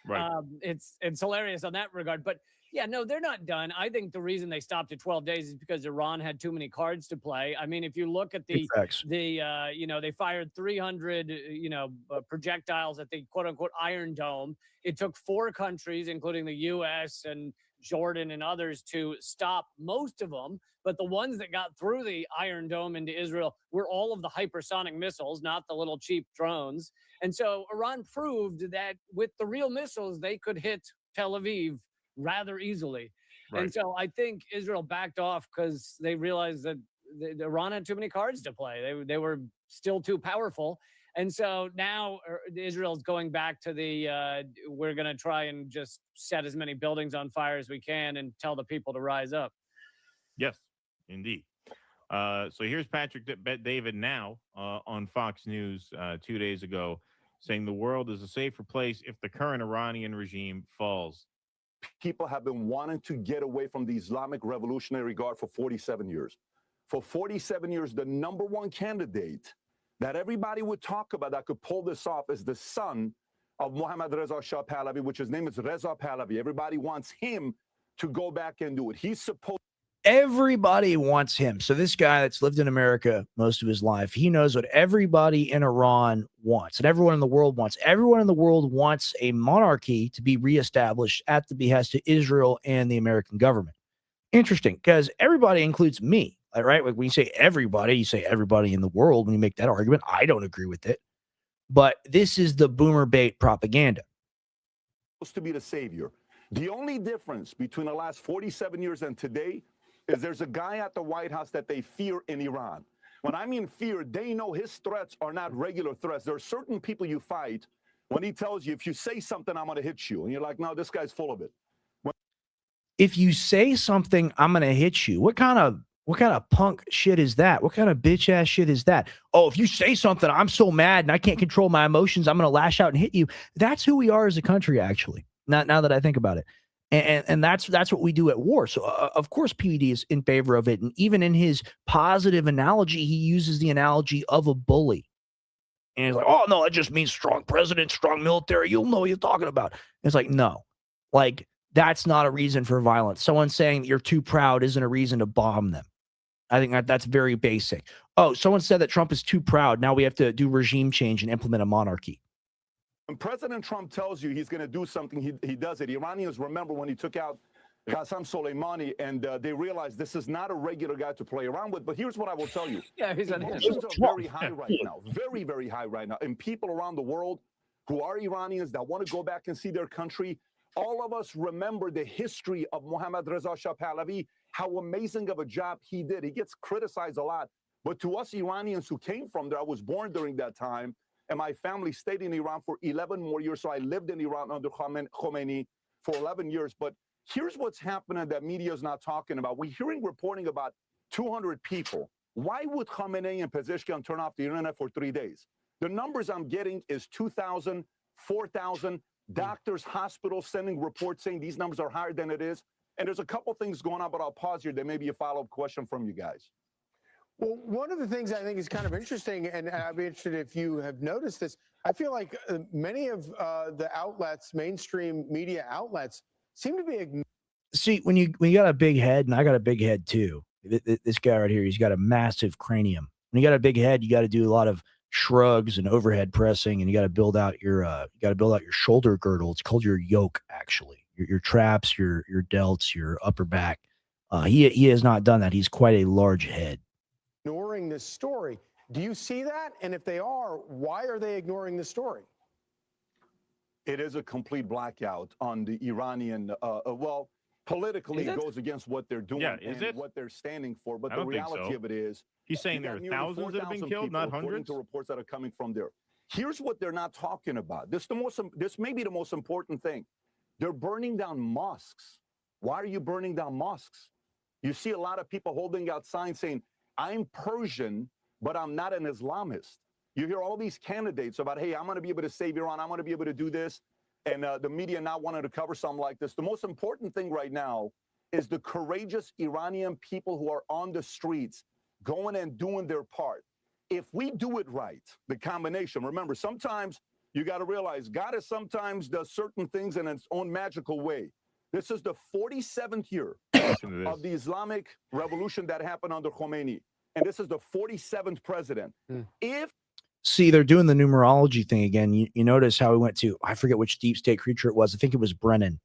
Right. It's hilarious on that regard. But yeah, no, they're not done. I think the reason they stopped at 12 days is because Iran had too many cards to play. I mean, if you look at they fired 300, projectiles at the quote unquote Iron Dome. It took 4 countries, including the U.S. and Jordan and others, to stop most of them. But the ones that got through the Iron Dome into Israel were all of the hypersonic missiles, not the little cheap drones. And so Iran proved that with the real missiles, they could hit Tel Aviv rather easily. Right. And so I think Israel backed off because they realized that Iran had too many cards to play. They were still too powerful. And so now Israel's going back to we're going to try and just set as many buildings on fire as we can and tell the people to rise up. Yes, indeed. So here's Patrick Bet-David now on Fox News 2 days ago saying the world is a safer place if the current Iranian regime falls. People have been wanting to get away from the Islamic Revolutionary Guard for 47 years. For 47 years, the number one candidate that everybody would talk about that could pull this off is the son of Mohammad Reza Shah Pahlavi, which his name is Reza Pahlavi. Everybody wants him to go back and do it. He's supposed. Everybody wants him. So this guy that's lived in America most of his life, he knows what everybody in Iran wants and everyone in the world wants. Everyone in the world wants a monarchy to be reestablished at the behest of Israel and the American government. Interesting, because everybody includes me, right? Like when you say everybody, you say everybody in the world. When you make that argument, I don't agree with it. But this is the boomer bait propaganda. Supposed to be the savior. The only difference between the last 47 years and today is there's a guy at the White House that they fear in Iran. When I mean fear, they know his threats are not regular threats. There are certain people you fight when he tells you, if you say something, I'm going to hit you. And you're like, no, this guy's full of it. If you say something, I'm going to hit you. What kind of punk shit is that? What kind of bitch ass shit is that? Oh, if you say something, I'm so mad and I can't control my emotions, I'm going to lash out and hit you. That's who we are as a country, actually. Now that I think about it. And that's what we do at war. So, of course, PVD is in favor of it. And even in his positive analogy, he uses the analogy of a bully. And he's like, oh, no, that just means strong president, strong military. You'll know what you're talking about. And it's like, no. Like, that's not a reason for violence. Someone saying that you're too proud isn't a reason to bomb them. I think that's very basic. Oh, someone said that Trump is too proud. Now we have to do regime change and implement a monarchy. When President Trump tells you he's going to do something, he does it. Iranians remember when he took out Qasem Soleimani, and they realized this is not a regular guy to play around with. But here's what I will tell you. He's on Emotions are very high right now, very, very high right now. And people around the world who are Iranians that want to go back and see their country, all of us remember the history of Mohammad Reza Shah Pahlavi, how amazing of a job he did. He gets criticized a lot. But to us Iranians who came from there, I was born during that time, and my family stayed in Iran for 11 more years. So I lived in Iran under Khomeini for 11 years. But here's what's happening that media is not talking about. We're hearing reporting about 200 people. Why would Khamenei and Pezeshkian turn off the internet for 3 days? The numbers I'm getting is 2,000, 4,000. Doctors, hospitals sending reports saying these numbers are higher than it is. And there's a couple things going on, but I'll pause here. There may be a follow-up question from you guys. Well, one of the things I think is kind of interesting, and I'd be interested if you have noticed this, I feel like many of the outlets, mainstream media outlets, seem to be See, when you got a big head, and I got a big head too. This guy right here, he's got a massive cranium. When you got a big head, you got to do a lot of shrugs and overhead pressing, and you got to build out your shoulder girdle. It's called your yoke, actually. Your traps, your delts, your upper back. He has not done that. He's quite a large head. ignoring this story. Do you see that? And if they are, why are they ignoring the story? It is a complete blackout on the Iranian, well, politically it goes against what they're doing and what they're standing for. But the reality of it is, he's saying there are thousands that have been killed, not hundreds. To reports that are coming from there. Here's what they're not talking about. This may be the most important thing. They're burning down mosques. Why are you burning down mosques? You see a lot of people holding out signs saying, I'm Persian, but I'm not an Islamist. You hear all these candidates about, hey, I'm going to be able to save Iran. I'm going to be able to do this. And the media not wanting to cover something like this. The most important thing right now is the courageous Iranian people who are on the streets going and doing their part. If we do it right, the combination, remember, sometimes you got to realize God is sometimes does certain things in its own magical way. This is the 47th year of the Islamic revolution that happened under Khomeini. And this is the 47th president. See, they're doing the numerology thing again. You notice how we went to, I forget which deep state creature it was. I think it was Brennan.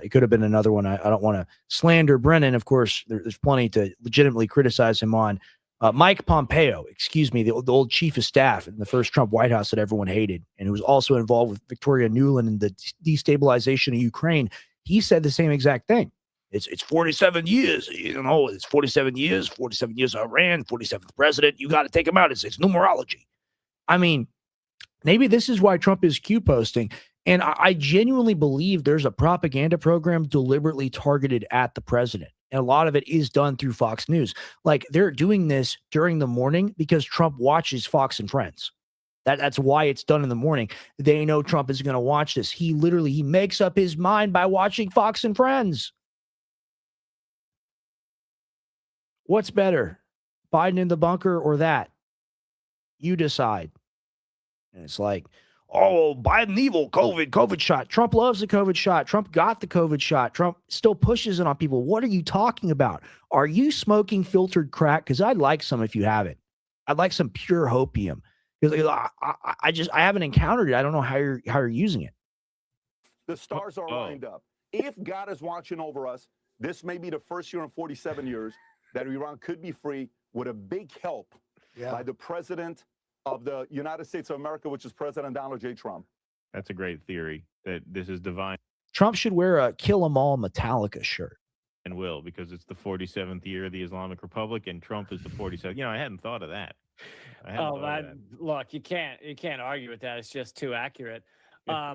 It could have been another one. I don't want to slander Brennan. Of course, there's plenty to legitimately criticize him on. Mike Pompeo, excuse me, the old chief of staff in the first Trump White House that everyone hated, and who was also involved with Victoria Nuland and the destabilization of Ukraine. He said the same exact thing. It's 47 years, it's 47 years of Iran, 47th president. You got to take him out. It's numerology. I mean, maybe this is why Trump is Q posting. And I genuinely believe there's a propaganda program deliberately targeted at the president. And a lot of it is done through Fox News. Like, they're doing this during the morning because Trump watches Fox and Friends. That's why it's done in the morning. They know Trump is going to watch this. He makes up his mind by watching Fox and Friends. What's better, Biden in the bunker or that? You decide. And it's like, oh, Biden evil, COVID shot. Trump loves the COVID shot. Trump got the COVID shot. Trump still pushes it on people. What are you talking about? Are you smoking filtered crack? Because I'd like some if you haven't. I'd like some pure hopium. Because I haven't encountered it. I don't know how you're using it. The stars are lined up. If God is watching over us, this may be the first year in 47 years that Iran could be free with a big help by the president of the United States of America, which is President Donald J. Trump. That's a great theory, that this is divine. Trump should wear a Kill 'Em All Metallica shirt. And will, because it's the 47th year of the Islamic Republic, and Trump is the 47th. I hadn't thought of that. Look, you can't argue with that. It's just too accurate. I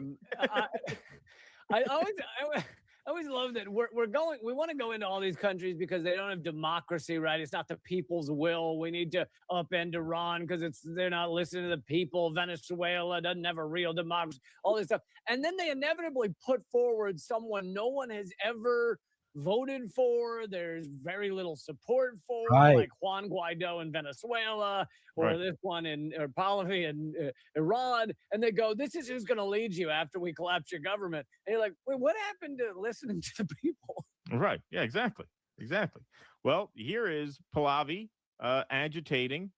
always love that we want to go into all these countries because they don't have democracy, right? It's not the people's will. We need to upend Iran because they're not listening to the people. Venezuela doesn't have a real democracy, all this stuff. And then they inevitably put forward someone no one has ever voted for. There's very little support for, Right. like Juan Guaido in Venezuela, or Right. this one or Pahlavi in Iran. And they go, this is who's going to lead you after we collapse your government. And you're like, wait, what happened to listening to the people? Right. Yeah, exactly. Exactly. Well, here is Pahlavi agitating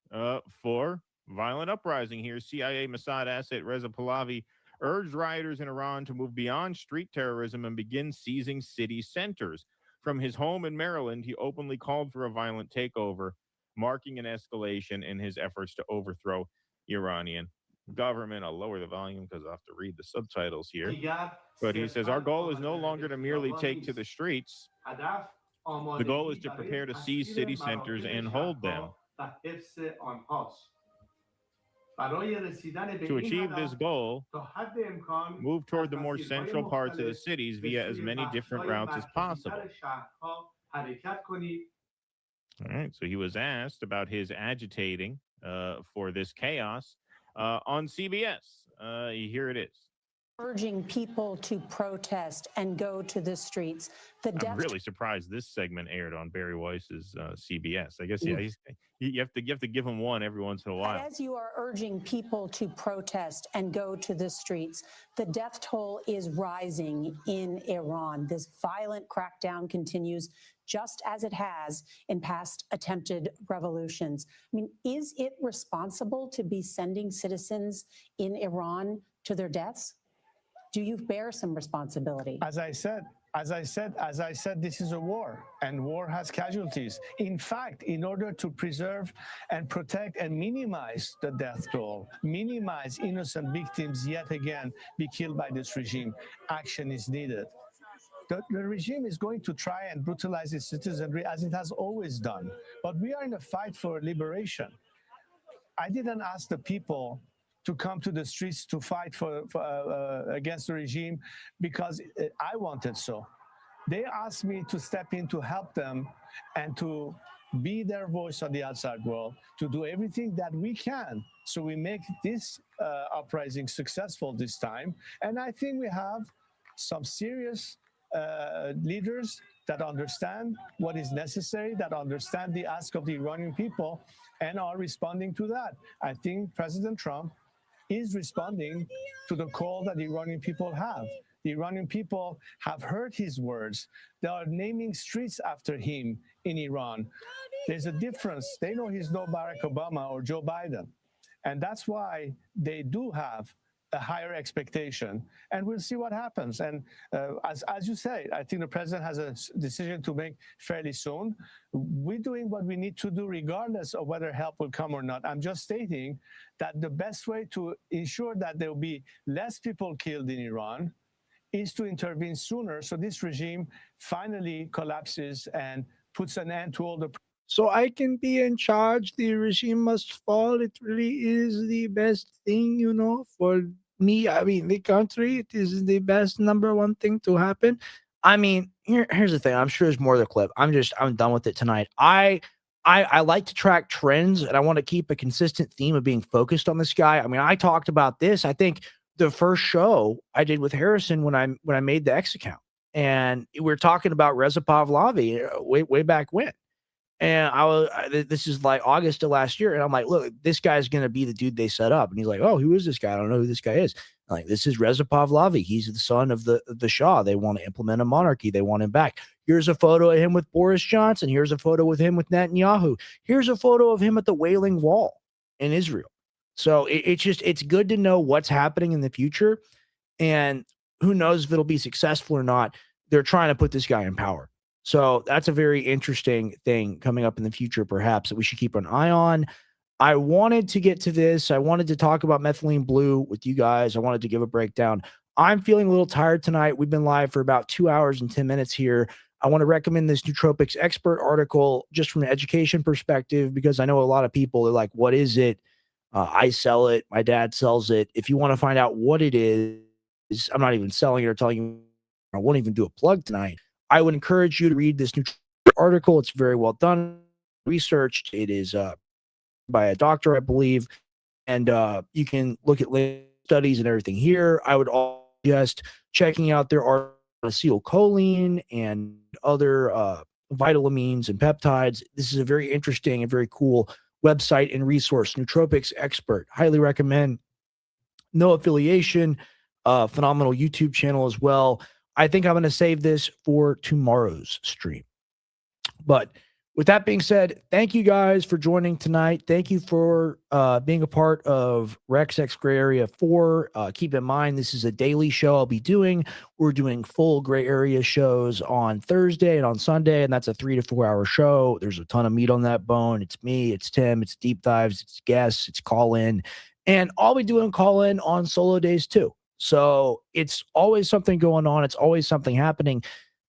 for violent uprising here. CIA Mossad asset Reza Pahlavi urged rioters in Iran to move beyond street terrorism and begin seizing city centers. From his home in Maryland, he openly called for a violent takeover, marking an escalation in his efforts to overthrow Iranian government. I'll lower the volume because I have to read the subtitles here. But he says, our goal is no longer to merely take to the streets. The goal is to prepare to seize city centers and hold them. To achieve this goal, move toward the more central parts of the cities via as many different routes as possible. All right, so he was asked about his agitating for this chaos on CBS. Here it is. Urging people to protest and go to the streets. I'm really surprised this segment aired on Barry Weiss's CBS. I guess yeah, you have to give him one every once in a while. But as you are urging people to protest and go to the streets, the death toll is rising in Iran. This violent crackdown continues just as it has in past attempted revolutions. I mean, is it responsible to be sending citizens in Iran to their deaths? Do you bear some responsibility? As I said, this is a war, and war has casualties. In fact, in order to preserve and protect and minimize the death toll, minimize innocent victims yet again be killed by this regime, action is needed. The regime is going to try and brutalize its citizenry as it has always done. But we are in a fight for liberation. I didn't ask the people to come to the streets to fight against the regime because I wanted so. They asked me to step in to help them and to be their voice on the outside world, to do everything that we can so we make this uprising successful this time. And I think we have some serious leaders that understand what is necessary, that understand the ask of the Iranian people and are responding to that. I think President Trump is responding to the call that the Iranian people have. The Iranian people have heard his words. They are naming streets after him in Iran. There's a difference. They know he's no Barack Obama or Joe Biden. And that's why they do have a higher expectation. And we'll see what happens. And as you say, I think the president has a decision to make fairly soon. We're doing what we need to do regardless of whether help will come or not. I'm just stating that the best way to ensure that there will be less people killed in Iran is to intervene sooner so this regime finally collapses and puts an end to all the... So I can be in charge. The regime must fall. It really is the best thing, for me. I mean, the country, it is the best number one thing to happen. I mean, here's the thing. I'm sure there's more to the clip. I'm done with it tonight. I like to track trends, and I want to keep a consistent theme of being focused on this guy. I mean, I talked about this, I think, the first show I did with Harrison when I made the X account, and we were talking about Reza Pahlavi way back when. And this is like August of last year. And I'm like, look, this guy's going to be the dude they set up. And he's like, oh, who is this guy? I don't know who this guy is. I'm like, this is Reza Pahlavi. He's the son of the Shah. They want to implement a monarchy. They want him back. Here's a photo of him with Boris Johnson. Here's a photo with him with Netanyahu. Here's a photo of him at the Wailing Wall in Israel. So it's good to know what's happening in the future. And who knows if it'll be successful or not. They're trying to put this guy in power. So that's a very interesting thing coming up in the future, perhaps, that we should keep an eye on. I wanted to get to this. I wanted to talk about methylene blue with you guys. I wanted to give a breakdown. I'm feeling a little tired tonight. We've been live for about 2 hours and 10 minutes here. I want to recommend this Nootropics expert article just from an education perspective, because I know a lot of people are like, what is it? I sell it. My dad sells it. If you want to find out what it is, I'm not even selling it or telling you. I won't even do a plug tonight. I would encourage you to read this article. It's very well done, researched. It is by a doctor, I believe, and you can look at studies and everything here. I would all suggest checking out their article acetylcholine and other vitalamines and peptides. This is a very interesting and very cool website and resource. Nootropics Expert. Highly recommend. No affiliation. Phenomenal YouTube channel as well. I think I'm going to save this for tomorrow's stream. But with that being said, thank you guys for joining tonight. Thank you for being a part of Rex X Gray Area 4. Keep in mind, this is a daily show I'll be doing. We're doing full Gray Area shows on Thursday and on Sunday, and that's a 3 to 4 hour show. There's a ton of meat on that bone. It's me, it's Tim, it's deep dives, it's guests, it's call in. And I'll be doing call in on solo days too. So it's always something going on. It's always something happening.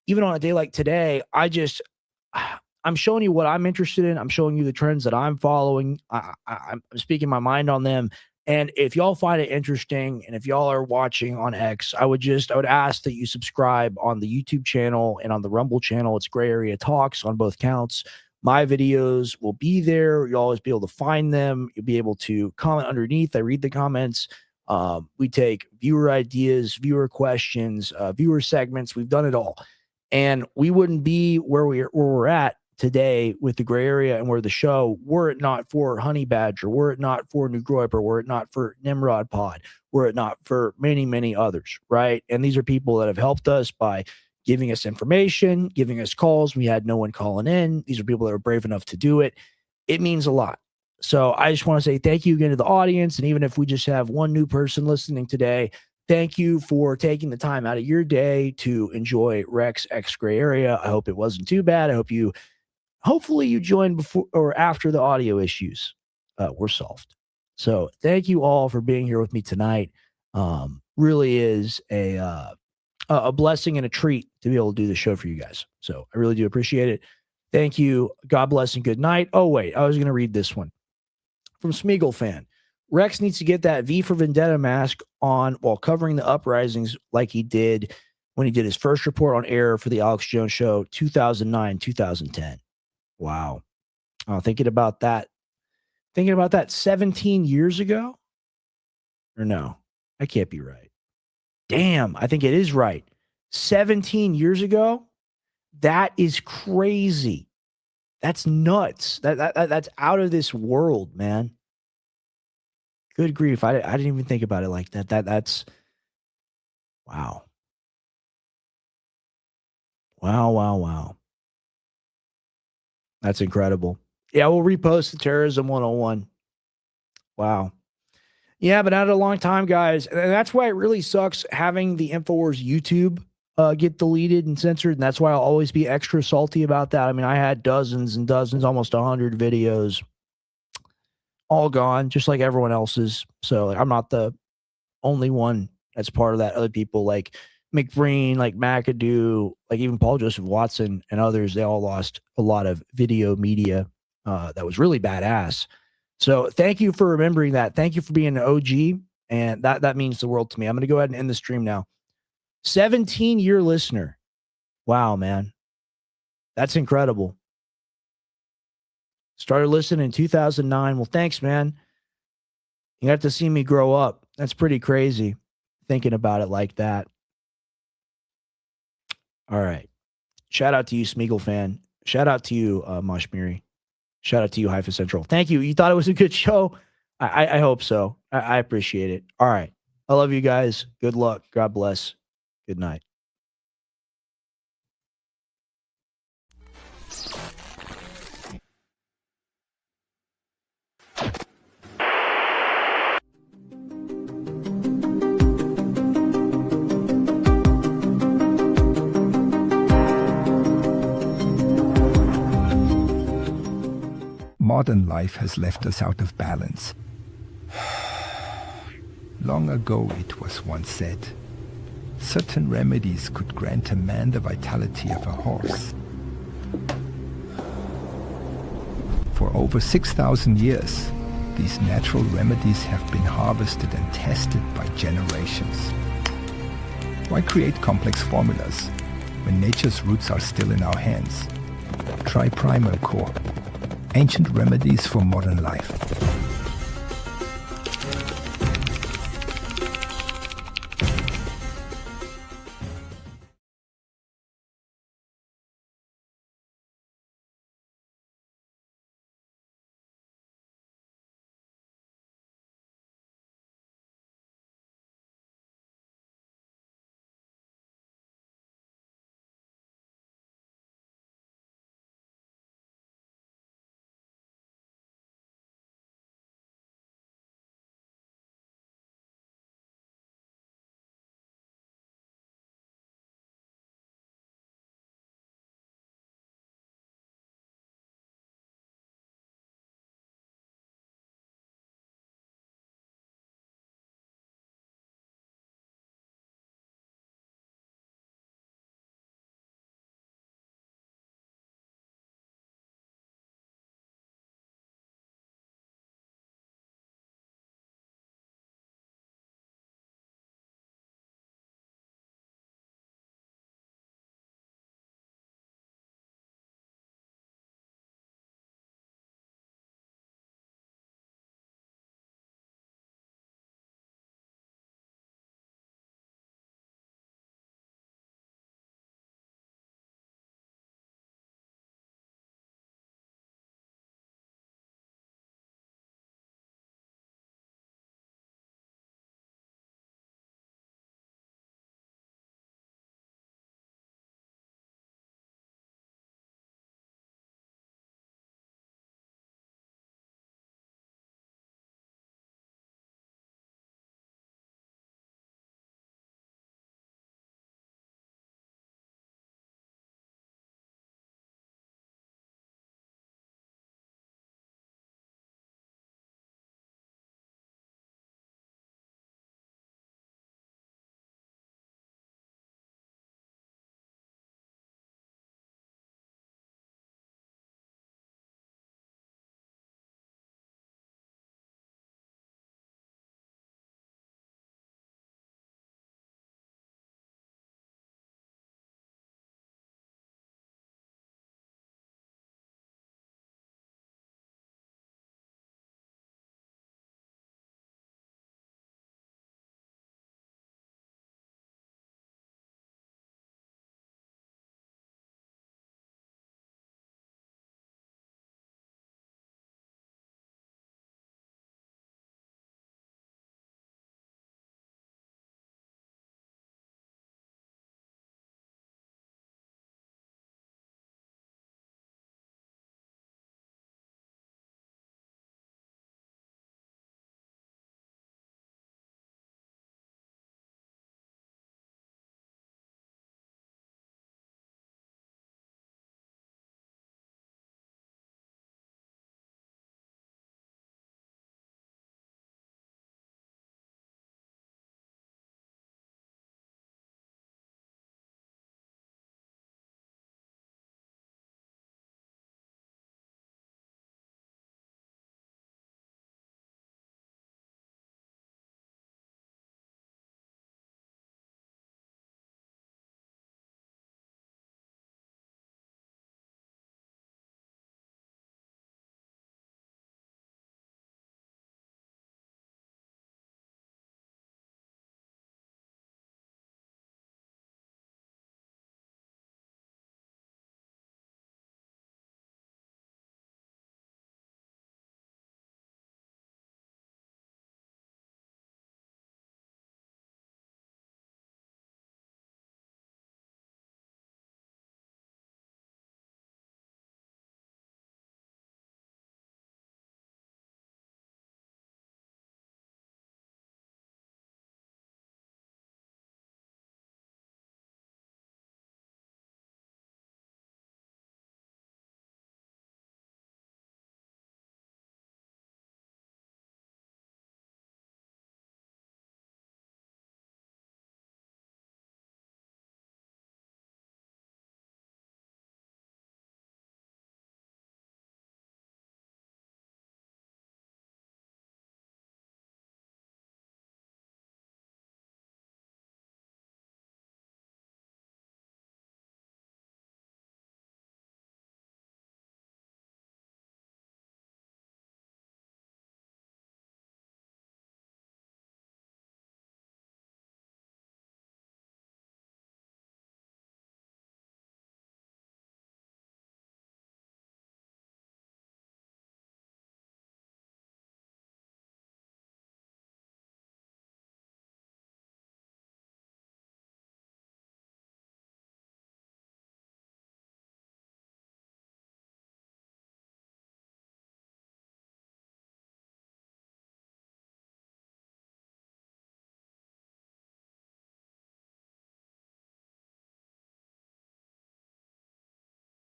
Even on a day like today, I'm showing you what I'm interested in. I'm showing you the trends that I'm following. I'm speaking my mind on them. And if y'all find it interesting, and if y'all are watching on X, I would ask that you subscribe on the YouTube channel and on the Rumble channel. It's Gray Area Talks on both counts. My videos will be there. You'll always be able to find them. You'll be able to comment underneath. I read the comments. We take viewer ideas, viewer questions, viewer segments. We've done it all. And we wouldn't be where we're at today with the Gray Area and where the show, were it not for Honey Badger, were it not for New Groiper, were it not for Nimrod Pod, were it not for many, many others, right? And these are people that have helped us by giving us information, giving us calls. We had no one calling in. These are people that are brave enough to do it. It means a lot. So I just want to say thank you again to the audience. And even if we just have one new person listening today, thank you for taking the time out of your day to enjoy Rex X Gray Area. I hope it wasn't too bad. Hopefully you joined before or after the audio issues were solved. So thank you all for being here with me tonight. Really is a blessing and a treat to be able to do the show for you guys. So I really do appreciate it. Thank you. God bless and good night. Oh, wait, I was going to read this one from Smeagol fan. Rex needs to get that V for Vendetta mask on while covering the uprisings like he did when he did his first report on air for the Alex Jones Show, 2009, 2010. Wow. Oh, thinking about that 17 years ago? Or no, that can't be right. Damn, I think it is right. 17 years ago? That is crazy. That's nuts. That's out of this world, man. Good grief. I didn't even think about it like that. That's wow. Wow. That's incredible. Yeah, we'll repost the Terrorism 101. Wow. Yeah, but not a long time, guys. And that's why it really sucks having the InfoWars YouTube get deleted and censored. And that's why I'll always be extra salty about that. I mean, I had dozens and dozens, almost 100 videos all gone, just like everyone else's. So I'm not the only one that's part of that. Other people like McBreen, like McAdoo, like even Paul Joseph Watson and others, they all lost a lot of video media that was really badass. So thank you for remembering that. Thank you for being an OG. And that means the world to me. I'm going to go ahead and end the stream now. 17-year listener. Wow, man. That's incredible. Started listening in 2009. Well, thanks, man. You have to see me grow up. That's pretty crazy thinking about it like that. All right. Shout out to you, Smeagol fan. Shout out to you, Moshmiri. Shout out to you, Haifa Central. Thank you. You thought it was a good show? I hope so. I appreciate it. All right. I love you guys. Good luck. God bless. Good night. Modern life has left us out of balance. Long ago it was once said, certain remedies could grant a man the vitality of a horse. For over 6,000 years, these natural remedies have been harvested and tested by generations. Why create complex formulas when nature's roots are still in our hands? Try Primal Core. Ancient remedies for modern life.